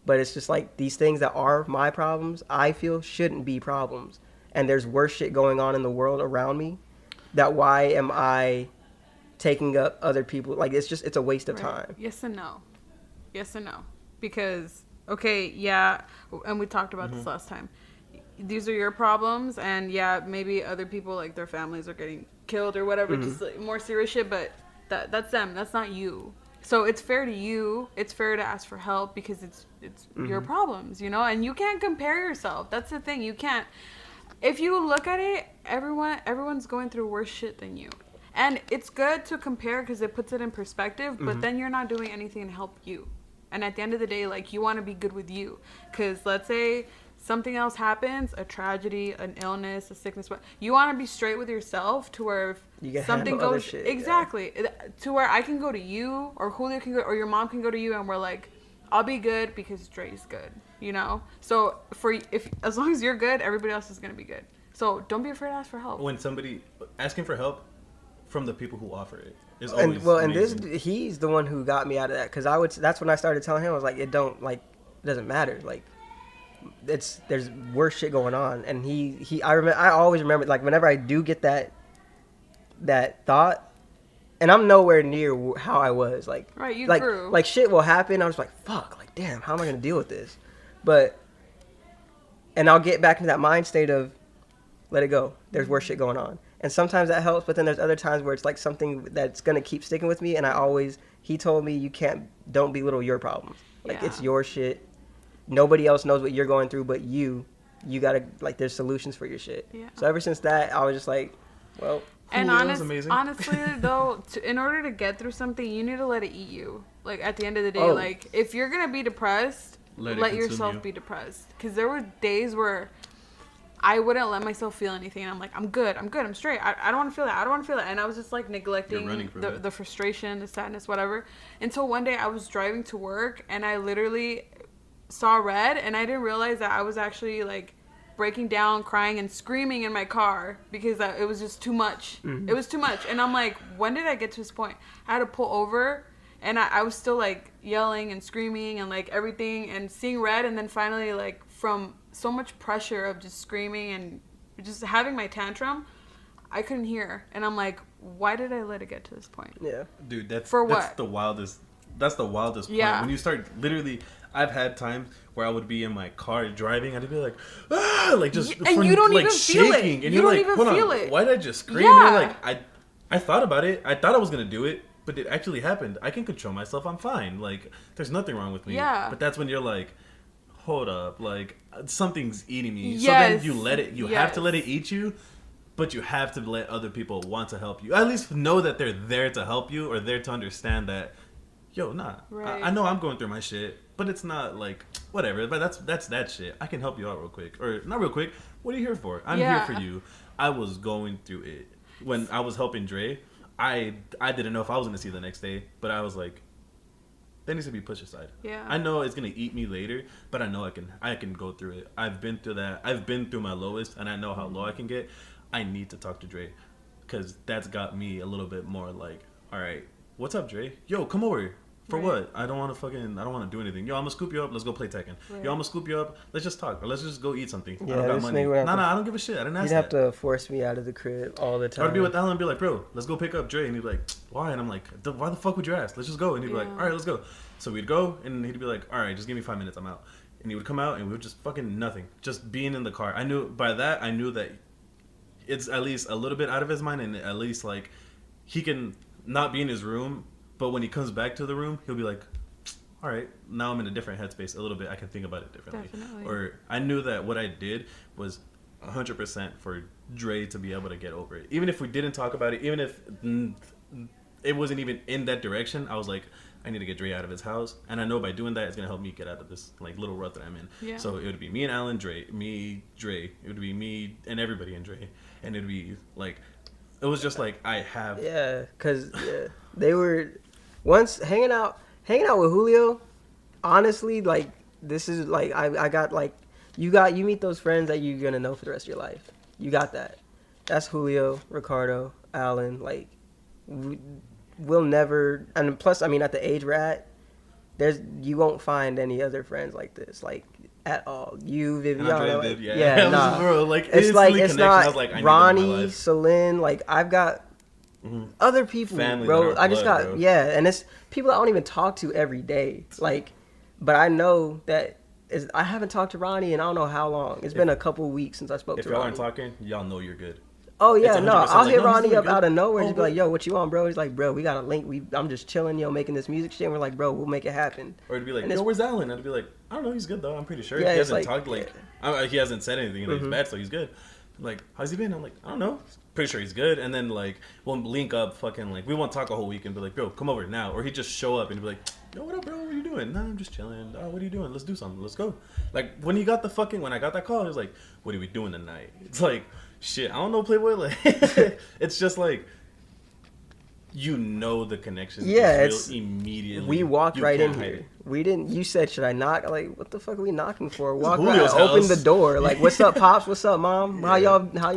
But it's just like these things that are my problems, I feel shouldn't be problems. And there's worse shit going on in the world around me. That why am I taking up other people? Like, it's a waste of time. Yes and no. Because, okay, yeah, and we talked about this last time. These are your problems, and yeah, maybe other people, like their families are getting killed or whatever, just like more serious shit, but that's them. That's not you. So it's fair to you. It's fair to ask for help because it's your problems, you know? And you can't compare yourself. That's the thing. You can't. If you look at it, everyone's going through worse shit than you. And it's good to compare because it puts it in perspective, but then you're not doing anything to help you. And at the end of the day, like, you want to be good with you. Because let's say something else happens, a tragedy, an illness, a sickness, you want to be straight with yourself to where if something goes shit, exactly to where I can go to you or Julio can go or your mom can go to you and we're like, I'll be good because Dre's good, you know? So as long as you're good, everybody else is going to be good. So don't be afraid to ask for help. When somebody asking for help from the people who offer it is always amazing. And he's the one who got me out of that because that's when I started telling him, I was like, it doesn't matter. Like, there's worse shit going on, and I always remember, like, whenever I do get that thought, and I'm nowhere near how I was, like, right, you like, grew. Like, shit will happen, I was like, fuck, like, damn, how am I gonna deal with this? And I'll get back into that mind state of, let it go. There's worse shit going on. And sometimes that helps, but then there's other times where it's like something that's going to keep sticking with me. And he told me, don't belittle your problems. Like, it's your shit. Nobody else knows what you're going through but you. You got to, like, there's solutions for your shit. Yeah. So ever since that, I was just like, well. And honestly, though, in order to get through something, you need to let it eat you. Like, at the end of the day, like, if you're going to be depressed, let yourself be depressed. Because there were days where I wouldn't let myself feel anything. And I'm like, I'm good, I'm straight. I don't want to feel that. And I was just, like, neglecting the frustration, the sadness, whatever. Until one day I was driving to work, and I literally saw red, and I didn't realize that I was actually, like, breaking down, crying, and screaming in my car because it was just too much. Mm-hmm. It was too much. And I'm like, when did I get to this point? I had to pull over, and I was still, like, yelling and screaming and, like, everything and seeing red. And then finally, like, from so much pressure of just screaming and just having my tantrum, I couldn't hear. And I'm like, why did I let it get to this point? Yeah. Dude, that's the wildest. That's the wildest part. When you start literally, I've had times where I would be in my car driving, and I'd be like, like just and you don't like even shaking, feel it. and you you're don't like, even hold feel on, it. why did I just scream? Yeah. You're like, I thought about it. I thought I was gonna do it, but it actually happened. I can control myself. I'm fine. Like, there's nothing wrong with me. Yeah. But that's when you're like, hold up, like something's eating me. Yes. So then you let it. You have to let it eat you. But you have to let other people want to help you. At least know that they're there to help you, or there to understand that, yo, nah. Right. I know I'm going through my shit, but it's not like, whatever. But that's that shit. I can help you out real quick. Or not real quick. What are you here for? I'm here for you. I was going through it. When I was helping Dre, I didn't know if I was going to see the next day. But I was like, that needs to be pushed aside. Yeah. I know it's going to eat me later, but I know I can go through it. I've been through that. I've been through my lowest, and I know how low I can get. I need to talk to Dre, because that's got me a little bit more like, all right, what's up, Dre? Yo, come over. For what? I don't want to do anything. Yo, I'm gonna scoop you up. Let's go play Tekken. Right. Yo, I'm gonna scoop you up. Let's just talk. Or let's just go eat something. Yeah, I don't got money. I don't give a shit. I didn't ask that. You'd have to force me out of the crib all the time. I'd be with Alan and be like, bro, let's go pick up Dre. And he'd be like, why? And I'm like, why the fuck would you ask? Let's just go. And he'd be like, all right, let's go. So we'd go, and he'd be like, all right, just give me 5 minutes. I'm out. And he would come out, and we would just fucking nothing. Just being in the car. I knew that it's at least a little bit out of his mind, and at least, like, he can not be in his room, but when he comes back to the room, he'll be like, all right, now I'm in a different headspace a little bit. I can think about it differently. Definitely. Or I knew that what I did was 100% for Dre to be able to get over it. Even if we didn't talk about it, even if it wasn't even in that direction, I was like, I need to get Dre out of his house. And I know by doing that, it's going to help me get out of this, like, little rut that I'm in. Yeah. So it would be me and Alan, Dre. It would be me and everybody and Dre. And it'd be, like, it was just like, I have... Yeah, because they were... Once hanging out with Julio, honestly, like, this is, like, I got, like... You meet those friends that you're going to know for the rest of your life. You got that. That's Julio, Ricardo, Alan, like... We'll never, and plus, I mean, at the age we're at, you won't find any other friends like this, like, at all. You, Viviana, like, nah. Bro, like, it's not like, Ronnie, Celine, like, I've got other people, family, bro. I just got, bro. And it's people I don't even talk to every day, like, but I know that I haven't talked to Ronnie in I don't know how long. It's been a couple weeks since I spoke to Ronnie. If y'all aren't talking, y'all know you're good. Oh, yeah, no, I'll hit Ronnie up out of nowhere and just be like, yo, what you on, bro? He's like, bro, we got a link. I'm just chilling, making this music shit. And we're like, bro, we'll make it happen. Or it'd be like, yo, where's Alan? I'd be like, I don't know, he's good, though. I'm pretty sure. Yeah, he hasn't talked, he hasn't said anything that he's bad, so he's good. Like, how's he been? I'm like, I don't know. Pretty sure he's good. And then, like, we'll link up fucking, like, we won't talk a whole week and be like, bro, come over now. Or he'd just show up and be like, yo, what up, bro? What are you doing? Nah, I'm just chilling. Oh, what are you doing? Let's do something. Let's go. Like, when I got that call, it was like, what are we doing tonight? It's like, shit, I don't know, Playboy. Like, it's just like, the connection. Yeah, it's immediately. We walked right in here. We didn't. You said, should I knock? Like, what the fuck are we knocking for? Walk right, open the door. Like, what's up, pops? What's up, mom? How y'all living? How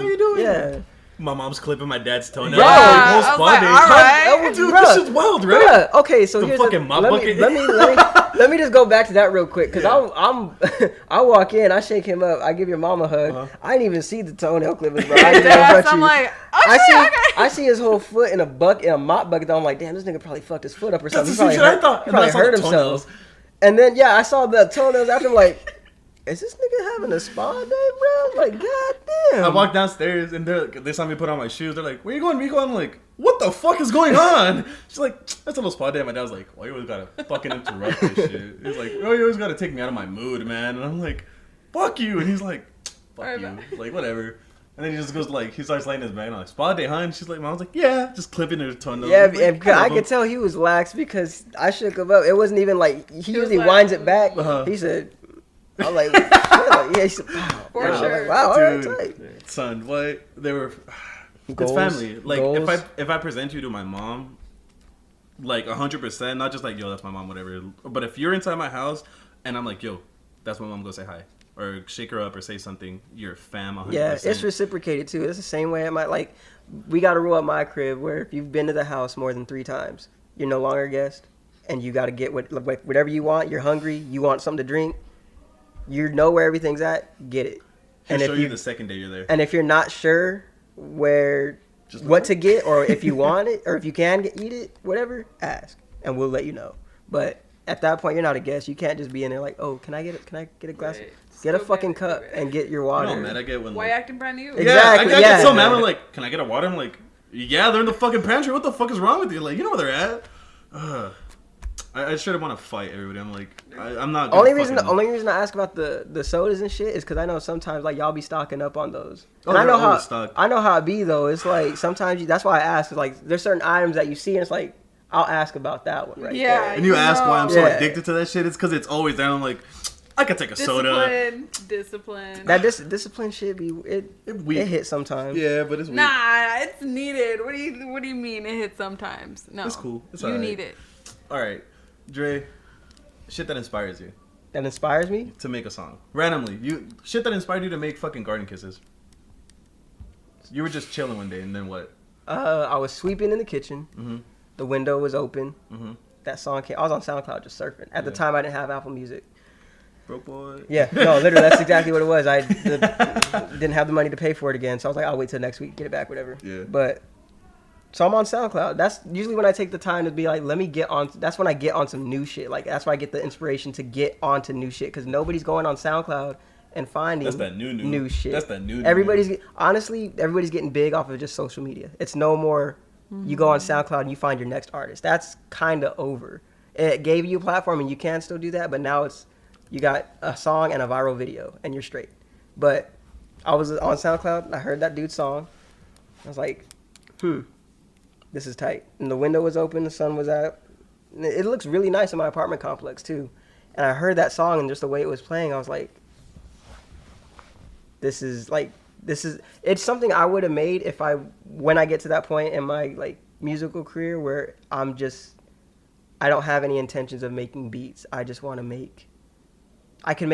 you doing? Yeah. My mom's clipping my dad's toenails. Bro, I was like, all right. Dude, this shit's wild, right? Bruh. Okay, so here's fucking mop bucket. Let me just go back to that real quick, because I walk in, I shake him up, I give your mom a hug. I didn't even see the toenail clippers, bro. I'm like, I see his whole foot in a mop bucket. I'm like, damn, this nigga probably fucked his foot up or something. He probably hurt himself. And then I saw the toenails after. I'm like, is this nigga having a spa day, bro? Like, goddamn. I walked downstairs and they saw me put on my shoes. They're like, where you going, Rico? I'm like, what the fuck is going on? She's like, that's a little spa day. My dad was like, why you always gotta fucking interrupt this shit? He's like, oh, you always gotta take me out of my mood, man. And I'm like, fuck you. And he's like, fuck you. Like, whatever. And then he just goes like, he starts laying his back. And I'm like, spa day, huh? And she's like, Mom's like, yeah, just clipping her tongue. Yeah, like, and I could tell he was lax because I shook him up. It wasn't even like, he usually winds it back. He said, I was like, yeah, he said, wow. For sure. Like, wow, all right, tight. Son, what? They were, Goals, it's family. Like, goals. if I present you to my mom, like 100%, not just like, yo, that's my mom, whatever. But if you're inside my house and I'm like, yo, that's my mom, go say hi. Or shake her up or say something, you're fam 100%. Yeah, it's reciprocated too. It's the same way at my, like, we got a rule at my crib where if you've been to the house more than 3 times, you're no longer a guest. And you got to get whatever you want. You're hungry. You want something to drink. You know where everything's at. Get it. And show you the second day you're there. And if you're not sure what to get, or if you want it, or if you can eat it, whatever, ask, and we'll let you know. But at that point, you're not a guest. You can't just be in there like, oh, can I get a glass? Right. Get a fucking cup and get your water. You know, man, I get when. Why acting brand new? Exactly. I get so mad. I'm like, can I get a water? I'm like, yeah, they're in the fucking pantry. What the fuck is wrong with you? Like, you know where they're at. I should have want to fight everybody. I'm like, I'm not. The only reason I ask about the sodas and shit is because I know sometimes like y'all be stocking up on those. And I know how it be though. It's like sometimes that's why I ask. Like there's certain items that you see and it's like I'll ask about that one right there. And you ask why I'm so addicted to that shit. It's because it's always there. I'm like, I could take a soda. Discipline. That discipline shit it hits sometimes. Yeah, but it's weak. Nah, it's needed. What do you mean it hits sometimes? No, it's cool. It's you need it. All right, Dre. Shit that inspires you. That inspires me to make a song randomly. Shit that inspired you to make fucking Garden Kisses. You were just chilling one day, and then what? I was sweeping in the kitchen. Mm-hmm. The window was open. Mm-hmm. That song came. I was on SoundCloud just surfing. At the time, I didn't have Apple Music. Broke boy. Yeah, no, literally, that's exactly what it was. I didn't have the money to pay for it again, so I was like, I'll wait till next week, get it back, whatever. Yeah. But so I'm on SoundCloud. That's usually when I take the time to be like, let me get on. That's when I get on some new shit. Like that's where I get the inspiration to get onto new shit because nobody's going on SoundCloud and finding that's that new shit. That's that new. Honestly, everybody's getting big off of just social media. It's no more. Mm-hmm. You go on SoundCloud and you find your next artist. That's kind of over. It gave you a platform and you can still do that, but now it's. You got a song and a viral video, and you're straight. But I was on SoundCloud, I heard that dude's song. I was like, this is tight. And the window was open, the sun was out. It looks really nice in my apartment complex, too. And I heard that song, and just the way it was playing, I was like, it's something I would have made when I get to that point in my, like, musical career where I don't have any intentions of making beats. I just want to I can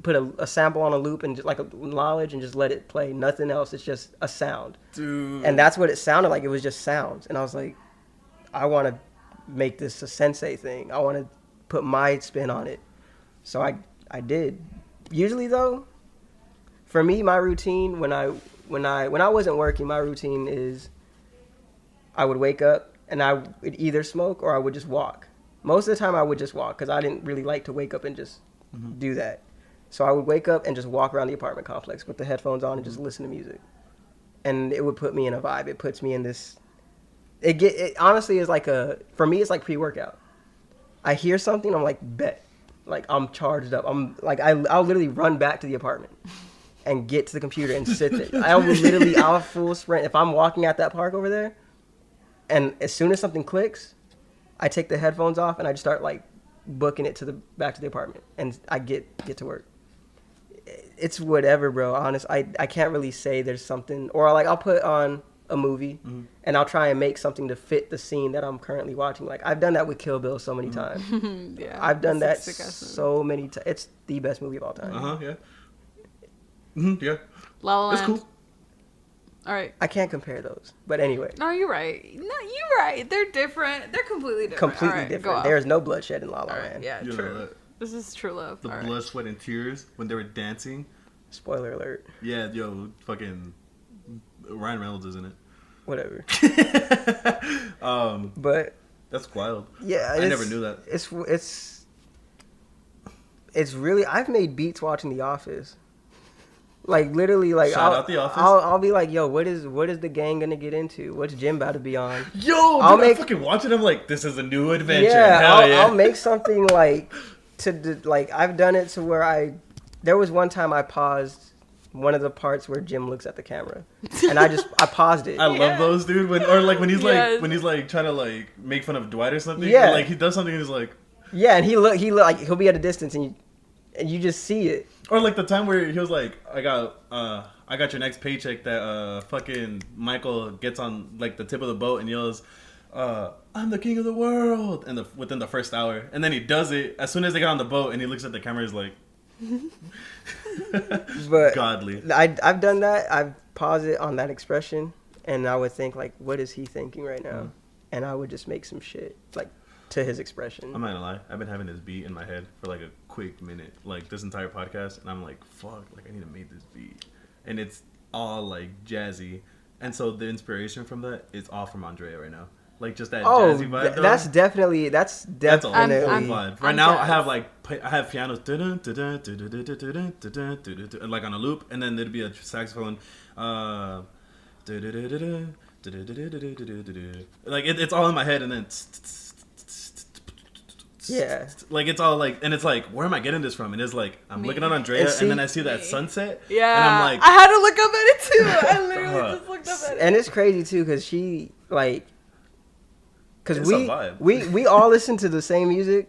put a sample on a loop and just like a knowledge and just let it play. Nothing else. It's just a sound. Dude. And that's what it sounded like. It was just sounds. And I was like, I want to make this a sensei thing. I want to put my spin on it. So I did. Usually though, for me, my routine when I wasn't working, my routine is I would wake up and I would either smoke or I would just walk. Most of the time I would just walk because I didn't really like to wake up and just do that. So I would wake up and just walk around the apartment complex with the headphones on and just listen to music. And it would put me in a vibe. It puts me in this... It honestly is like for me, it's like pre-workout. I hear something, I'm like, bet. Like, I'm charged up. I'm like, I'll literally run back to the apartment and get to the computer and sit there. I'll full sprint. If I'm walking at that park over there, and as soon as something clicks, I take the headphones off and I just start like booking it back to the apartment, and I get to work. It's whatever, bro. Honest, I can't really say there's something, or like I'll put on a movie and I'll try and make something to fit the scene that I'm currently watching. Like I've done that with Kill Bill so many times. Yeah, I've done that so many times. It's the best movie of all time. Yeah. Yeah. La La Land. It's cool. All right. I can't compare those, but anyway. No, you're right. They're different. They're completely different. Completely different. There's no bloodshed in La La Land. Yeah, true. This is true love. The blood, sweat, and tears when they were dancing. Spoiler alert. Yeah, fucking Ryan Reynolds is in it. Whatever. But that's wild. Yeah, I never knew that. It's it's really, I've made beats watching The Office. Like literally, like Shout out The Office. I'll be like, yo, what is the gang gonna get into? What's Jim about to be on? Yo, I'm fucking watching. I'm like, this is a new adventure. Yeah, Hell yeah. I'll make something like like I've done it to where there was one time I paused one of the parts where Jim looks at the camera, and I paused it. I love those, dude. When he's like trying to like make fun of Dwight or something. Yeah, or, like he does something and he's like, yeah, and he look like he'll be at a distance and you just see it. Or like the time where he was like, I got your next paycheck that fucking Michael gets on like the tip of the boat and yells, I'm the king of the world, and within the first hour, and then he does it as soon as they get on the boat and he looks at the camera, he's like, but godly. I've done that. I've paused it on that expression, and I would think like, what is he thinking right now? And I would just make some shit like to his expression. I'm not gonna lie, I've been having this beat in my head for like a quick minute, like this entire podcast, and I'm like, fuck, like I need to make this beat, and it's all like jazzy, and so the inspiration from that is all from Andrea right now, like just that jazzy vibe. That's definitely a whole vibe. Right now, I have pianos like on a loop, and then there'd be a saxophone. Like it's all in my head, and then yeah, like it's all like, and it's like, where am I getting this from? And it's like, I'm looking at Andrea, and then I see that sunset, yeah, and I'm like, I had to look up at it too. I literally just looked up at it, and it's crazy too because she like, because we all listen to the same music,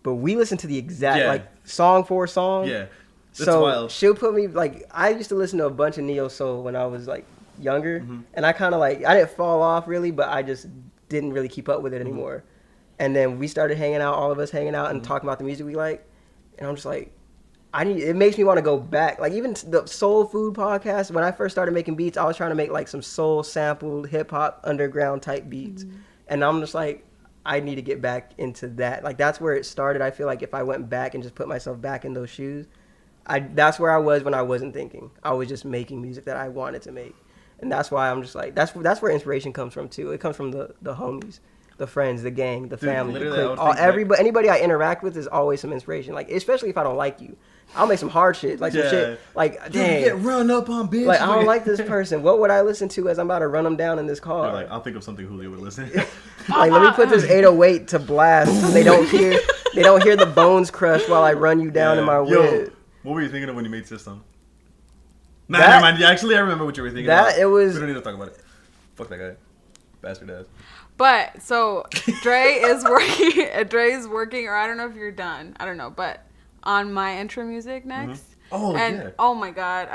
but we listen to the exact like song for song. Yeah, that's so wild. She'll put me like, I used to listen to a bunch of neo soul when I was like younger, and I kind of like, I didn't fall off really, but I just didn't really keep up with it anymore. And then we started hanging out, all of us hanging out and talking about the music we like, and I'm just like, it makes me want to go back. Like even the Soul Food podcast, when I first started making beats, I was trying to make like some soul sampled hip hop underground type beats, and I'm just like, I need to get back into that. Like that's where it started. I feel like if I went back and just put myself back in those shoes, that's where I was when I wasn't thinking. I was just making music that I wanted to make. And that's why I'm just like, that's where inspiration comes from too. It comes from the homies, the friends, the gang, the family, the clique. Anybody I interact with is always some inspiration. Like especially if I don't like you, I'll make some hard shit, like some shit, like dang, get run up on, bitch. Like I don't like this person. What would I listen to as I'm about to run them down in this car? Like I'll think of something Julio would listen. Like let me put this 808 to blast. So they don't hear the bones crush while I run you down in my whip. What were you thinking of when you made System? Nah, never mind. Yeah, actually, I remember what you were thinking about. It was... We don't need to talk about it. Fuck that guy. Bastard ass. But, so, Dre is working, or I don't know if you're done. I don't know, but on my intro music next. Oh, and, yeah. oh my God,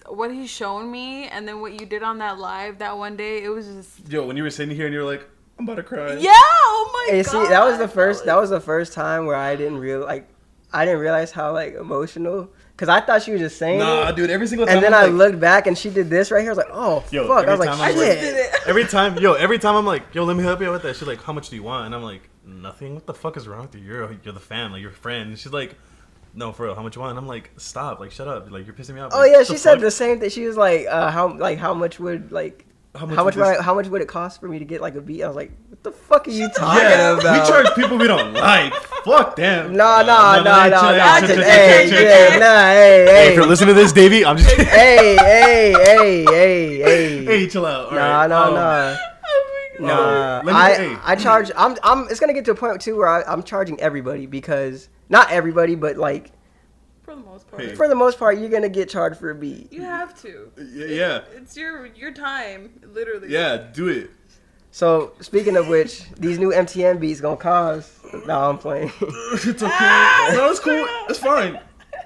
what he's shown me, and then what you did on that live that one day, it was just... Yo, when you were sitting here and you were like, I'm about to cry. Yeah, oh my God. See, that was the first time where I didn't realize how, like, emotional... Because I thought she was just saying it. Dude, every single time. And then I looked back and she did this right here. I was like, oh, fuck. I was like, I just did it. Every time I'm like, yo, let me help you out with that. She's like, how much do you want? And I'm like, nothing. What the fuck is wrong with you? You're the family. You're a friend. And she's like, no, for real, how much you want? And I'm like, stop. Like, shut up. Like, you're pissing me off. Oh, like, yeah, she said the same thing. She was like, how much would, like... How much would it cost for me to get like a beat? I was like, what the fuck are you talking about? We charge people we don't like. Fuck them. No. Hey, if you're listening to this, Davey, I'm just kidding. Hey, chill out. No. I charge. It's gonna get to a point too where I'm charging everybody because not everybody, but like. For the most part, you're gonna get charged for a beat. You have to. Yeah. It's your time, literally. Yeah, do it. So speaking of which, these new MTN beats gonna cost. No, I'm playing. It's okay. No, it's cool. It's fine.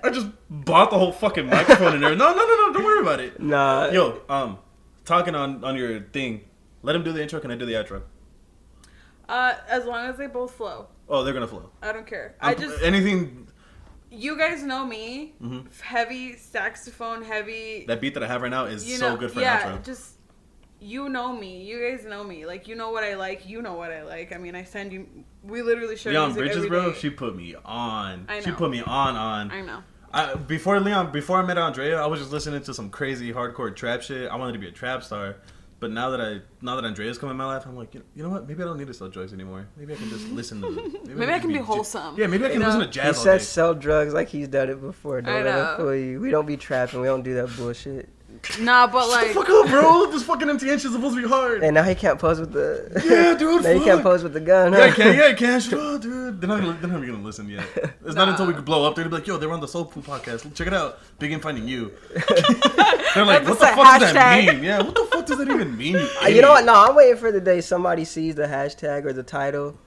I just bought the whole fucking microphone in there. No. Don't worry about it. Nah. Yo, talking on your thing. Let him do the intro. Can I do the outro? As long as they both flow. Oh, they're gonna flow. I don't care. Anything. You guys know me. Heavy saxophone, heavy. That beat that I have right now is so good for an outro. Yeah, just you know me. You guys know me. Like you know what I like. You know what I like. I mean, I send you. We literally share Leon music Bridges, every bro. day. She put me on. I know. She put me on. I know. Before I met Andrea, I was just listening to some crazy hardcore trap shit. I wanted to be a trap star. But now that Andrea's come in my life, I'm like, you know what? Maybe I don't need to sell drugs anymore. Maybe I can just listen to. Maybe I can be wholesome. Yeah, maybe I can listen to jazz. He all says day. sell drugs like he's done it before. Don't let him fool you. We don't be trapping. We don't do that bullshit. Nah, but like, shut the fuck up, bro. This fucking MTN shit's supposed to be hard. And now he can't pose with the. Yeah, dude. Now he can't pose with the gun. Huh? Yeah, I can. Oh, dude. They're not even gonna listen yet. It's not until we blow up. They're gonna be like, yo, they're on the Soul Food podcast. Check it out. BeginFindingU. They're like, what the fuck does that mean? Yeah, what the fuck does that even mean? You know what? No, I'm waiting for the day somebody sees the hashtag or the title,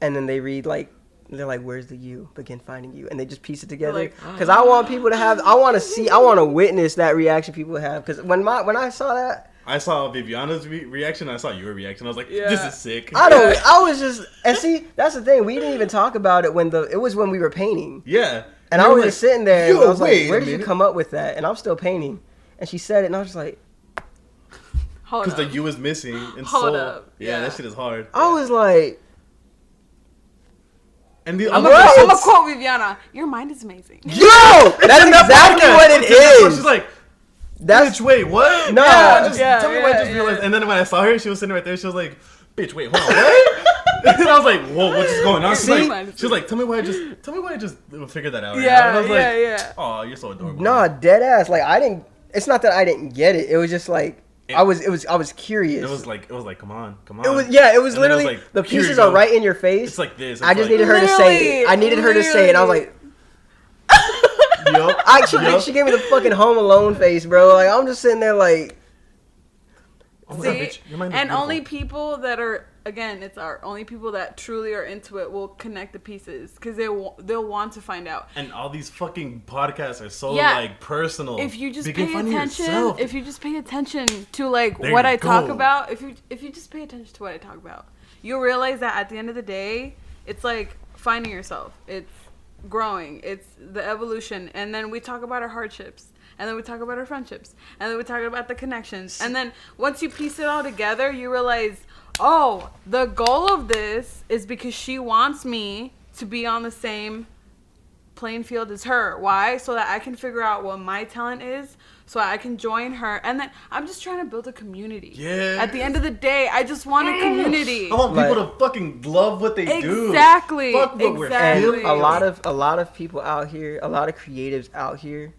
and then they read like. They're like, where's the U? BeginFindingU. And they just piece it together. Because I want people to have, I want to witness that reaction people have. Because when I saw that. I saw Viviana's reaction. I saw your reaction. I was like, this is sick. I was just, and see, that's the thing. We didn't even talk about it it was when we were painting. Yeah. And I was just sitting there. And I was like, where did you come up with that? And I'm still painting. And she said it. And I was just like. Because the U is missing. And Hold up. Yeah, that shit is hard. I was like. And I'm gonna quote Viviana. Your mind is amazing. Yo, that's exactly what it is. She's like, bitch, wait, what? No, tell me what I just realized. And then when I saw her, she was sitting right there. She was like, bitch, wait, hold on, what? And I was like, whoa, what's going on? She was like, tell me why I just figured that out. Right now. And I was like, oh, you're so adorable. Nah, dead ass. Like it's not that I didn't get it. It was just like. I was curious. It was like, come on. It was literally like, the pieces are right in your face. It's like this. I just needed her to say it. I needed her to say it. And I was like, yup. She gave me the fucking Home Alone face, bro. Like I'm just sitting there like. Oh see, God, and only people that are only people that truly are into it will connect the pieces because they'll want to find out. And all these fucking podcasts are so like personal. If you just pay attention to like what I talk about, if you just pay attention to what I talk about, you'll realize that at the end of the day, it's like finding yourself. It's growing. It's the evolution. And then we talk about our hardships. And then we talk about our friendships. And then we talk about the connections. And then once you piece it all together, you realize, oh, the goal of this is because she wants me to be on the same playing field as her. Why? So that I can figure out what my talent is, so I can join her. And then I'm just trying to build a community. Yeah. At the end of the day, I just want a community. I want people to fucking love what they do. Exactly. Fuck what we're feeling. A lot of people out here, a lot of creatives out here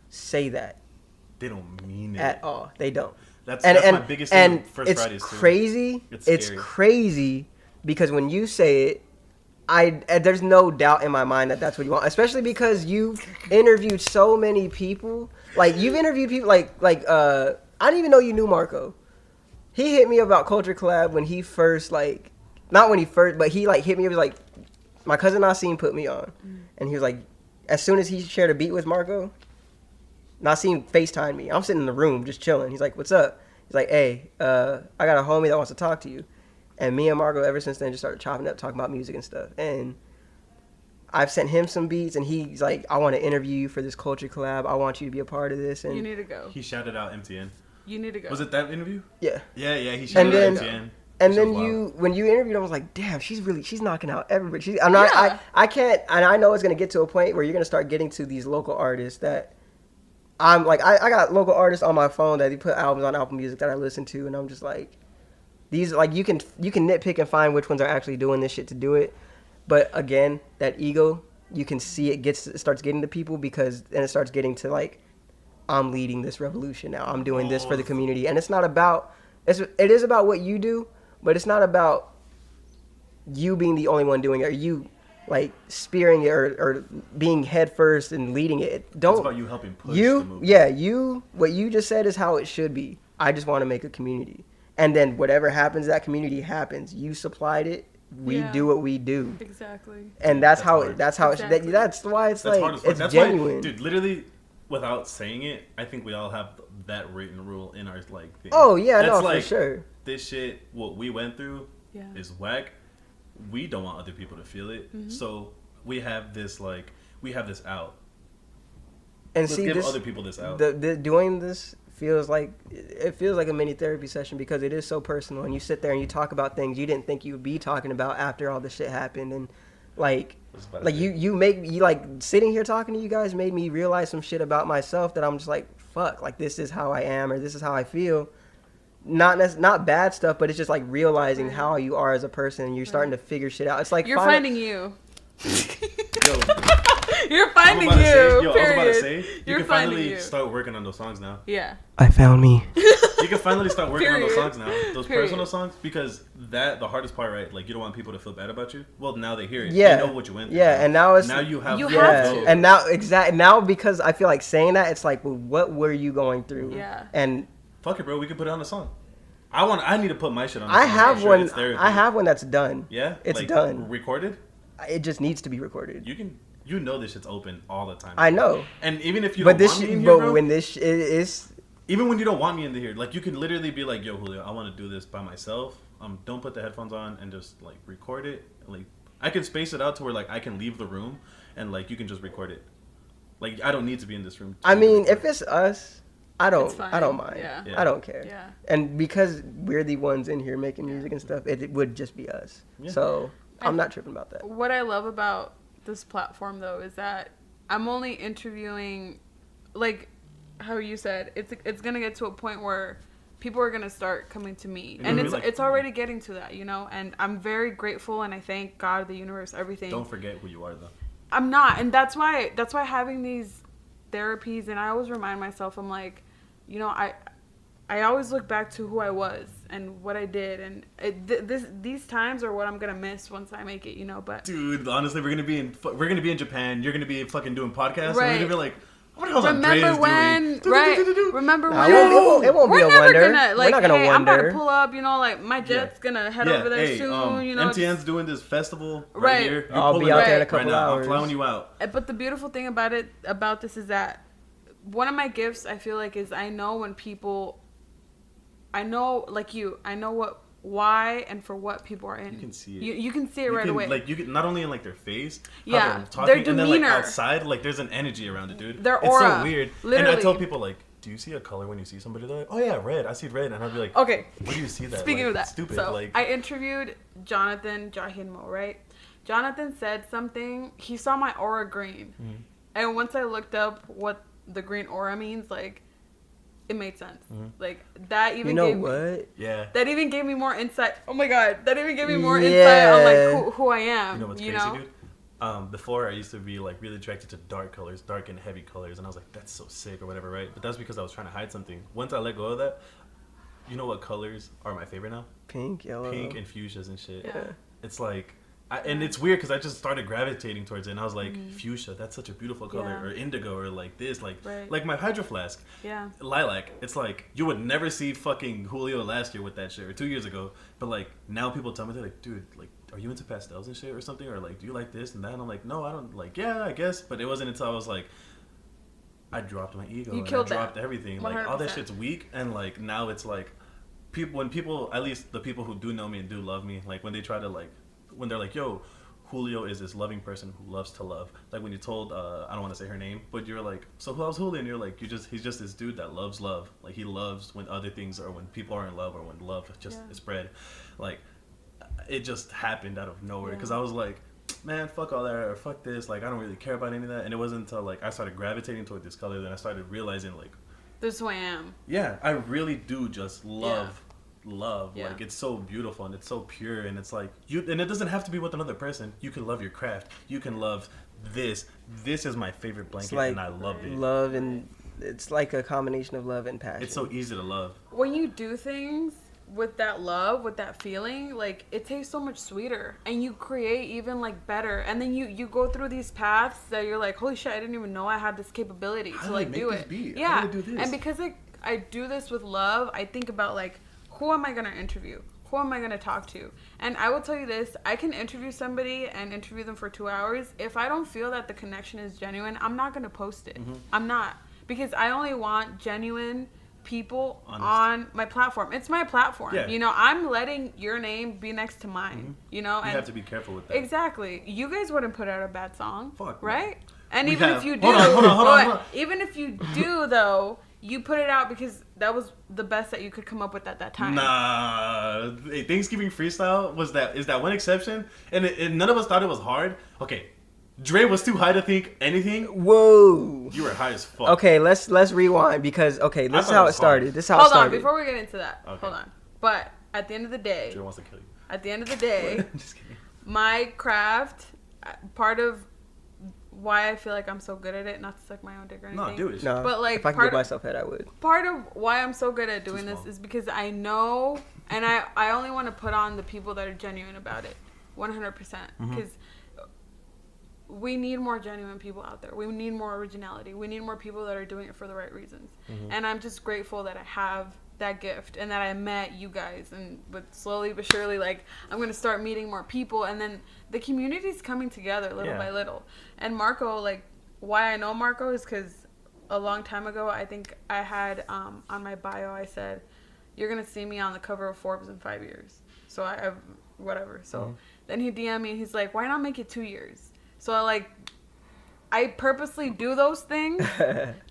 say that. They don't mean it at all. They don't. That's my biggest thing. And First it's Fridays too. Crazy. It's crazy because when you say it, there's no doubt in my mind that that's what you want. Especially because you've interviewed so many people. Like you've interviewed people like I didn't even know you knew Marco. He hit me about Culture Collab when he first but he like hit me. It was like my cousin Nassim put me on, and he was like, as soon as he shared a beat with Marco. Nassim FaceTimed me. I'm sitting in the room just chilling. He's like, what's up? He's like, hey, I got a homie that wants to talk to you. And me and Margo ever since then just started chopping up, talking about music and stuff. And I've sent him some beats and he's like, I want to interview you for this Culture Collab. I want you to be a part of this. And you need to go. He shouted out MTN. You need to go. Was it that interview? Yeah. Yeah, he shouted out MTN. And then when you interviewed, I was like, damn, she's knocking out everybody. I can't, and I know it's going to get to a point where you're going to start getting to these local artists that I'm like, I got local artists on my phone that they put albums on Apple Music that I listen to, and I'm just like, these like you can nitpick and find which ones are actually doing this shit to do it, but again, that ego, you can see it starts getting to people because then it starts getting to like, I'm leading this revolution now. I'm doing this for the community, and it's not about it is about what you do, but it's not about you being the only one doing it or you. Like spearing it or being head first and leading it. It's about you helping push the movement. Yeah, what you just said is how it should be. I just want to make a community. And then whatever happens, that community happens. You supplied it. We do what we do. Exactly. And that's why it's like it's genuine. Why, dude, literally without saying it, I think we all have that written rule in our like thing. Oh yeah, no, for sure. This shit, what we went through is whack. We don't want other people to feel it, so we have this out. And Let's give other people this out. Doing this feels like a mini therapy session because it is so personal, and you sit there and you talk about things you didn't think you would be talking about after all this shit happened, and like sitting here talking to you guys made me realize some shit about myself that I'm just like, fuck, like this is how I am or this is how I feel. not bad stuff, but it's just like realizing how you are as a person, and you're starting to figure shit out. It's like you're finding you. Yo, you're finding you. I was about to say, you can finally you. start working on those songs now. Yeah. I found me. You can finally start working on those songs now. Those personal songs, because the hardest part, right? Like, you don't want people to feel bad about you. Well, now they hear it. Yeah. They know what you went through. Yeah, and now it's... Now you have to. And now because I feel like saying that, it's like, well, what were you going through? Yeah. And... Fuck it, bro. We can put it on a song. I need to put my shit on. I have one. I have one that's done. Yeah, it's like, done. Recorded. It just needs to be recorded. You know this shit's open all the time. I know. And even if you don't want me in here, bro, when this is, even when you don't want me in here, like, you can literally be like, yo, Julio, I want to do this by myself. Don't put the headphones on and just like record it. Like, I can space it out to where like I can leave the room and like you can just record it. Like, I don't need to be in this room. I mean, if it's us, I don't mind. Yeah. I don't care. Yeah. And because we're the ones in here making music and stuff, it would just be us. Yeah. So I'm not tripping about that. What I love about this platform, though, is that I'm only interviewing, like how you said, it's gonna get to a point where people are gonna start coming to me, and it's already getting to that, you know. And I'm very grateful, and I thank God, the universe, everything. Don't forget who you are, though. I'm not, and that's why having these therapies, and I always remind myself, I'm like, you know, I always look back to who I was and what I did, and these times are what I'm gonna miss once I make it, you know. But dude, honestly, we're gonna be in Japan. You're gonna be fucking doing podcasts. Right. And we're gonna be like, what the hell's remember when? Doing? Right. Remember when? It won't be a wonder. We're not gonna wonder. I'm about to pull up. You know, like my jet's gonna head over there soon. You know, MTN's doing this festival right here. I'll be out there in a couple hours. I'm flying you out. But the beautiful thing about this is that one of my gifts, I feel like, is I know when people. I know, like you, I know why and for what people are in. You can see it. You can see it right away. Like, you can not only in like their face, yeah, talking, their demeanor, and then like outside, like there's an energy around it, dude. Their aura, it's so weird. Literally. And I tell people like, do you see a color when you see somebody? They're like, oh yeah, red. I see red, and I'll be like, okay. Where do you see that? Speaking like, of that, stupid. So like, I interviewed Jonathan Jahinmo, right? Jonathan said something. He saw my aura green, and once I looked up what the green aura means, like. It made sense. Like, that even gave me... Yeah. That even gave me more insight. Oh, my God. That even gave me more insight on, like, who I am. You know what's crazy, dude? Before, I used to be, like, really attracted to dark colors, dark and heavy colors. And I was like, that's so sick or whatever, right? But that's because I was trying to hide something. Once I let go of that, you know what colors are my favorite now? Pink, yellow. Pink and fuchsias and shit. Yeah. It's like... and it's weird because I just started gravitating towards it, and I was like, fuchsia, that's such a beautiful color, or indigo, or like this, like my hydro flask, lilac. It's like you would never see fucking Julio last year with that shit, or 2 years ago, but like now people tell me, they're like, dude, like, are you into pastels and shit or something, or like, do you like this and that? And I'm like, no, I don't. Like, yeah, I guess, but it wasn't until I was like, I dropped my ego, and I dropped everything, 100%. Like all that shit's weak, and like now it's like when people, at least the people who do know me and do love me, like when they try to like. When they're like, yo, Julio is this loving person who loves to love. Like when you told, I don't want to say her name, but you're like, so who else Julio? And you're like, he's just this dude that loves love. Like he loves when other things, or when people are in love, or when love just is spread. Like it just happened out of nowhere. Because I was like, man, fuck all that, or fuck this. Like I don't really care about any of that. And it wasn't until like I started gravitating toward this color that I started realizing like, this is who I am. Yeah, I really do just love like it's so beautiful and it's so pure, and it's like and it doesn't have to be with another person. You can love your craft, you can love this is my favorite blanket, like, and I love it. Love, and it's like a combination of love and passion. It's so easy to love when you do things with that love, with that feeling. Like it tastes so much sweeter, and you create even like better, and then you go through these paths that you're like, holy shit, I didn't even know I had this capability to like do it. Yeah, and because I do this with love, I think about like, who am I going to interview? Who am I going to talk to? And I will tell you this, I can interview somebody and interview them for 2 hours. If I don't feel that the connection is genuine, I'm not going to post it. I'm not. Because I only want genuine people on my platform. It's my platform. Yeah. You know, I'm letting your name be next to mine. You know? You have to be careful with that. Exactly. You guys wouldn't put out a bad song. Fuck. Right? Man. And even if you do, hold on. Even if you do, though, you put it out because that was the best that you could come up with at that time. Nah, Thanksgiving freestyle is that one exception, and none of us thought it was hard. Okay, Dre was too high to think anything. Whoa. You were high as fuck. Okay, let's rewind because this is how it started. This is how it started. Hold on, before we get into that. Okay. Hold on. But at the end of the day, Dre wants to kill you. At the end of the day, just kidding. My craft, part of why I feel like I'm so good at it, not to suck my own dick or anything. No, do it. No, but like, if I could give myself head, I would. Part of why I'm so good at doing this is because I know, and I only want to put on the people that are genuine about it, 100%. Because we need more genuine people out there. We need more originality. We need more people that are doing it for the right reasons. And I'm just grateful that I have that gift and that I met you guys, and but slowly but surely, like, I'm gonna start meeting more people, and then the community's coming together little by little. And Marco, like, why I know Marco is because a long time ago, I think I had on my bio, I said, you're gonna see me on the cover of Forbes in 5 years. So I whatever. So then he DM'd me and he's like, why not make it 2 years? So I purposely do those things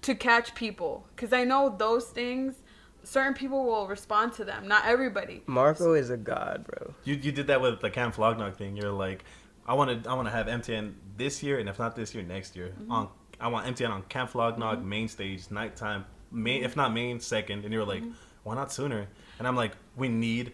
to catch people, because I know those things, certain people will respond to them. Not everybody. Marco is a god, bro. You did that with the Cam Flognog thing. You're like, I want to have MTN this year, and if not this year, next year. I want MTN on Cam Flognog main stage, nighttime, if not main, second. And you were like, why not sooner? And I'm like, we need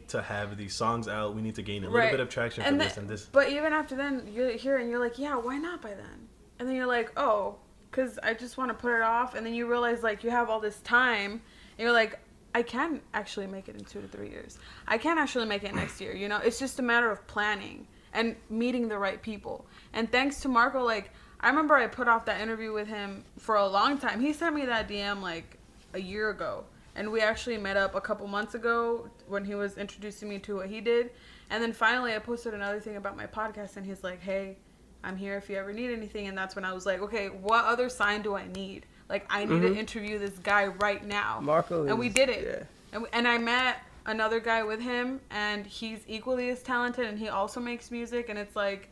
to have these songs out. We need to gain a little bit of traction for this and this. But even after then, you're here and you're like, yeah, why not by then? And then you're like, oh, because I just want to put it off. And then you realize, like, you have all this time. And you're like, I can actually make it in 2 to 3 years. I can actually make it next year. You know, it's just a matter of planning and meeting the right people. And thanks to Marco, like, I remember I put off that interview with him for a long time. He sent me that DM, like, a year ago. And we actually met up a couple months ago when he was introducing me to what he did. And then finally I posted another thing about my podcast, and he's like, hey, I'm here if you ever need anything. And that's when I was like, okay, what other sign do I need? Like, I need to interview this guy right now. Marco and we did it. Yeah. And I met another guy with him, and he's equally as talented, and he also makes music. And it's like,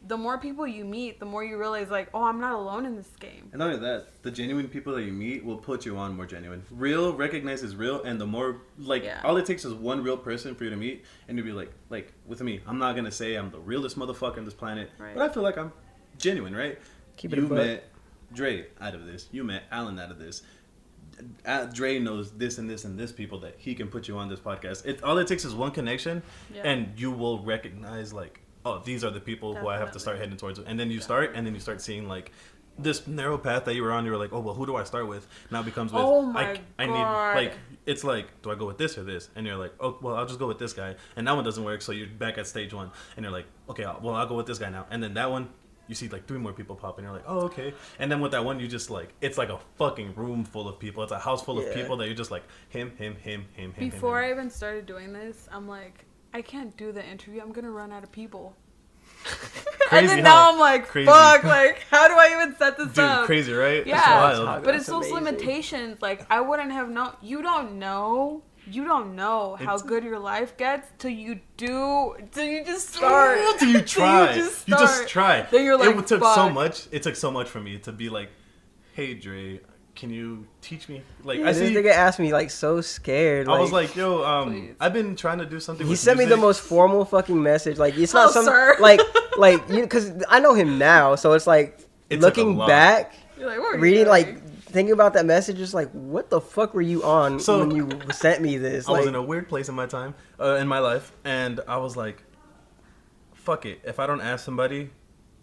the more people you meet, the more you realize, like, oh, I'm not alone in this game. And not only that, the genuine people that you meet will put you on more genuine. Real recognizes real, and the more, like, all it takes is one real person for you to meet, and you'll be like, with me, I'm not going to say I'm the realest motherfucker on this planet, but I feel like I'm genuine, right? You met Dre out of this. You met Alan out of this. Dre knows this and this and this people that he can put you on this podcast. All it takes is one connection, and you will recognize, like, oh, these are the people who I have to start heading towards. And then you start seeing, like, this narrow path that you were on. You were like, oh, well, who do I start with? Now it becomes with, I need, like, it's like, do I go with this or this? And you're like, oh, well, I'll just go with this guy. And that one doesn't work, so you're back at stage one. And you're like, okay, I'll go with this guy now. And then that one, you see, like, 3 more people pop, and you're like, oh, okay. And then with that one, you just, like, it's like a fucking room full of people. It's a house full of people that you're just like, him. Before I even started doing this, I'm like, I can't do the interview. I'm gonna run out of people. And then now I'm like, fuck, like, how do I even set this up? Dude, crazy, right? Yeah, it's wild. But it's those limitations. Like, I wouldn't have known. You don't know how good your life gets till you just start. Till you try. You just try. Then you're like, it took so much for me to be like, hey, Dre, can you teach me? Like, this nigga asked me, like, so scared. I was like, yo, I've been trying to do something. He sent me the most formal fucking message. Like, it's not sir. like you, because I know him now, so it's like, looking back, you're like, what reading, like, thinking about that message, just like, what the fuck were you on when you sent me this? I was in a weird place in my time, in my life, and I was like, fuck it. If I don't ask somebody,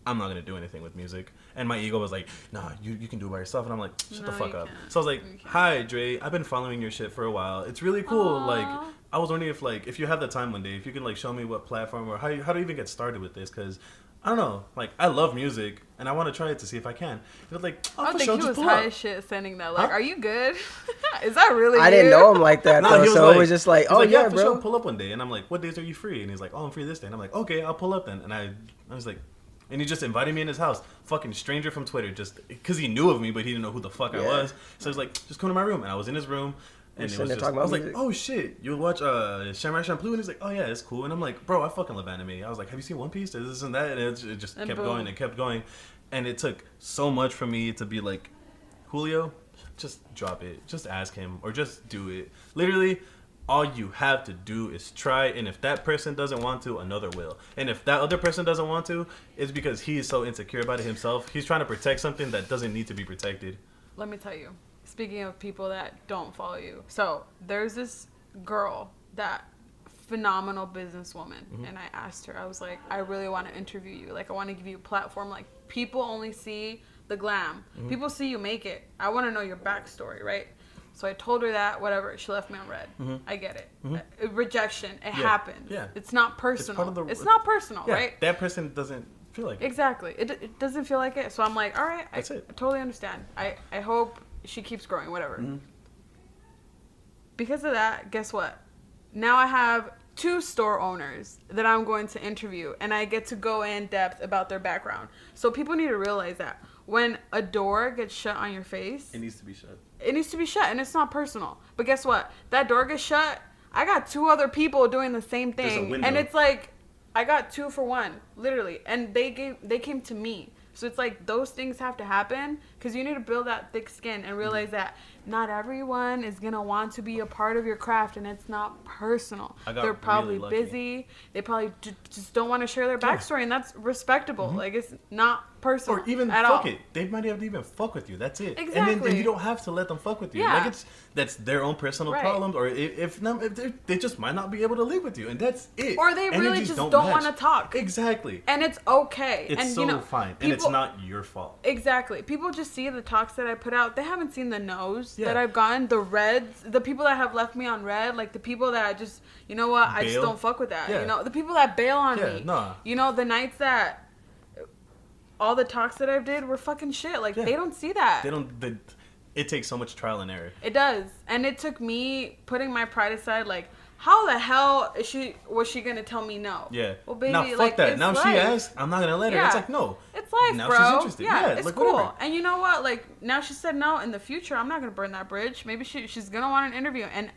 I'm not gonna do anything with music. And my ego was like, nah, you can do it by yourself. And I'm like, shut the fuck up. So I was like, hi, Dre, I've been following your shit for a while. It's really cool. Aww. Like, I was wondering if you have the time one day, if you can, like, show me what platform or how do you even get started with this? Because, I don't know, like, I love music, and I want to try it to see if I can. He was like, oh, I think he was high as shit sending that. Like, are you good? Is that really I didn't know him like that, though. So it was just like, oh, yeah, for bro. sure, pull up one day. And I'm like, what days are you free? And he's like, oh, I'm free this day. And I'm like, okay, I'll pull up then. And I was like, and he just invited me in his house. Fucking stranger from Twitter, just because he knew of me, but he didn't know who the fuck I was. So he was like, just come to my room. And I was in his room. And it was just, I was like, oh shit, you watch Shamrock Champloo? And he's like, oh yeah, it's cool. And I'm like, bro, I fucking love anime. I was like, have you seen One Piece? There's this and that. And it just kept going and kept going. And it took so much for me to be like, Julio, just drop it. Just ask him or just do it. Literally, all you have to do is try, and if that person doesn't want to, another will. And if that other person doesn't want to, it's because he is so insecure about it himself. He's trying to protect something that doesn't need to be protected. Let me tell you, speaking of people that don't follow you, so there's this girl that phenomenal businesswoman, and I asked her, I was like, I really want to interview you, like I want to give you a platform. Like, people only see the glam, people see you make it. I want to know your backstory, right? So I told her that, whatever, she left me on red. I get it. Rejection, it happens. It's not personal. It's not personal, right? That person doesn't feel like it. Exactly. It doesn't feel like it. So I'm like, all right, I it. totally understand. I hope she keeps growing, whatever. Because of that, guess what? Now I have 2 store owners that I'm going to interview, and I get to go in depth about their background. So people need to realize that when a door gets shut on your face, It needs to be shut. It needs to be shut, and it's not personal. But guess what? That door gets shut. I got 2 other people doing the same thing, and it's like I got 2 for 1, literally. And they came to me. So it's like those things have to happen because you need to build that thick skin and realize that not everyone is gonna want to be a part of your craft, and it's not personal. They're probably really busy. They probably just don't want to share their backstory, and that's respectable. Like, it's not personal or even at fuck all. it. They might have to even fuck with you. That's it. Exactly. And you don't have to let them fuck with you. Yeah. Like, that's their own personal problems, or if they just might not be able to live with you, and that's it. Or they really Energies just don't match. want to talk. Exactly. And it's okay. It's and so fine, and it's not your fault. Exactly. People just see the talks that I put out. They haven't seen the no's that I've gotten, the reds, the people that have left me on red, like the people that just, you know what, I just don't fuck with that. You know, the people that bail on me. You know, the nights that all the talks that I did were fucking shit. Like, they don't see that. It takes so much trial and error. It does. And it took me putting my pride aside, like, how the hell was she gonna tell me no? Yeah. Well, baby, now fuck like, that. Now life. she asked, I'm not gonna let her. It's like, no. It's life, now bro. She's interested. Yeah, it's like, cool. Whatever. And you know what? Like, now she said no. In the future, I'm not gonna burn that bridge. Maybe she's gonna want an interview, and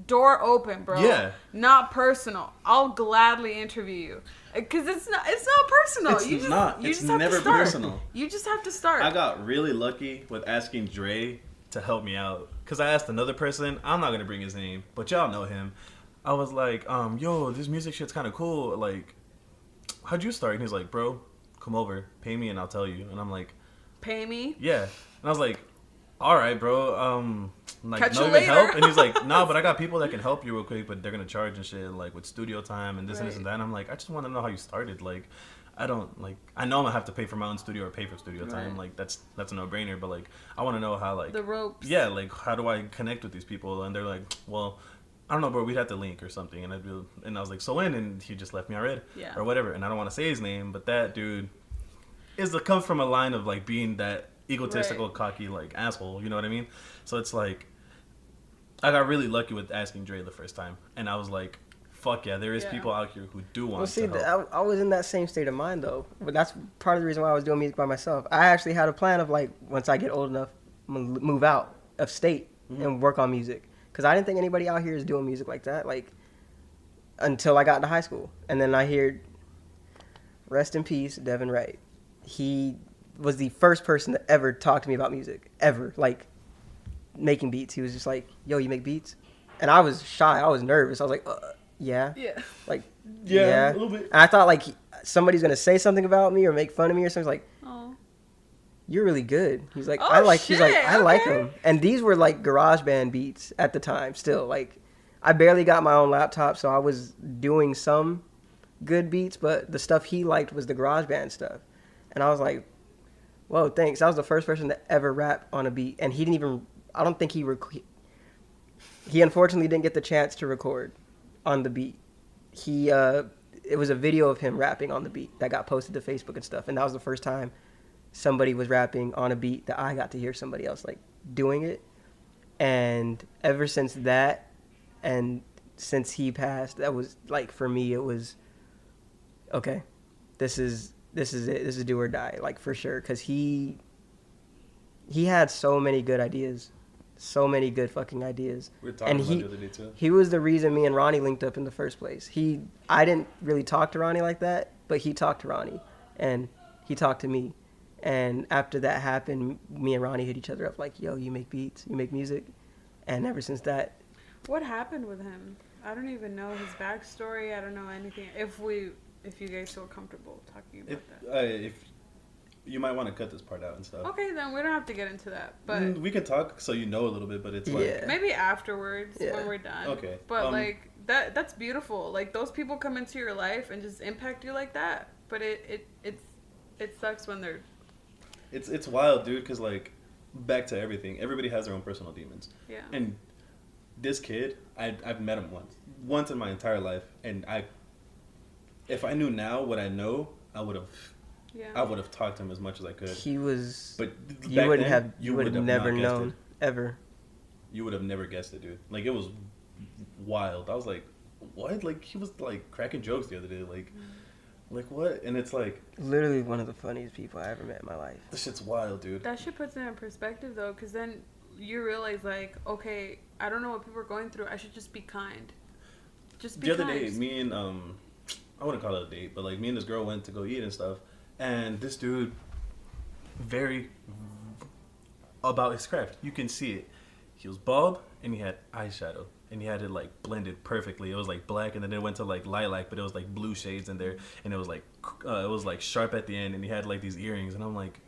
door open, bro. Yeah. Not personal. I'll gladly interview you. Because it's not personal. It's not. It's never personal. You just have to start. I got really lucky with asking Dre to help me out. Because I asked another person, I'm not going to bring his name, but y'all know him. I was like, yo, this music shit's kind of cool. Like, how'd you start? And he's like, bro, come over, pay me, and I'll tell you. And I'm like, pay me? Yeah. And I was like, all right, bro. Like, catch no you even later. help. And he's like, nah, but I got people that can help you real quick, but they're gonna charge and shit, like with studio time and this and this and that. And I'm like, I just want to know how you started. Like, I don't like. I know I'm gonna have to pay for my own studio or pay for studio time. Like, that's a no brainer. But like, I want to know how, like, the ropes. Yeah, like, how do I connect with these people? And they're like, well, I don't know, bro. We'd have to link or something. And I was like, so when? And he just left me on red, or whatever. And I don't want to say his name, but that dude comes from a line of like being that egotistical, cocky, like, asshole. You know what I mean? So it's like, I got really lucky with asking Dre the first time, and I was like, fuck yeah, there is people out here who do want to help. I was in that same state of mind though, but that's part of the reason why I was doing music by myself. I actually had a plan of like, once I get old enough, I'm gonna move out of state and work on music, because I didn't think anybody out here is doing music like that, like, until I got into high school. And then I heard, rest in peace, Devin Wright. He was the first person to ever talk to me about music, ever, like, making beats. He was just like, yo, you make beats? And I was shy. I was nervous. I was like, yeah. Like, yeah. A little bit. And I thought, like, somebody's going to say something about me or make fun of me or something. I was like, oh, you're really good. He's like, I like him. And these were, like, GarageBand beats at the time still. Like, I barely got my own laptop, so I was doing some good beats, but the stuff he liked was the GarageBand stuff. And I was like, whoa, thanks. I was the first person to ever rap on a beat. And he didn't even, I don't think he unfortunately didn't get the chance to record on the beat. It was a video of him rapping on the beat that got posted to Facebook and stuff. And that was the first time somebody was rapping on a beat that I got to hear somebody else like doing it. And ever since that, and since he passed, that was like, for me, it was, okay, this is it. This is do or die, like, for sure. Because he had so many good ideas. So many good fucking ideas. We were talking about the other day too. He was the reason me and Ronnie linked up in the first place. I didn't really talk to Ronnie like that, but he talked to Ronnie. And he talked to me. And after that happened, me and Ronnie hit each other up like, yo, you make beats, you make music. And ever since that, What happened with him? I don't even know his backstory. I don't know anything. If you guys feel comfortable talking about that. If you might want to cut this part out and stuff. Okay, then we don't have to get into that. But we can talk so you know a little bit, but it's like maybe afterwards when we're done. Okay. But like that's beautiful. Like those people come into your life and just impact you like that. But it sucks when they're. It's wild, dude. Because like back to everything. Everybody has their own personal demons. Yeah. And this kid, I've met him once in my entire life, and if I knew now what I know, I would have talked to him as much as I could. He was, but you would have never known ever. You would have never guessed it, dude. Like it was wild. I was like, what? Like he was like cracking jokes the other day, like what? And it's like literally one of the funniest people I ever met in my life. This shit's wild, dude. That shit puts it in perspective though, because then you realize like, okay, I don't know what people are going through. I should just be kind. Just be kind. The other day, me and I wouldn't call it a date, but like me and this girl went to go eat and stuff, and this dude, very about his craft. You can see it. He was bald and he had eyeshadow and he had it like blended perfectly. It was like black and then it went to like lilac, but it was like blue shades in there, and it was like sharp at the end, and he had like these earrings, and I'm like,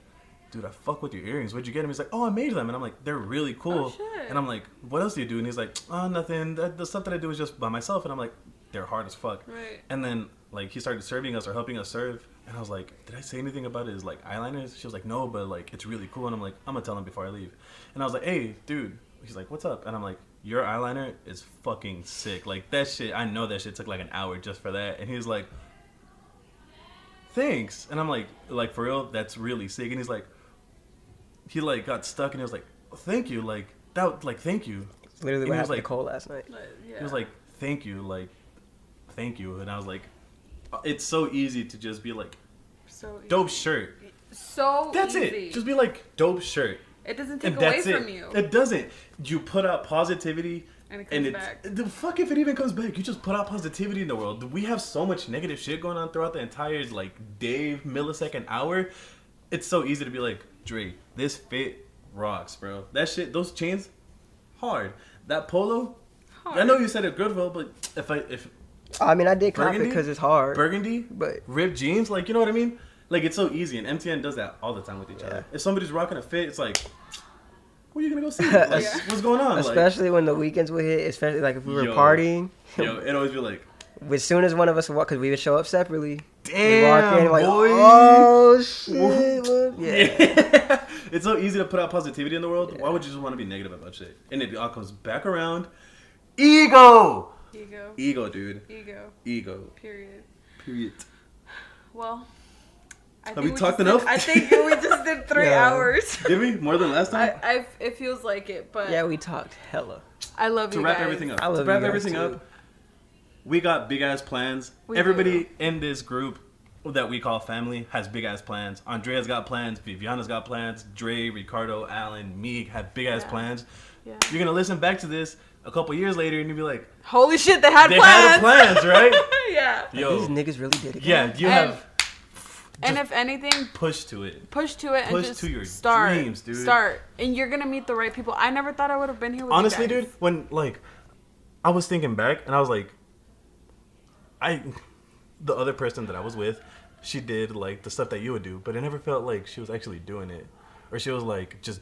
dude, I fuck with your earrings. Where'd you get them? He's like, oh, I made them. And I'm like, they're really cool. Oh, shit. And I'm like, what else do you do? And he's like, oh, nothing. The stuff that I do is just by myself. And I'm like, they're hard as fuck. Right. And then like he started serving us or helping us serve. And I was like, did I say anything about his like eyeliners? She was like, no, but like it's really cool. And I'm like, I'm gonna tell him before I leave. And I was like, hey, dude. He's like, what's up? And I'm like, your eyeliner is fucking sick. Like that shit, I know that shit took like an hour just for that. And he's like, thanks. And I'm like for real, that's really sick. And he's like, he like got stuck and he was like, thank you, like that, like thank you. It's literally what happened to Cole last night. Yeah. He was like, thank you, like thank you. And I was like, it's so easy to just be like, dope shirt. So that's easy. it. Just be like, dope shirt. It doesn't take away from you. It doesn't. You put out positivity. And it comes back. The fuck if it even comes back. You just put out positivity in the world. We have so much negative shit going on throughout the entire like day, millisecond, hour. It's so easy to be like, Dre, this fit rocks, bro. That shit, those chains, hard. That polo, hard. I know you said it good, bro, but I mean, I did cop it because it's hard. Burgundy, but ripped jeans, like, you know what I mean? Like, it's so easy, and MTN does that all the time with each other. If somebody's rocking a fit, it's like, who are you gonna go see? Like, what's going on? Especially when the weekends would hit, especially like if we were partying. It'd always be like, as soon as one of us would walk, because we would show up separately. Damn, we walk in, like, boy. oh shit, yeah. It's so easy to put out positivity in the world. Why would you just want to be negative about shit? And it all comes back around. Ego, dude. Ego. Period. Well, have we talked enough? I think we just did 3 hours. Did we? More than last time? It feels like it, but yeah, we talked hella. I love you guys. To wrap everything up, we got big ass plans. Everybody in this group that we call family has big ass plans. Andrea's got plans. Viviana's got plans. Dre, Ricardo, Alan, me have big ass plans. Yeah. You're gonna listen back to this a couple years later and you'll be like, holy shit, they had plans, right? Yeah. Yo, these niggas really did it. Yeah, you have. And if anything, push to it. Push and just to your start, dreams, dude. Start, and you're gonna meet the right people. I never thought I would have been here with honestly, you guys. dude. When like, I was thinking back, and I was like, the other person that I was with, she did like the stuff that you would do, but I never felt like she was actually doing it, or she was like just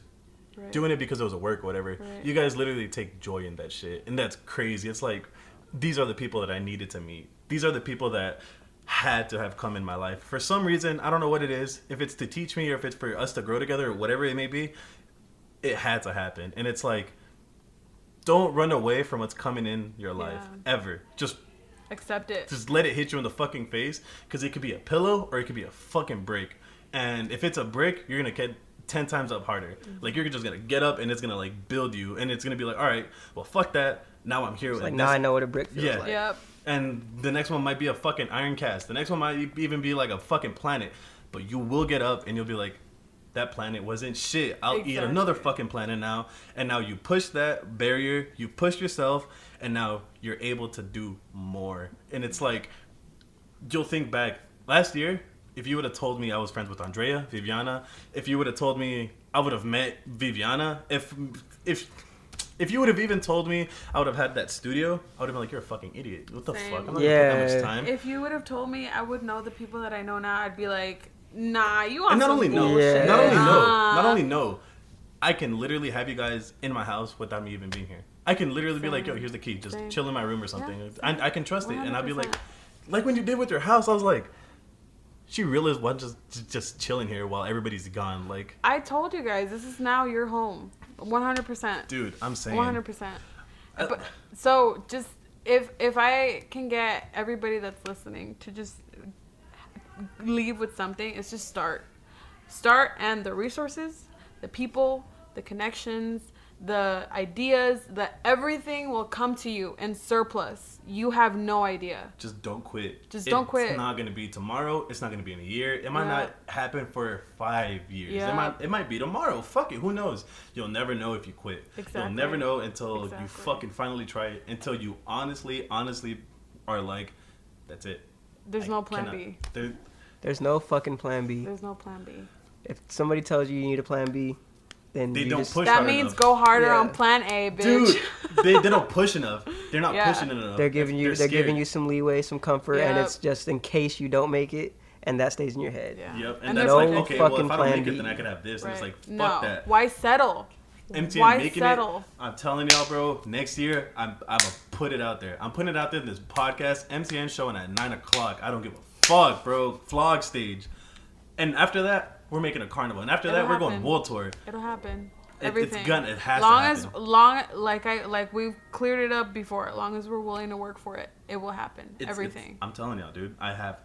doing it because it was a work or whatever. Right. You guys literally take joy in that shit, and that's crazy. It's like, these are the people that I needed to meet. These are the people that had to have come in my life. For some reason, I don't know what it is. If it's to teach me or if it's for us to grow together or whatever it may be, it had to happen. And it's like, don't run away from what's coming in your life. Ever. Just accept it. Just let it hit you in the fucking face, because it could be a pillow or it could be a fucking brick. And if it's a brick, you're going to get 10 times up harder. Mm-hmm. Like, you're just going to get up and it's going to like build you. And it's going to be like, all right, well, fuck that. Now I'm here. Like, now I know what a brick feels like. Yep. And the next one might be a fucking iron cast. The next one might even be like a fucking planet. But you will get up and you'll be like, that planet wasn't shit. I'll eat another fucking planet now. And now you push that barrier. You push yourself. And now you're able to do more. And it's like, you'll think back. Last year, if you would have told me I was friends with Andrea, Viviana, if you would have told me I would have met Viviana, if If you would have even told me I would have had that studio, I would have been like, you're a fucking idiot. What the Same. fuck? I'm not gonna put that much time. If you would have told me I would know the people that I know now, I'd be like, nah, you on and not some only know, bullshit. not only know, I can literally have you guys in my house without me even being here. I can literally be like, yo, here's the key. Just chill in my room or something. Yeah, I can trust 100%. It. And I'd be like when you did with your house, I was like, she really was just chilling here while everybody's gone. Like, I told you guys, this is now your home. 100%. Dude, I'm saying. 100%. But, so just, if I can get everybody that's listening to just leave with something, it's just start. Start, and the resources, the people, the connections, the ideas, everything will come to you in surplus. You have no idea. Just don't quit. Don't quit. It's not going to be tomorrow. It's not going to be in a year. It might not happen for 5 years. It might be tomorrow. Fuck it. Who knows? You'll never know if you quit. Exactly. You'll never know until you fucking finally try it. Until you honestly are like, that's it. There's no plan B. There's no fucking plan B. There's no plan B. If somebody tells you need a plan B, then they don't push. That means go harder on plan A, bitch. Dude, they don't push enough. They're not pushing it enough. They're giving you some leeway, some comfort, and it's just in case you don't make it, and that stays in your head. Yeah. Yep. And that's like, okay, well, if I don't make it, then I could have this. And it's like, fuck that. Why settle? MTN making it. I'm telling y'all, bro. Next year, I'm gonna put it out there. I'm putting it out there. This podcast, MTN showing at 9:00. I don't give a fuck, bro. Vlog stage, and after that, we're making a carnival, and after that, we're going world tour. It'll happen. Everything. It has to happen. Like we've cleared it up before. As long as we're willing to work for it, it will happen. Everything. I'm telling y'all, dude.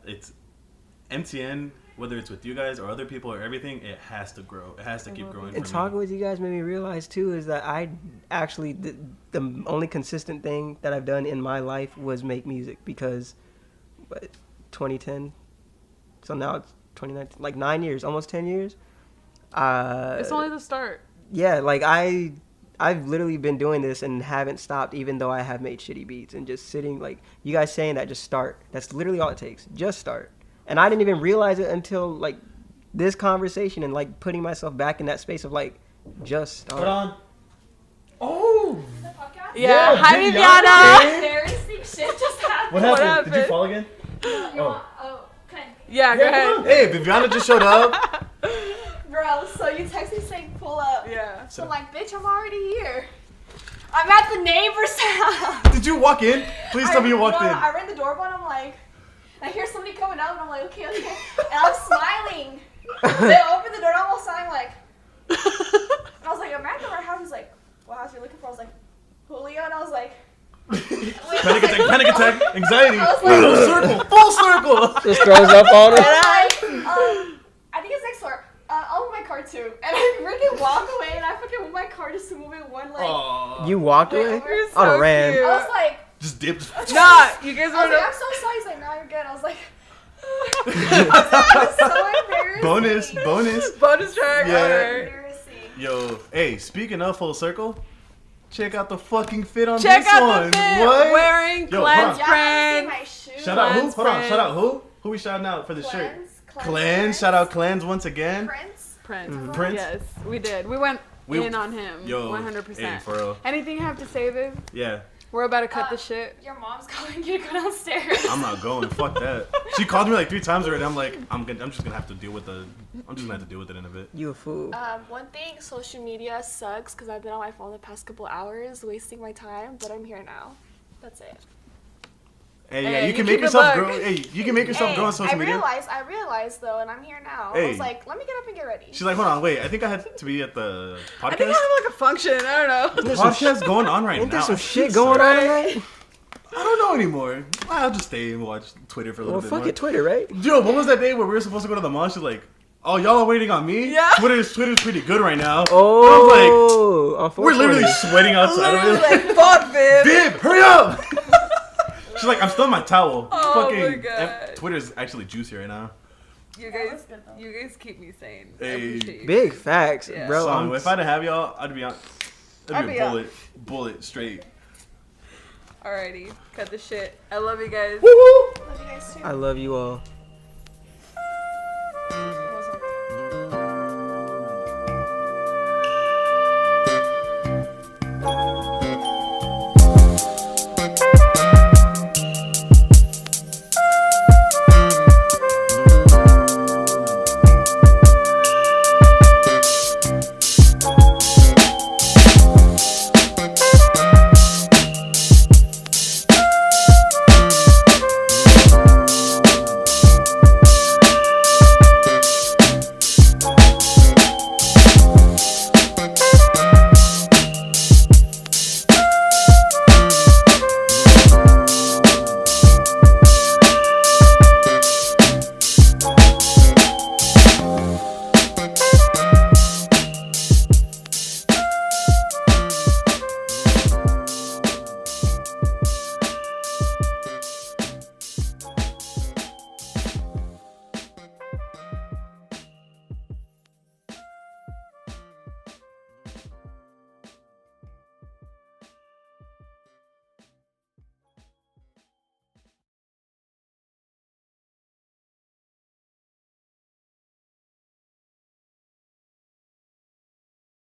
It's MTN. Whether it's with you guys or other people or everything, it has to grow. It has to keep growing. And talking with you guys made me realize too is that I actually the only consistent thing that I've done in my life was make music because, 2010. So now it's 2019, like 9 years, almost 10 years. It's only the start. Yeah, like I've literally been doing this and haven't stopped, even though I have made shitty beats and just sitting like you guys saying that just start. That's literally all it takes. Just start. And I didn't even realize it until like this conversation and like putting myself back in that space of like just start. Hold on. Oh. Yeah. Hi, Viviana. Embarrassing shit just happened. What happened? Did you fall again? Yeah, go ahead. Hey, Viviana just showed up. Bro, so you text me saying pull up. Yeah. So I'm like, bitch, I'm already here. I'm at the neighbor's house. Did you walk in? Please tell me you walked in. I rang the doorbell and I'm like, I hear somebody coming out and I'm like, okay. And I'm smiling. They opened the door and I'm all smiling like. And I was like, I'm at the right house. He's like, what house are you looking for? I was like, Julio. And I was like. Panic attack, anxiety. Full circle. Just throws up on it. I think it's next door. I'll move my car too. And I freaking walk away and I fucking move my car just to move it one leg. Aww. You walked away? So I ran. cute. I was like. Just dipped. Nah, you guys I was like, I'm so sorry. He's like, no, you're good. I was like. I was so embarrassed. Bonus track. Yeah. Yo, hey, speaking of full circle. Check out the fucking fit on this one. Check out the fit. What? Wearing Cleanse Print. Shout out who? Hold on. Shout out who? Who we shouting out for the shirt? Cleanse. Shout out Cleanse once again. Prince. Mm-hmm. Prince. Yes, we did. We went in on him. Yo, 100%. Hey, for real. Anything you have to say, Viv? Yeah. We're about to cut the shit. Your mom's calling you to go downstairs. I'm not going. Fuck that. She called me like 3 times already. I'm like, I'm just gonna have to deal with it in a bit. You a fool. One thing, social media sucks because I've been on my phone the past couple hours, wasting my time. But I'm here now. That's it. Hey, yeah, you can make yourself grow. Hey, you can make yourself grow on social media. I realized though, and I'm here now. Hey. I was like, let me get up and get ready. She's like, hold on, wait. I think I had to be at the podcast. I think I have like a function. I don't know. The podcast going on right now. Ain't there some shit going on tonight? I don't know anymore. I'll just stay and watch Twitter for a little bit more. Fuck it, Twitter, right? Yo, what was that day where we were supposed to go to the mall? She's like, oh, y'all are waiting on me? Yeah. Twitter's pretty good right now. Oh, I was like, we're literally sweating outside. Like, fuck, Viv. Viv, hurry up. She's like, I'm still in my towel. Oh my God. Twitter's actually juicy right now. You guys keep me sane. Hey. Big facts, bro. So, if I didn't have y'all, I'd be a bullet straight. Alrighty, cut the shit. I love you guys. Woo! Love you guys too. I love you all.